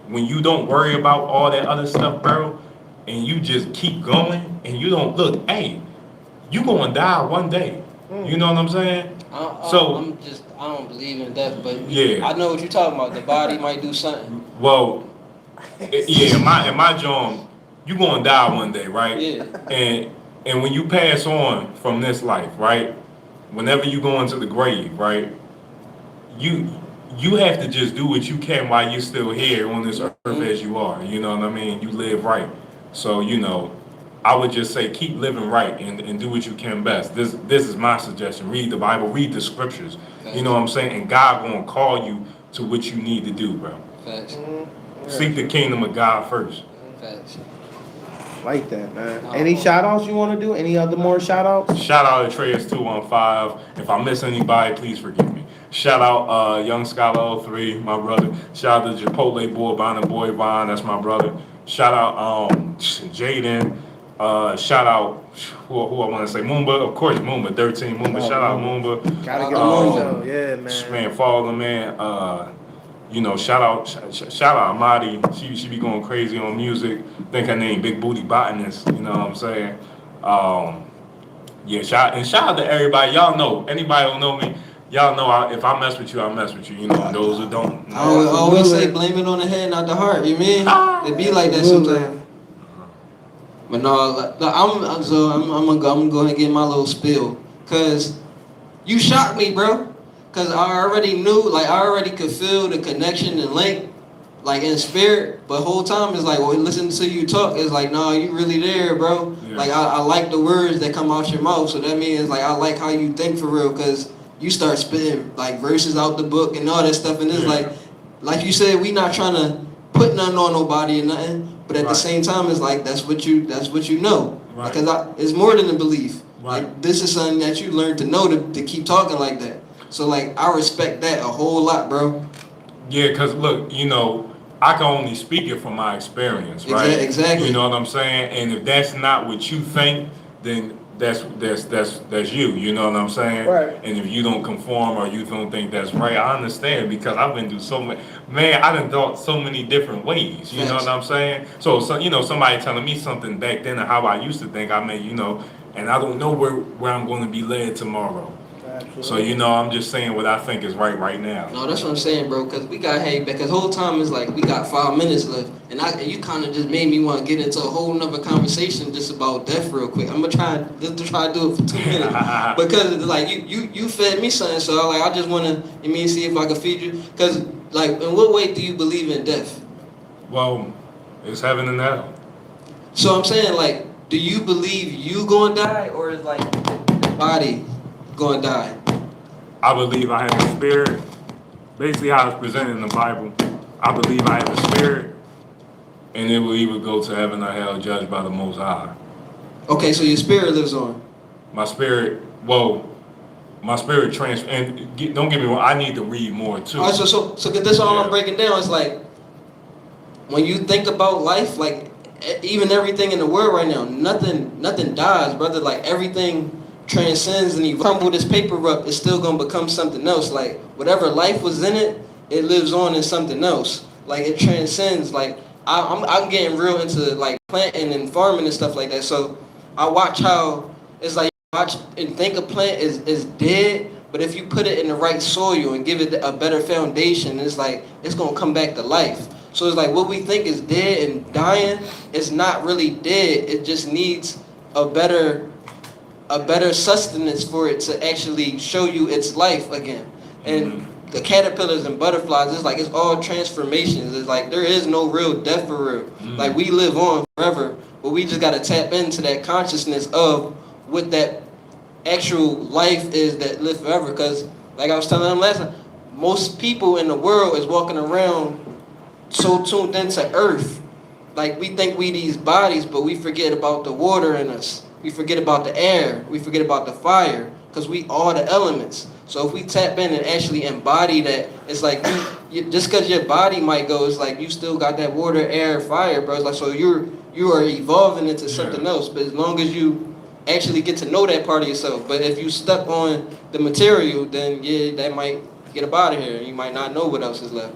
when you don't worry about all that other stuff, bro, and you just keep going and you don't look, hey, you gonna die one day. You know what I'm saying? I don't believe in death, but yeah, I know what you're talking about. The body might do something. Well, yeah, in my job, you gonna die one day, right? Yeah. And when you pass on from this life, right? Whenever you go into the grave, right? You have to just do what you can while you're still here on this earth as you are. You know what I mean? You live right. So, you know, I would just say keep living right and do what you can best. This is my suggestion. Read the Bible, read the scriptures. You know what I'm saying? And God gonna call you to what you need to do, bro. Facts. Seek the kingdom of God first. Facts. Like that, man. Any shout outs you want to do? Any other more shout outs? Shout out to Treyas215. If I miss anybody, please forgive me. Shout out Young Scholar 03, my brother. Shout out to Chipotle Boy Vine and Boy Vine, that's my brother. Shout out Jaden. Shout out who I want to say, Moomba, of course, Moomba, 13 Moomba. Shout out Moomba. Gotta get Moomba. Yeah, man. Man, follow the man. You know, shout out Amadi. She be going crazy on music. Think her name Big Booty Botanist. You know what I'm saying? Yeah, shout out to everybody. Y'all know, anybody who know me, y'all know if I mess with you, I mess with you. You know, those who don't. I always say blame it on the head, not the heart. You mean? It be like that sometimes. But no, I'm gonna go ahead and get my little spill, cause you shocked me, bro. Cause I already knew, like I already could feel the connection and link, like in spirit. But whole time it's like, well, listening to you talk, it's like, no, you really there, bro. Yeah. Like I like the words that come out your mouth. So that means like I like how you think for real, cause you start spitting like verses out the book and all that stuff. And it's like you said, we not trying to put nothing on nobody or nothing. But at the same time, it's like that's what you know. Right. Because it's more than a belief. Right. Like this is something that you learn to know to keep talking like that. So like I respect that a whole lot, bro. Yeah, cause look, you know, I can only speak it from my experience, right? Exactly. You know what I'm saying? And if that's not what you think, then that's you. You know what I'm saying? Right. And if you don't conform or you don't think that's right, I understand because I've been through so many. Man, I done thought so many different ways. You know what I'm saying? So you know, somebody telling me something back then of how I used to think. I mean, you know, and I don't know where I'm going to be led tomorrow. Absolutely. So, you know, I'm just saying what I think is right now. No, that's what I'm saying, bro, because we got hate back. Because the whole time is like we got 5 minutes left. And you kind of just made me want to get into a whole nother conversation just about death real quick. I'm going to try to do it for 2 minutes. Because, like, you fed me something, so I just want to, see if I can feed you. Because, like, in what way do you believe in death? Well, it's heaven and hell. So I'm saying, like, do you believe you going to die, or is, like, the body going to die? I believe I have a spirit. Basically how it's presented in the Bible. I believe I have a spirit, and it will either go to heaven or hell judged by the Most High. Okay, so your spirit lives on. My spirit and don't get me wrong, I need to read more too. All right, so this all I'm breaking down is like, when you think about life, like even everything in the world right now, nothing dies, brother. Like everything transcends, and you crumble this paper up, it's still gonna become something else. Like whatever life was in it, it lives on in something else. Like it transcends. Like I'm getting real into like planting and farming and stuff like that. So I watch how it's like watch and think a plant is dead, but if you put it in the right soil and give it a better foundation, it's like it's gonna come back to life. So it's like what we think is dead and dying is not really dead. It just needs a better sustenance for it to actually show you its life again. And the caterpillars and butterflies, it's like it's all transformations. It's like there is no real death for real. Like we live on forever, but we just gotta tap into that consciousness of what that actual life is that live forever. Because like I was telling them last time, most people in the world is walking around so tuned into earth. Like we think we these bodies, but we forget about the water in us. We forget about the air. We forget about the fire. because we are the elements. So if we tap in and actually embody that, it's like you just because your body might go, it's like you still got that water, air, fire, bro. It's like so you are evolving into something else. But as long as you actually get to know that part of yourself, but if you stuck on the material, then yeah, that might get up out of here. You might not know what else is left.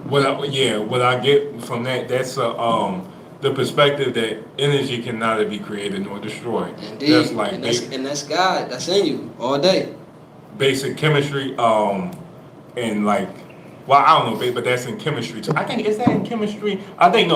What I get from that, that's the perspective that energy can neither be created nor destroyed. Indeed, That's like and that's God. That's in you all day. Basic chemistry, and like, well, I don't know, but that's in chemistry too. I think is that in chemistry? I think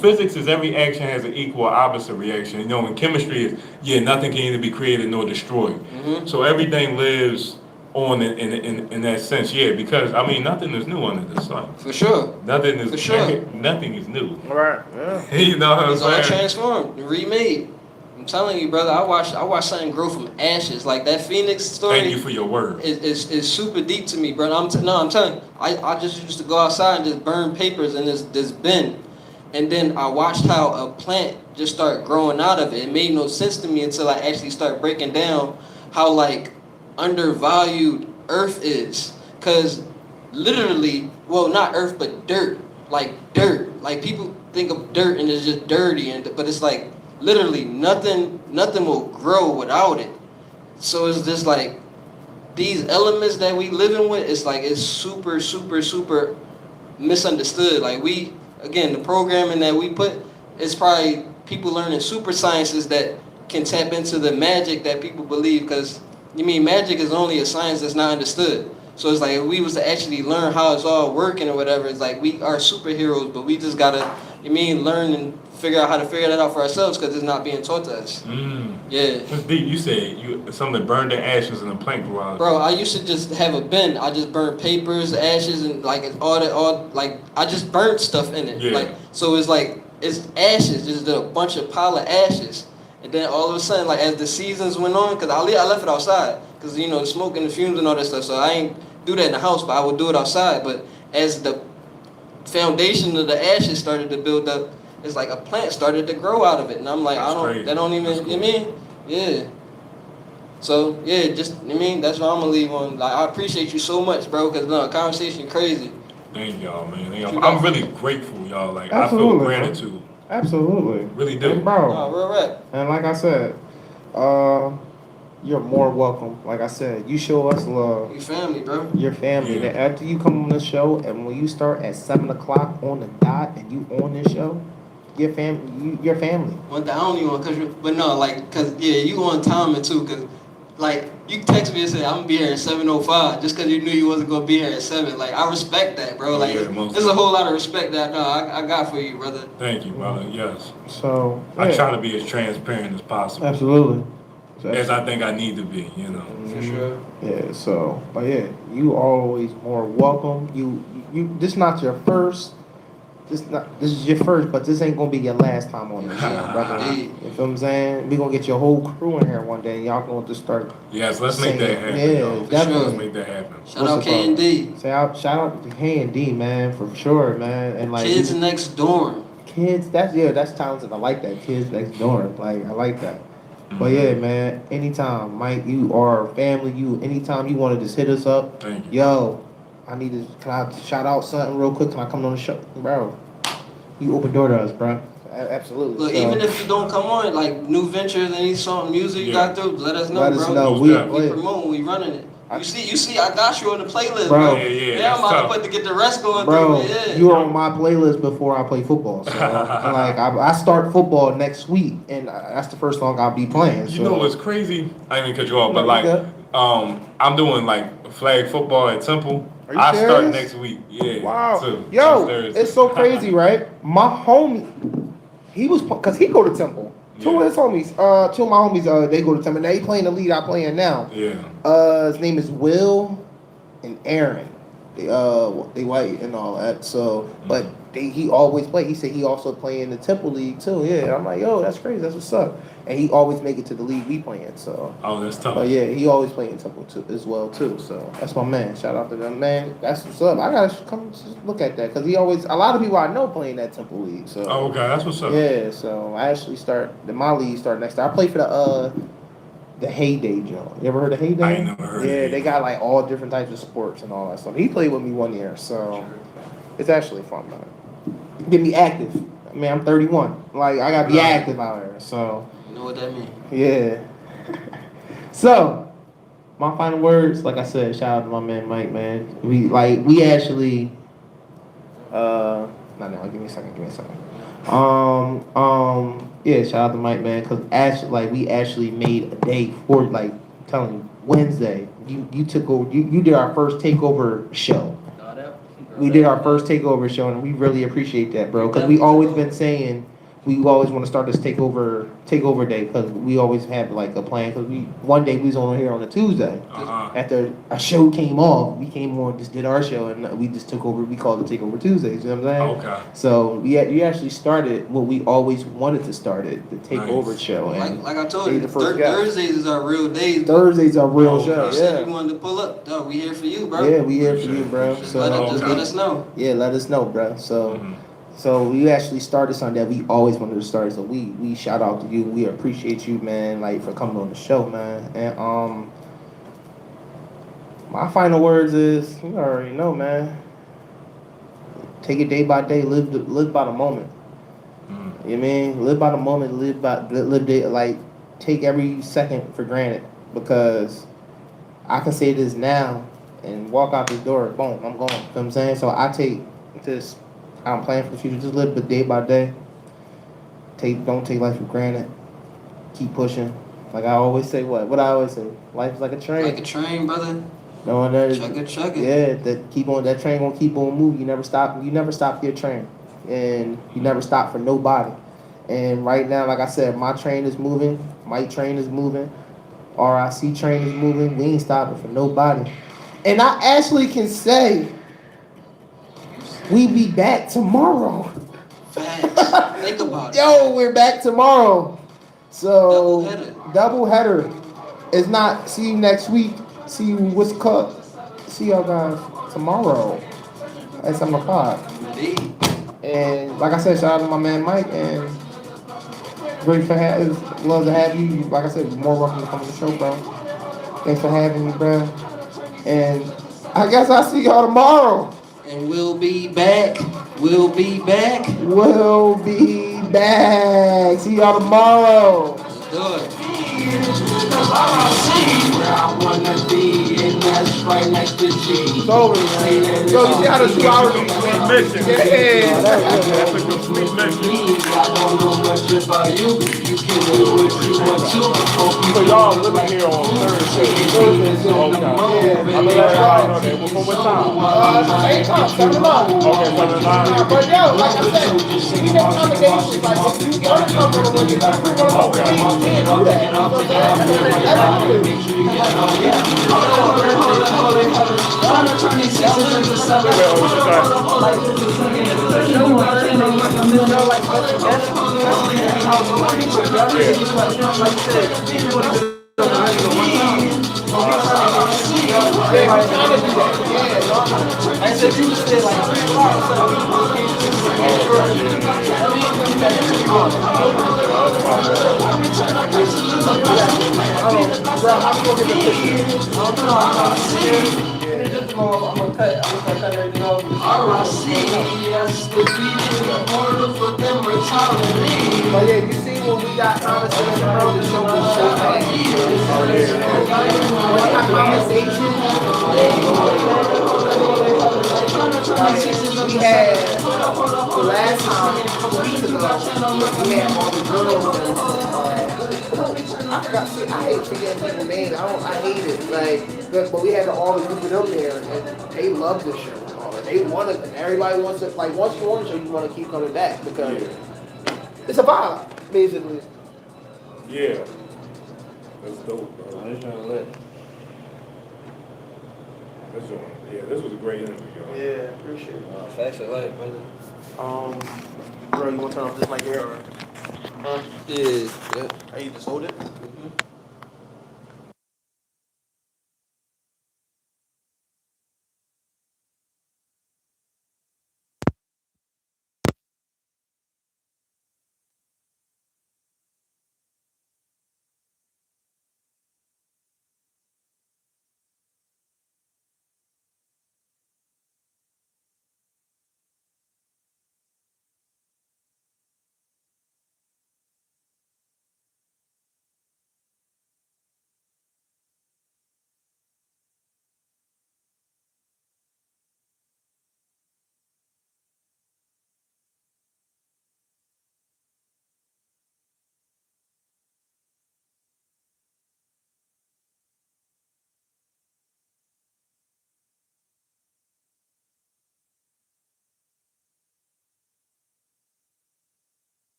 physics is every action has an equal or opposite reaction. You know, in chemistry is nothing can either be created nor destroyed. Mm-hmm. So everything lives on in that sense, because I mean nothing is new under the sun. For sure. Nothing is For sure. Nothing is new. Right. Yeah. You know what I'm It's all saying? transformed, remade. I'm telling you, brother. I watched something grow from ashes. Like that Phoenix story. Thank you for your word. Is super deep to me, brother. I'm telling you. I just used to go outside and just burn papers in this bin, and then I watched how a plant just started growing out of it. It made no sense to me until I actually started breaking down how like undervalued earth is, because literally, well, not earth but dirt, like people think of dirt and it's just dirty, but it's like literally nothing will grow without it. So it's just like these elements that we living with, it's super misunderstood. Like the programming that we put, it's probably people learning super sciences that can tap into the magic that people believe, because magic is only a science that's not understood. So it's like if we was to actually learn how it's all working or whatever, it's like we are superheroes, but we just gotta, learn and figure out how to figure that out for ourselves, because it's not being taught to us. Yeah. That's deep. You said something burned the ashes in the plank garage. Bro, I used to just have a bin. I just burned papers, ashes, and like I just burnt stuff in it. Yeah. Like so, it's ashes, just a bunch of pile of ashes. And then all of a sudden, like as the seasons went on, because I left it outside, because the smoke and the fumes and all that stuff. So I ain't do that in the house, but I would do it outside. But as the foundation of the ashes started to build up, it's like a plant started to grow out of it, and I'm like, yeah. So yeah, that's what I'm gonna leave on. Like I appreciate you so much, bro, because conversation crazy. Thank y'all, man. I'm really grateful, y'all. Like Absolutely, I feel gratitude. Absolutely. Really do. And bro. No, real rap. And like I said, you're more welcome. Like I said, you show us love. You family, bro. Your family. Yeah. And after you come on the show, and when you start at 7:00 on the dot, and you on this show, your family. I don't even want you on timing too, because like you text me and say I'm gonna be here at 7:05 just because you knew you wasn't gonna be here at 7. Like I respect that, bro. Like there's a whole lot of respect that I got for you, brother. Thank you, brother. Yes. So I try to be as transparent as possible. Absolutely. As I think I need to be, For sure. Yeah. So, but yeah, you always more welcome. You. This not your first. This is your first, but this ain't gonna be your last time on the show, brother. You feel what I'm saying? We gonna get your whole crew in here one day, and y'all gonna just start. Yes, let's make that happen. Yeah, definitely. Let's make that happen. Shout out K&D. Shout out to K&D, man, for sure, man. And like kids next dorm. Kids, that's talented. I like that. Kids next dorm, like I like that. But yeah, man. Anytime, Mike, you are family. Anytime you want to just hit us up. Thank you. Yo. Can I shout out something real quick? Can I come on the show? Bro, you open door to us, bro. Absolutely. Look, even if you don't come on, like new ventures, any song, music you got through, let us know, let bro. us know. We promoting, we running it. You see, I got you on the playlist, bro. Yeah, I'm about to get the rest going bro, through. Yeah. You're on my playlist before I play football. So, like, I start football next week, and that's the first song I'll be playing. You know what's crazy? I didn't cut you off, but like, I'm doing like flag football at Temple. I start next week. Yeah. Wow. Too. Yo, it's so crazy, right? My homie, because he go to Temple. Two of my homies, they go to Temple. They playing the league I playing now. Yeah. His name is Will and Aaron. They white and all that. So, but he always play. He said he also play in the Temple League too. Yeah. I'm like, yo, that's crazy. That's what's up. And he always make it to the league we playing. So. Oh, that's tough. But yeah, he always playing Temple too as well too. So that's my man. Shout out to them, man. That's what's up. I gotta come look at that because a lot of people I know playing that Temple League. So. Oh, okay, that's what's up. Yeah. So I actually my league start next year. I play for the Heyday joint. You ever heard of Heyday? I ain't never heard of Yeah, Heyday. they got like all different types of sports and all that stuff. He played with me 1 year, so it's actually fun, man. Get me active. I mean, I'm 31. Like, I gotta be active out here, so. You know what that means? Yeah. So, my final words, like I said, shout out to my man Mike, man. We actually, no, give me a second. Yeah, shout out to Mike, man, because actually, like, we actually made a day for, like, I'm telling you, Wednesday, you took over, you did our first takeover show. We did our first takeover show, and we really appreciate that, bro, because we always been saying we always want to start this takeover day, because we always have like a plan. Because one day we was on here on a Tuesday after a show came off, we came on, just did our show, and we just took over. We called it Takeover Tuesdays. You know what I'm saying? Okay. So you actually started what we always wanted to start it, the Takeover Nice. show. And Like I told you, the first guest. Thursdays is our real days. Thursdays are real show. You said Yeah. you wanted to pull up. Dog, we here for you, bro. Yeah, we here for you, bro. Just So let us know. yeah, let us know, bro. So. Mhm. So we actually started something that we always wanted to start. So we shout out to you. We appreciate you, man, like for coming on the show, man. And my final words is, you already know, man. Take it day by day. Live by the moment. You know what I mean? Live by the moment. Live day. Like, take every second for granted, because I can say this now and walk out this door. Boom, I'm going. You know what I'm saying? So I take this. I'm planning for the future. Just live day by day. Don't take life for granted. Keep pushing. Like I always say, what I always say, life is like a train. Like a train, brother. No, that Check it. Yeah, that train gonna keep on moving. You never stop your train, and you never stop for nobody. And right now, like I said, my train is moving. My train is moving. RIC train is moving. We ain't stopping for nobody. And I actually can say, we be back tomorrow. Facts. Think about it. Yo, we're back tomorrow. So double header. It's not see you next week. See you what's cut. See y'all guys tomorrow at 7 o'clock. And like I said, shout out to my man Mike, and great for love to have you. Like I said, you're more welcome to come on the show, bro. Thanks for having me, bro. And I guess I'll see y'all tomorrow. And we'll be back. We'll be back. See y'all tomorrow. Let's do it. Where I wanna be, and that's right next to G. It's over, man. Yo, you see how the 2 hours Mission. Yeah. That's a complete mission. I don't know much about you. You can do what you want to. So y'all living here on Thursday. Okay. I'm gonna let y'all know that. Before what time? Same time, 7 o'clock. Okay, 7 to 9. But yo, like I said, we make accommodations. Like, if you want to come on the weekend, if you want to come on the weekend, you can't do that. You know what I'm saying? I said you said like 3 I'm gonna cut everything off. But yeah, you see when we got conversations around the show, we got conversations. We had the last time, a couple weeks ago, we had all the girls. I forgot. See, I hate forgetting people's names. I hate it. Like, but we had all the group of them there, and they love the show. And all that. They want it, and everybody wants it. Like, once you on the show, you want to keep coming back because it's a vibe, basically. Yeah. That's dope, bro. Yeah, this was a great interview, yo. Yeah, appreciate it. Facts of life, brother. Bro, you want to turn off this mic here? Or? Yeah. Are you just hold it?